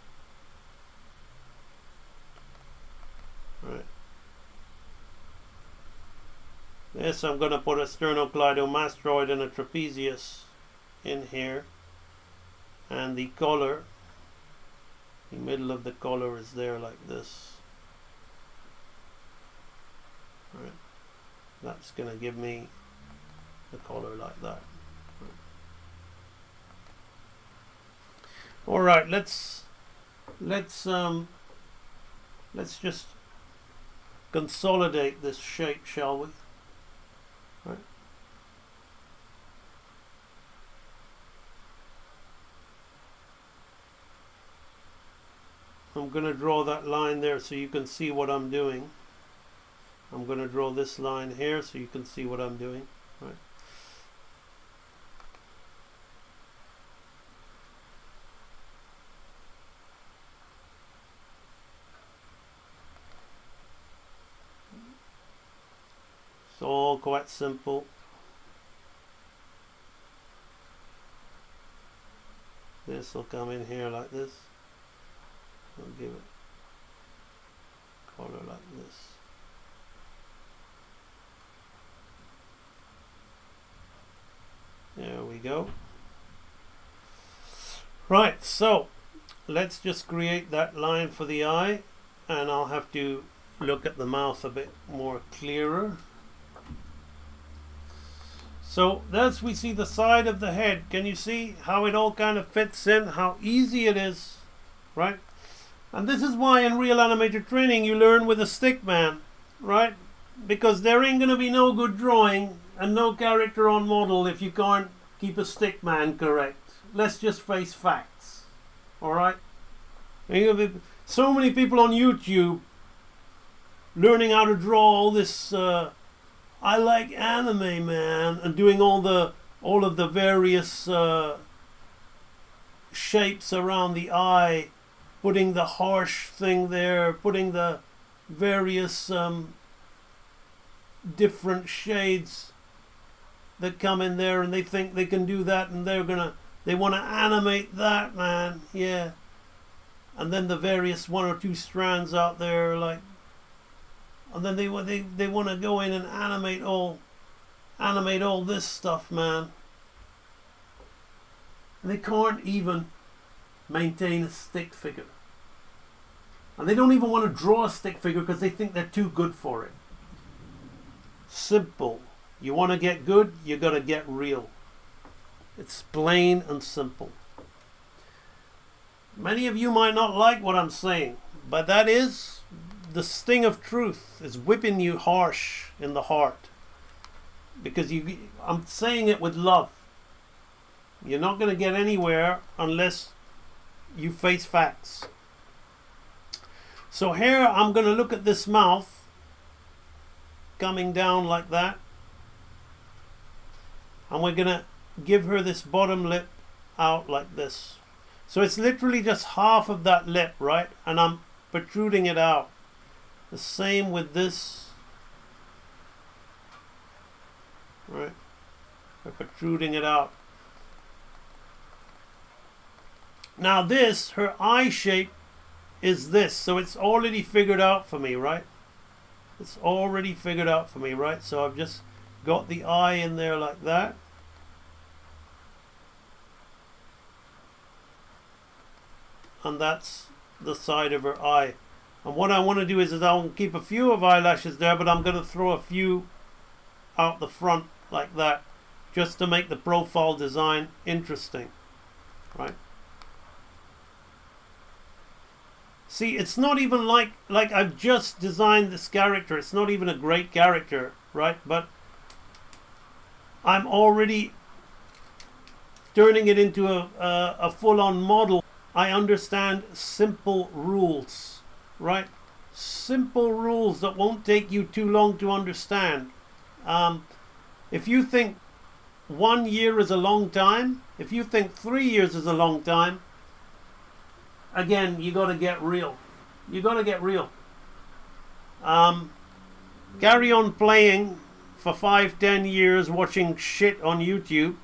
S14: Right. This I'm going to put a sternocleidomastoid and a trapezius in here, and the color, the middle of the color is there like this. Right. That's going to give me the color like that. All right, let's just consolidate this shape, shall we? Right. I'm going to draw that line there so you can see what I'm doing. I'm going to draw this line here so you can see what I'm doing. Right. It's all quite simple. This will come in here like this. I'll give it color like this. There we go. Right, so let's just create that line for the eye, and I'll have to look at the mouth a bit more clearer. So thus we see the side of the head. Can you see how it all kind of fits in? How easy it is, right? And this is why in real animator training you learn with a stick man, right? Because there ain't going to be no good drawing and no character on model if you can't keep a stick man correct. Let's just face facts, all right? So many people on YouTube learning how to draw all this I like anime, man, and doing all of the various shapes around the eye, putting the harsh thing there, putting the various different shades that come in there, and they think they can do that, and they want to animate that, man, yeah. And then the various one or two strands out there, like, and then they want to go in and animate all this stuff, man. And they can't even maintain a stick figure. And they don't even want to draw a stick figure because they think they're too good for it. Simple. You want to get good, you got to get real. It's plain and simple. Many of you might not like what I'm saying, but that is the sting of truth, is whipping you harsh in the heart. Because I'm saying it with love. You're not going to get anywhere unless you face facts. So here I'm going to look at this mouth coming down like that. And we're going to give her this bottom lip out like this. So it's literally just half of that lip, right? And I'm protruding it out. The same with this. Right? We're protruding it out. Now this, her eye shape is this. So it's already figured out for me, right? It's already figured out for me, right? So I've just got the eye in there like that. And that's the side of her eye. And what I want to do is I'll keep a few of eyelashes there, but I'm going to throw a few out the front like that, just to make the profile design interesting, right? See, it's not even like I've just designed this character. It's not even a great character, right? But I'm already turning it into a full-on model. I understand simple rules, right? Simple rules that won't take you too long to understand. If you think 1 year is a long time, if you think 3 years is a long time, again, you got to get real. You got to get real. Carry on playing for 5-10 years watching shit on YouTube,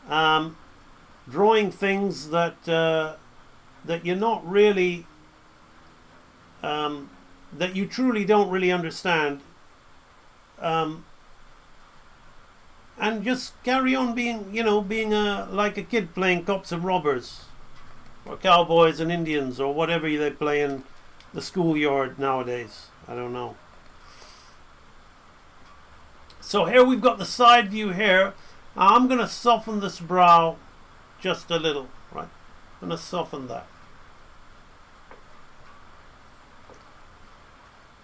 S14: drawing things that that you're not really that you truly don't really understand, and just carry on being, you know, being like a kid playing cops and robbers, or cowboys and Indians, or whatever they play in the schoolyard nowadays. I don't know. So here we've got the side view here. I'm going to soften this brow just a little, right? I'm going to soften that.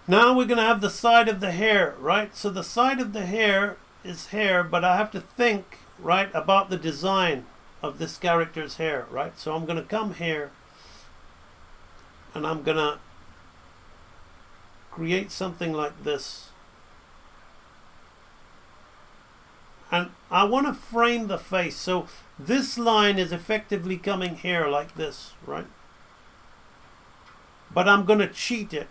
S14: Now we're going to have the side of the hair, right? So the side of the hair is hair, but I have to think, right, about the design of this character's hair, right? So I'm going to come here and I'm going to create something like this. And I want to frame the face. So this line is effectively coming here like this, right? But I'm going to cheat it.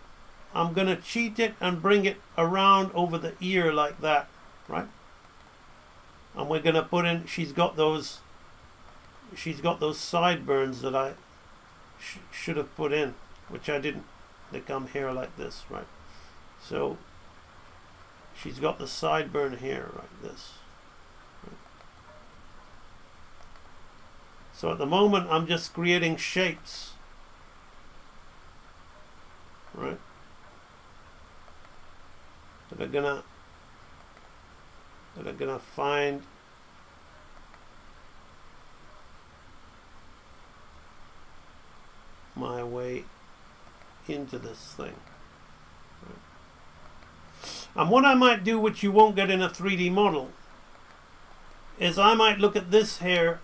S14: I'm going to cheat it and bring it around over the ear like that, right? And we're going to put in, she's got those sideburns that I should have put in, which I didn't. They come here like this, right? So she's got the sideburn here like this. Right? So at the moment I'm just creating shapes, right? That are gonna find my way into this thing. Right. And what I might do, which you won't get in a 3D model, is I might look at this hair,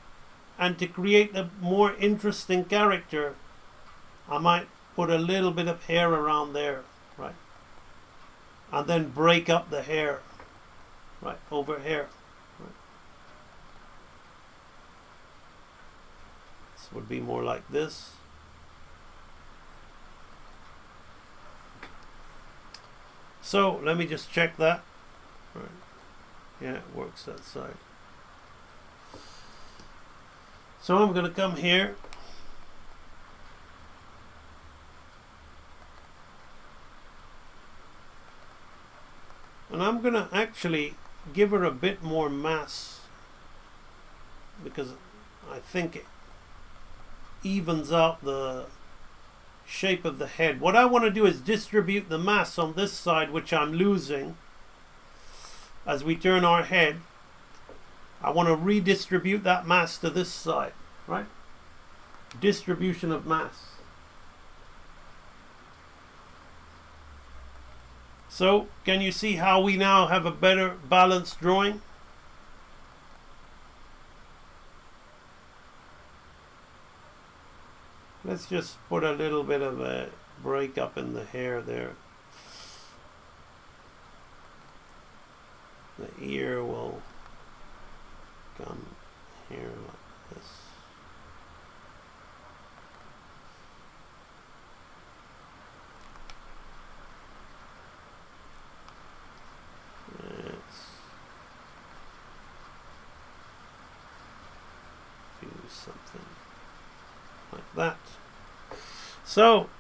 S14: and to create a more interesting character, I might put a little bit of hair around there, right? And then break up the hair, right, over here. Right. This would be more like this. So let me just check that. Right. Yeah, it works that side. So I'm going to come here. And I'm going to actually give her a bit more mass, because I think it evens out the shape of the head. What I want to do is distribute the mass on this side, which I'm losing as we turn our head. I want to redistribute that mass to this side, right? Distribution of mass. So, can you see how we now have a better balanced drawing? Let's just put a little bit of a break up in the hair there. The ear will come here like this. Let's do something like that. So,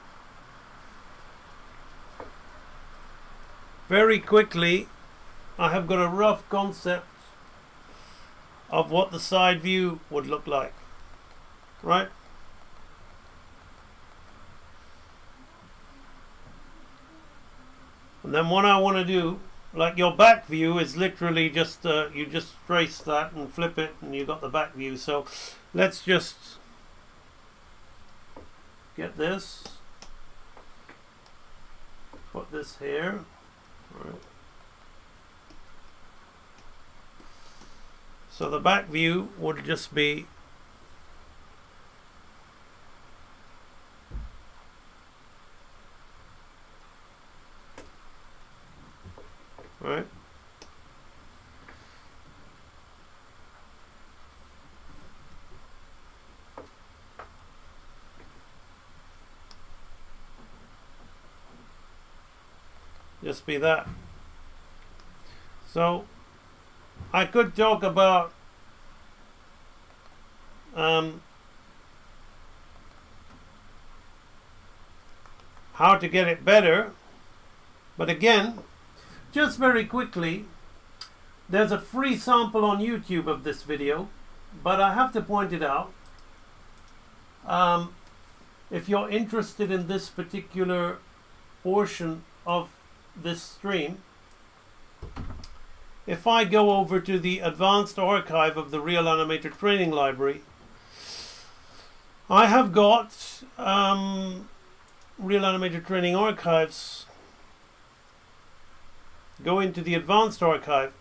S14: very quickly, I have got a rough concept of what the side view would look like, right? And then what I want to do, like your back view is literally just, you just trace that and flip it and you got the back view. So let's just get this, put this here, all right. So the back view would just be right. Just be that. So I could talk about how to get it better. But again, just very quickly, there's a free sample on YouTube of this video, but I have to point it out. If you're interested in this particular portion of this stream, if I go over to the advanced archive of the Real Animator Training Library, I have got Real Animator Training Archives. Go into the advanced archive.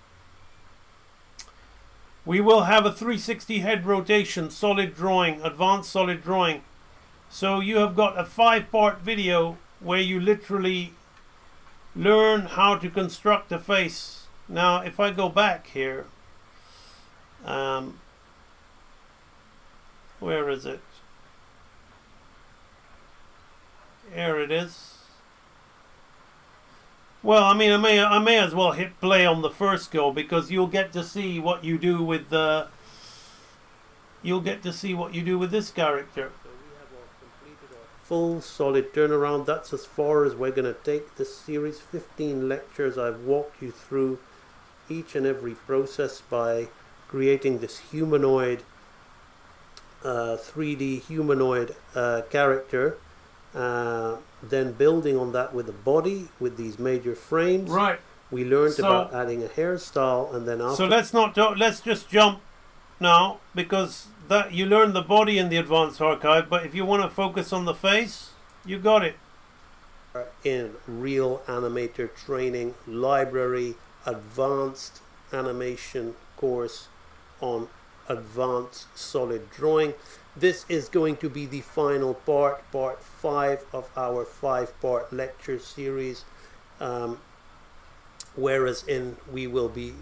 S14: We will have a 360 head rotation, solid drawing, advanced solid drawing. So you have got a 5-part video where you literally learn how to construct a face. Now, if I go back here, where is it? Here it is. Well, I mean, I may as well hit play on the first go, because you'll get to see what you do with the. You'll get to see what you do with this character. So we have completed our full solid turnaround. That's as far as we're going to take this series. 15 lectures. I've walked you through each and every process by creating this humanoid, 3D humanoid character. Then building on that with the body, with these major frames. Right. We learned about adding a hairstyle, and then after. So let's just jump now, because that you learned the body in the advanced archive, but if you want to focus on the face, you got it. In Real Animator Training Library advanced animation course on advanced solid drawing. This is going to be the final part 5 of our 5-part lecture series, whereas we will be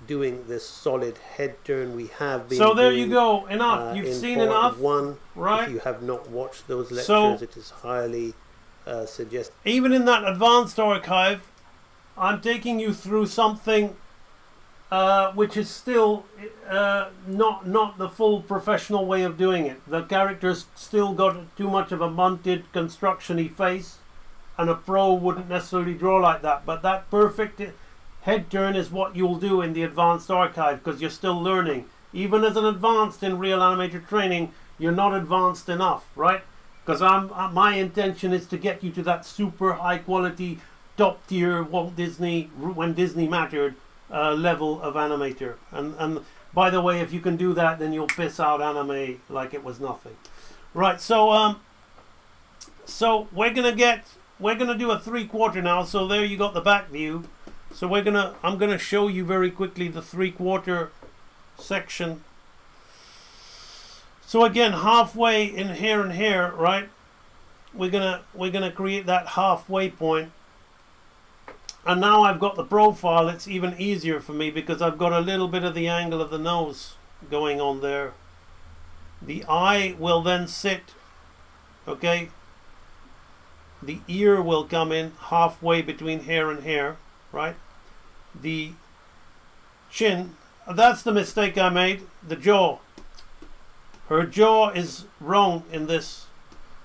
S14: doing this solid head turn. We have been. So there you go. Enough. You've seen enough. Right. If you have not watched those lectures, it is highly suggested. Even in that advanced archive, I'm taking you through something which is still not the full professional way of doing it. The character's still got too much of a mounted construction-y face, and a pro wouldn't necessarily draw like that. But that perfect head turn is what you'll do in the advanced archive, because you're still learning. Even as an advanced in Real Animator Training, you're not advanced enough, right? Because my intention is to get you to that super high quality, top tier Walt Disney, when Disney mattered, level of animator. And by the way, if you can do that, then you'll piss out anime like it was nothing. Right, so we're gonna do a 3/4 now. So there you got the back view. So I'm gonna show you very quickly the 3/4 section. So again, halfway in here and here, right? We're gonna create that halfway point. And now I've got the profile, it's even easier for me because I've got a little bit of the angle of the nose going on there. The eye will then sit, okay? The ear will come in halfway between here and here, right? The chin, that's the mistake I made, the jaw. Her jaw is wrong in this.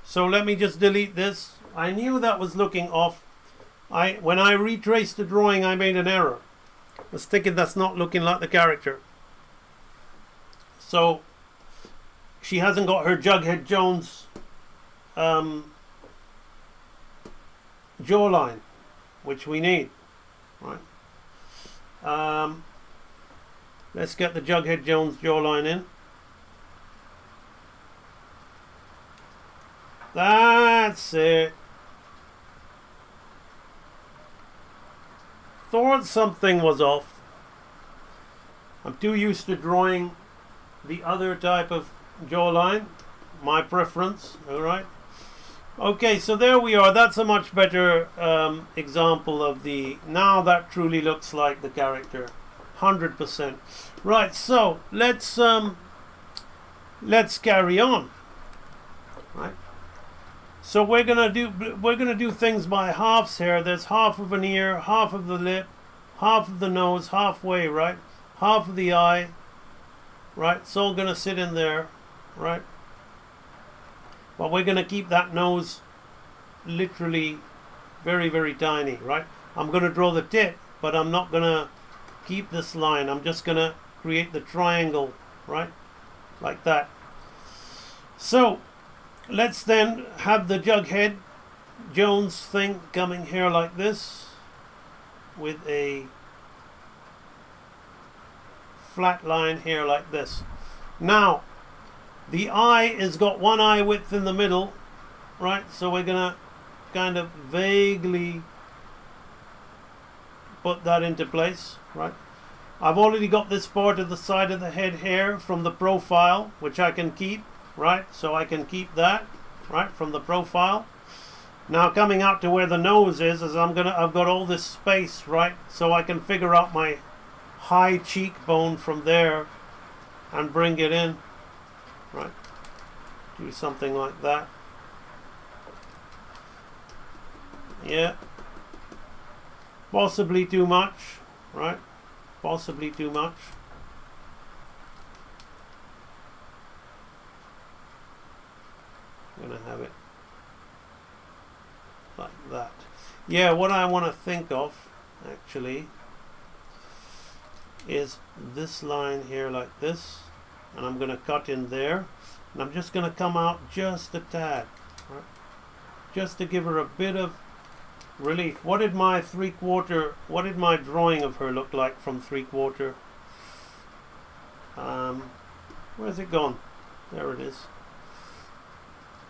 S14: So let me just delete this. I knew that was looking off. When I retraced the drawing, I made an error. I was thinking that's not looking like the character. So she hasn't got her Jughead Jones jawline, which we need, right? Let's get the Jughead Jones jawline in. That's it. Thought something was off. I'm too used to drawing the other type of jawline, my preference, alright? Okay, so there we are. That's a much better example of now that truly looks like the character, 100%. Right, so let's carry on, right? So we're gonna do things by halves here. There's half of an ear, half of the lip, half of the nose, halfway, right? Half of the eye, right? It's all gonna sit in there. right? But we're going to keep that nose literally very, very tiny, right? I'm going to draw the tip, but I'm not going to keep this line. I'm just going to create the triangle, right? Like that. So let's then have the Jughead Jones thing coming here like this with a flat line here like this. Now the eye has got one eye width in the middle, right? So we're gonna kind of vaguely put that into place, right? I've already got this part of the side of the head here from the profile, which I can keep, right? So I can keep that, right, from the profile. Now coming out to where the nose is I've got all this space, right? So I can figure out my high cheekbone from there and bring it in, right? Do something like that. Yeah. Possibly too much, right? Possibly too much. I'm gonna have it like that. Yeah, what I want to think of actually is this line here like this, and I'm going to cut in there, and I'm just going to come out just a tad, right? Just to give her a bit of relief. What did my drawing of her look like from 3/4? Where's it gone? There it is.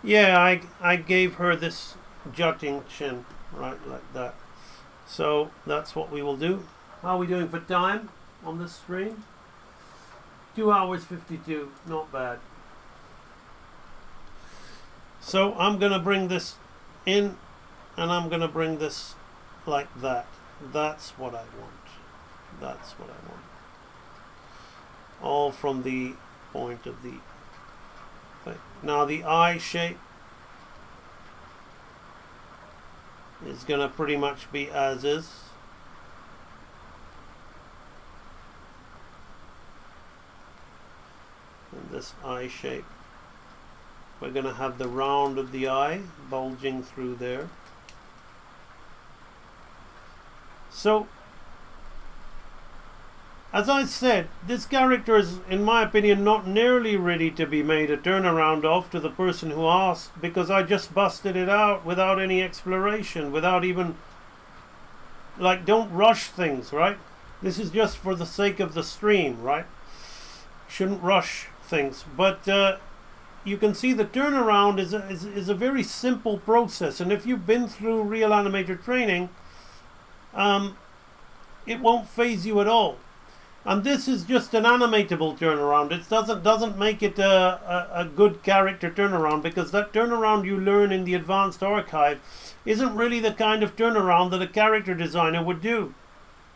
S14: Yeah, I gave her this jutting chin, right, like that. So that's what we will do. How are we doing for time on this stream? 2 hours 52, not bad. So I'm going to bring this in, and I'm going to bring this like that. That's what I want. That's what I want. All from the point of the thing. Now the eye shape is going to pretty much be as is. And this eye shape, we're going to have the round of the eye bulging through there. So, as I said, this character is, in my opinion, not nearly ready to be made a turnaround of to the person who asked, because I just busted it out without any exploration, without even, like, don't rush things, right? This is just for the sake of the stream, right? Shouldn't rush things. But you can see the turnaround is a very simple process, and if you've been through real animator training, it won't faze you at all. And this is just an animatable turnaround. It doesn't make it a good character turnaround, because that turnaround you learn in the advanced archive isn't really the kind of turnaround that a character designer would do.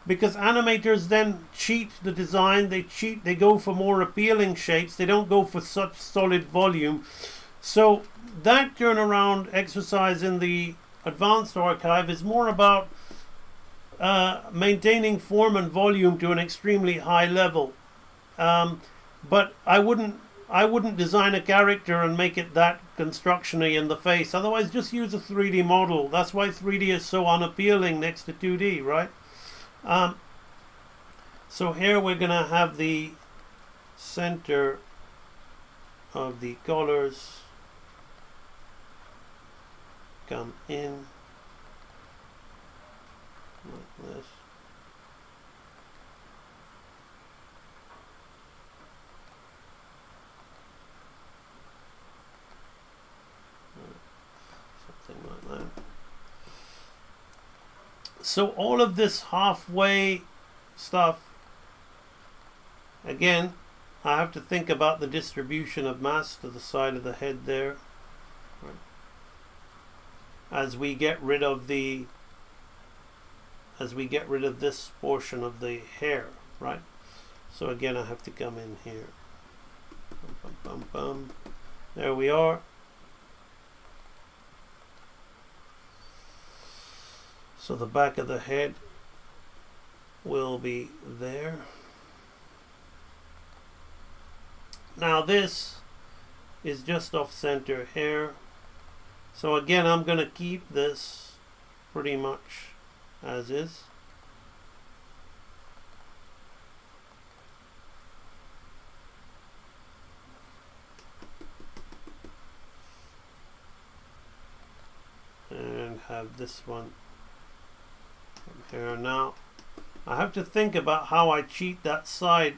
S14: Because animators then cheat the design, they go for more appealing shapes, they don't go for such solid volume. So that turnaround exercise in the advanced archive is more about maintaining form and volume to an extremely high level, but I wouldn't design a character and make it that construction-y in the face. Otherwise, just use a 3D model. That's why 3D is so unappealing next to 2D, right? So here we're gonna have the center of the colors come in like this. Something like that. So all of this halfway stuff, again, I have to think about the distribution of mass to the side of the head there. Right. As we get rid of this portion of the hair, right? So again, I have to come in here. Bum, bum, bum, bum. There we are. So the back of the head will be there. Now this is just off center here. So again, I'm going to keep this pretty much as is. And have this one from here. Now I have to think about how I cheat that side.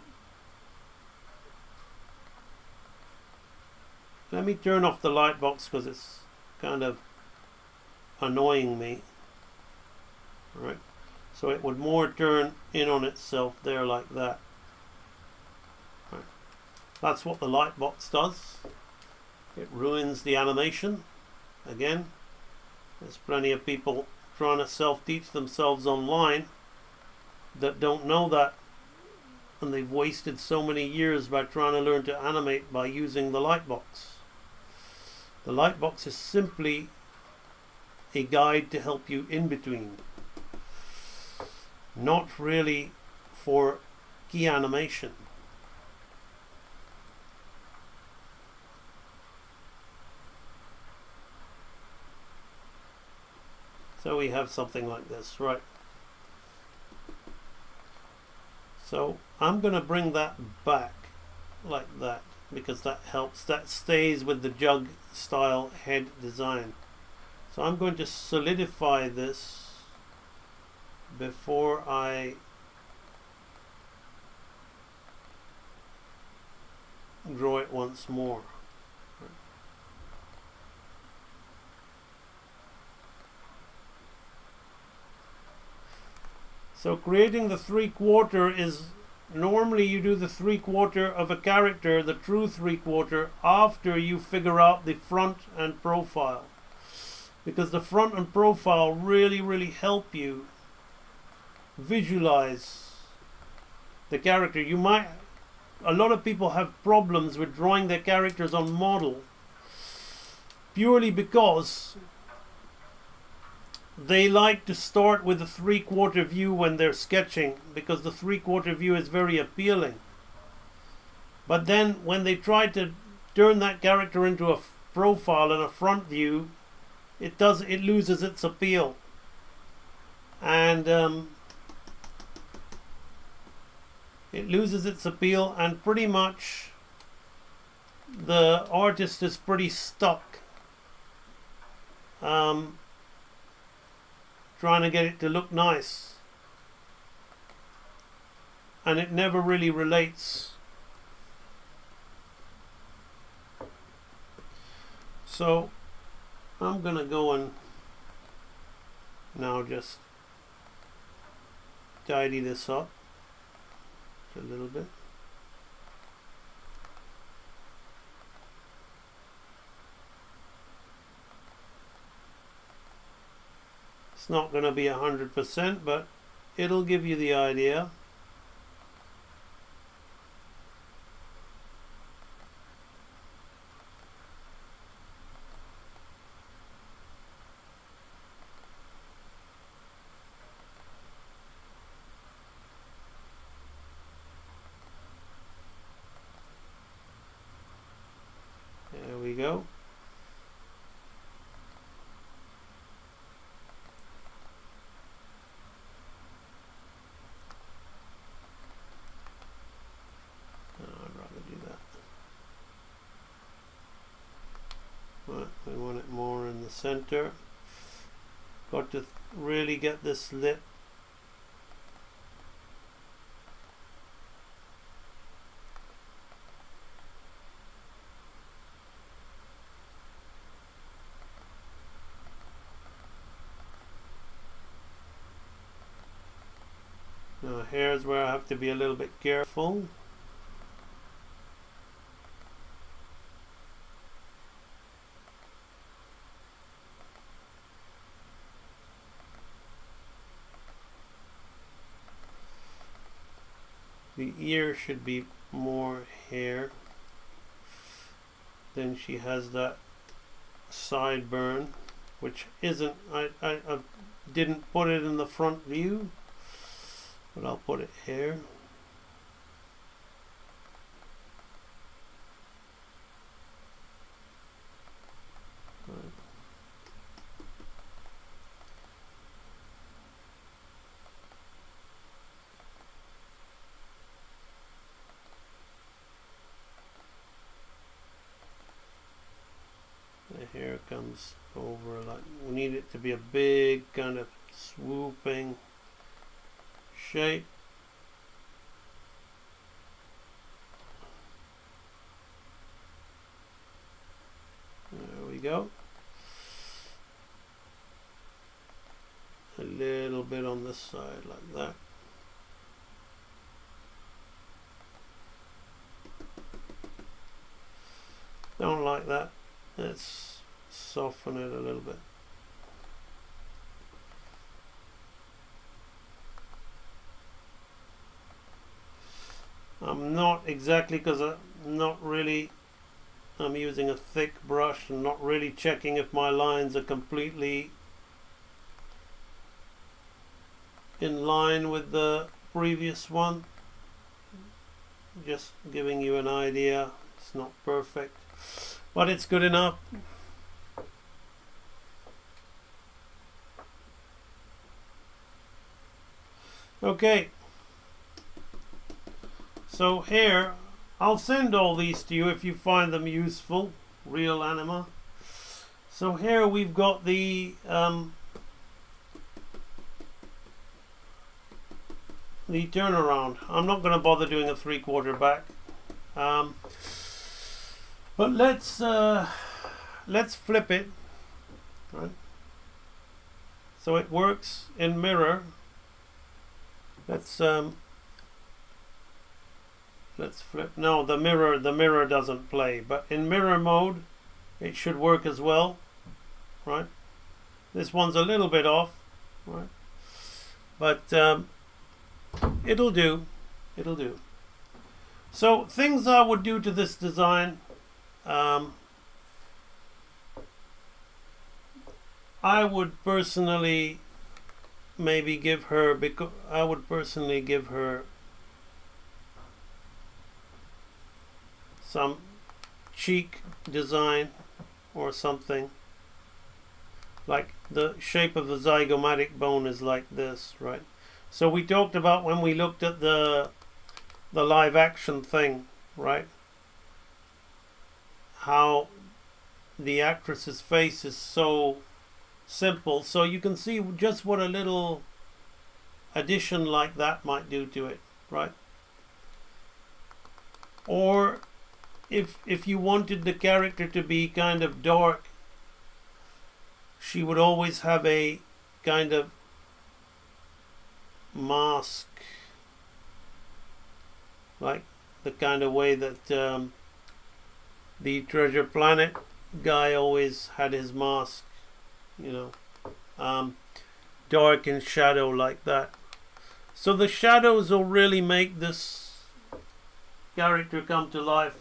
S14: Let me turn off the light box because it's kind of annoying me. Right, so it would more turn in on itself there like that. Right. That's what the light box does. It ruins the animation. Again, there's plenty of people trying to self-teach themselves online that don't know that, and they've wasted so many years by trying to learn to animate by using the light box. The light box is simply a guide to help you in between, not really for key animation. So we have something like this, right? So I'm going to bring that back like that because that helps. That stays with the jug style head design. So I'm going to solidify this before I draw it once more. So creating the 3/4 is, normally you do the 3/4 of a character, the true 3/4, after you figure out the front and profile. Because the front and profile really help you visualize the character. A lot of people have problems with drawing their characters on model purely because they like to start with a 3/4 view when they're sketching, because the 3/4 view is very appealing. But then when they try to turn that character into a profile and a front view, it loses its appeal. And it loses its appeal, and pretty much the artist is pretty stuck trying to get it to look nice, and it never really relates. So I'm gonna go and now just tidy this up a little bit. It's not going to be 100%, but it'll give you the idea. There we go. We want it more in the center. Got to really get this lit. Now here's where I have to be a little bit careful. The ear should be more here. Then she has that sideburn, which isn't, I didn't put it in the front view, but I'll put it here. over, like we need it to be a big kind of swooping shape. There we go. A little bit on this side like that. Don't like that. Let's soften it a little bit. I'm not exactly, because I'm using a thick brush and not really checking if my lines are completely in line with the previous one. Just giving you an idea. It's not perfect, but it's good enough. Okay, so here I'll send all these to you if you find them useful. Real Anima. So here we've got the turnaround. I'm not going to bother doing a 3/4 back, but let's flip it, right? So it works in mirror. Let's flip. No, the mirror doesn't play, but in mirror mode it should work as well, right? This one's a little bit off, right? But it'll do. So things I would do to this design, I would personally maybe give her, some cheek design or something. Like the shape of the zygomatic bone is like this, right? So we talked about when we looked at the live action thing, right? How the actress's face is so simple. So you can see just what a little addition like that might do to it, right? Or if you wanted the character to be kind of dark, she would always have a kind of mask, like the kind of way that the Treasure Planet guy always had his mask, you know, dark and shadow like that. So the shadows will really make this character come to life.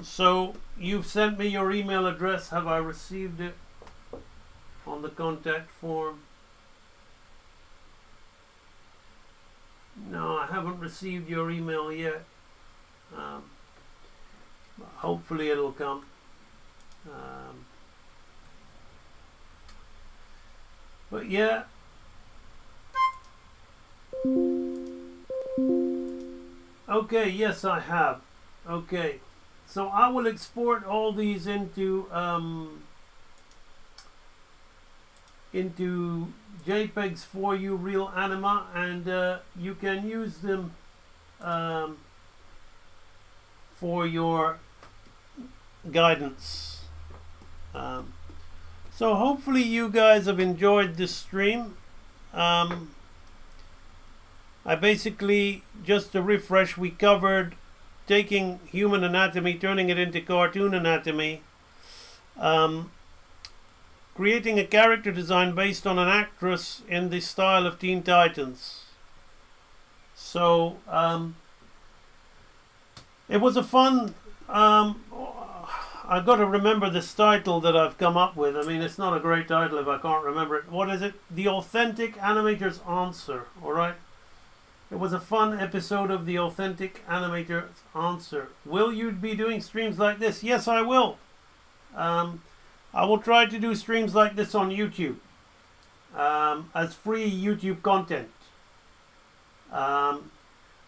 S14: So you've sent me your email address. Have I received it on the contact form? No, I haven't received your email yet. Hopefully it'll come. But yeah. Okay, yes I have. Okay. So I will export all these into JPEGs for you, Real Anima, and you can use them for your guidance. So hopefully you guys have enjoyed this stream. I basically, just to refresh, we covered taking human anatomy, turning it into cartoon anatomy, creating a character design based on an actress in the style of Teen Titans. So it was a fun, I've got to remember this title that I've come up with. I mean, it's not a great title if I can't remember it. What is it? The Authentic Animator's Answer, alright? It was a fun episode of The Authentic Animator's Answer. Will you be doing streams like this? Yes, I will. I will try to do streams like this on YouTube as free YouTube content.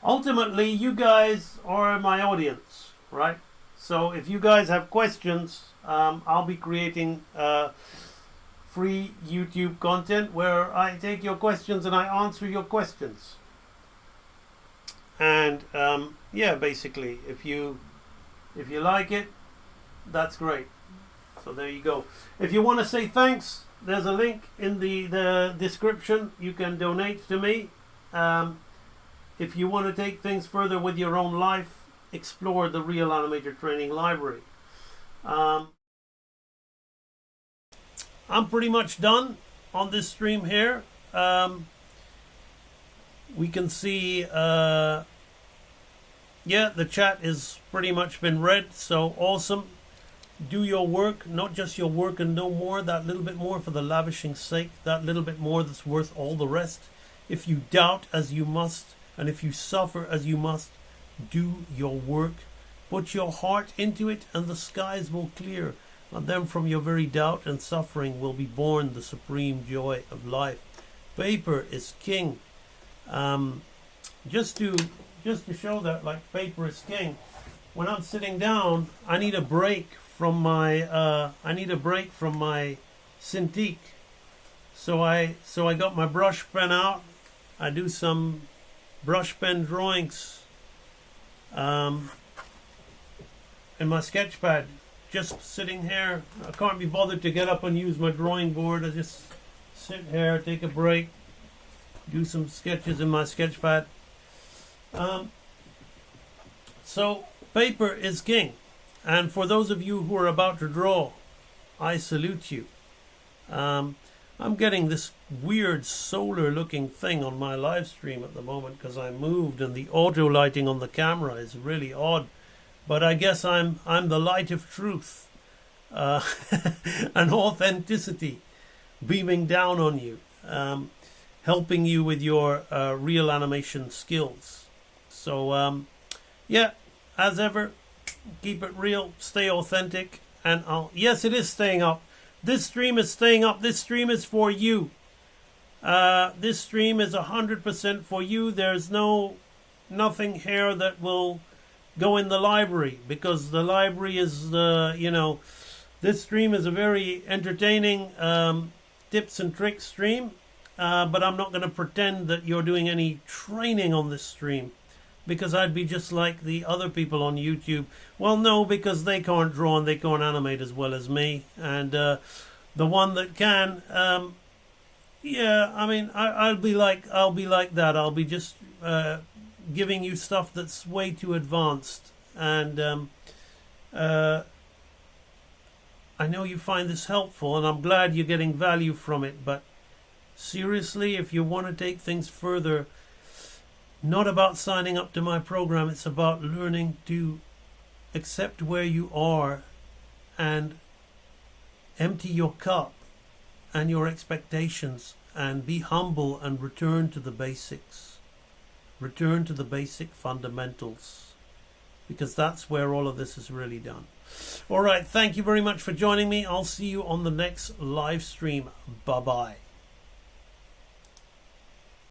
S14: ultimately, you guys are my audience, right? So if you guys have questions, I'll be creating free YouTube content where I take your questions and I answer your questions. And yeah, basically, if you like it, that's great. So there you go. If you want to say thanks, there's a link in the description. You can donate to me. If you want to take things further with your own life, explore the Real Animator Training Library. I'm pretty much done on this stream here. We can see, yeah, the chat is pretty much been read, so awesome. Do your work, not just your work and no more, that little bit more for the lavishing sake, that little bit more that's worth all the rest. If you doubt as you must, and if you suffer as you must, do your work. Put your heart into it and the skies will clear. And then from your very doubt and suffering will be born the supreme joy of life. Paper is king. Just to show that, like, paper is king. When I'm sitting down, I need a break from my Cintiq. So I got my brush pen out. I do some brush pen drawings in my sketch pad. Just sitting here, I can't be bothered to get up and use my drawing board. I just sit here, take a break, do some sketches in my sketch pad. So paper is king, and for those of you who are about to draw, I salute you. I'm getting this weird solar looking thing on my live stream at the moment because I moved and the auto lighting on the camera is really odd. But I guess I'm the light of truth and authenticity beaming down on you, helping you with your real animation skills. So yeah, as ever, keep it real, stay authentic, and yes, it is staying up. This stream is staying up. This stream is for you. This stream is 100% for you. There's nothing here that will go in the library, because the library is this stream is a very entertaining tips and tricks stream, but I'm not going to pretend that you're doing any training on this stream, because I'd be just like the other people on YouTube. Well, no, because they can't draw and they can't animate as well as me, and the one that can, yeah, I mean, I'll be like that. I'll be just giving you stuff that's way too advanced, and I know you find this helpful, and I'm glad you're getting value from it, but seriously, if you want to take things further, not about signing up to my program, it's about learning to accept where you are and empty your cup and your expectations and be humble and return to the basics. Return to the basic fundamentals, because that's where all of this is really done. All right, thank you very much for joining me. I'll see you on the next live stream. Bye-bye.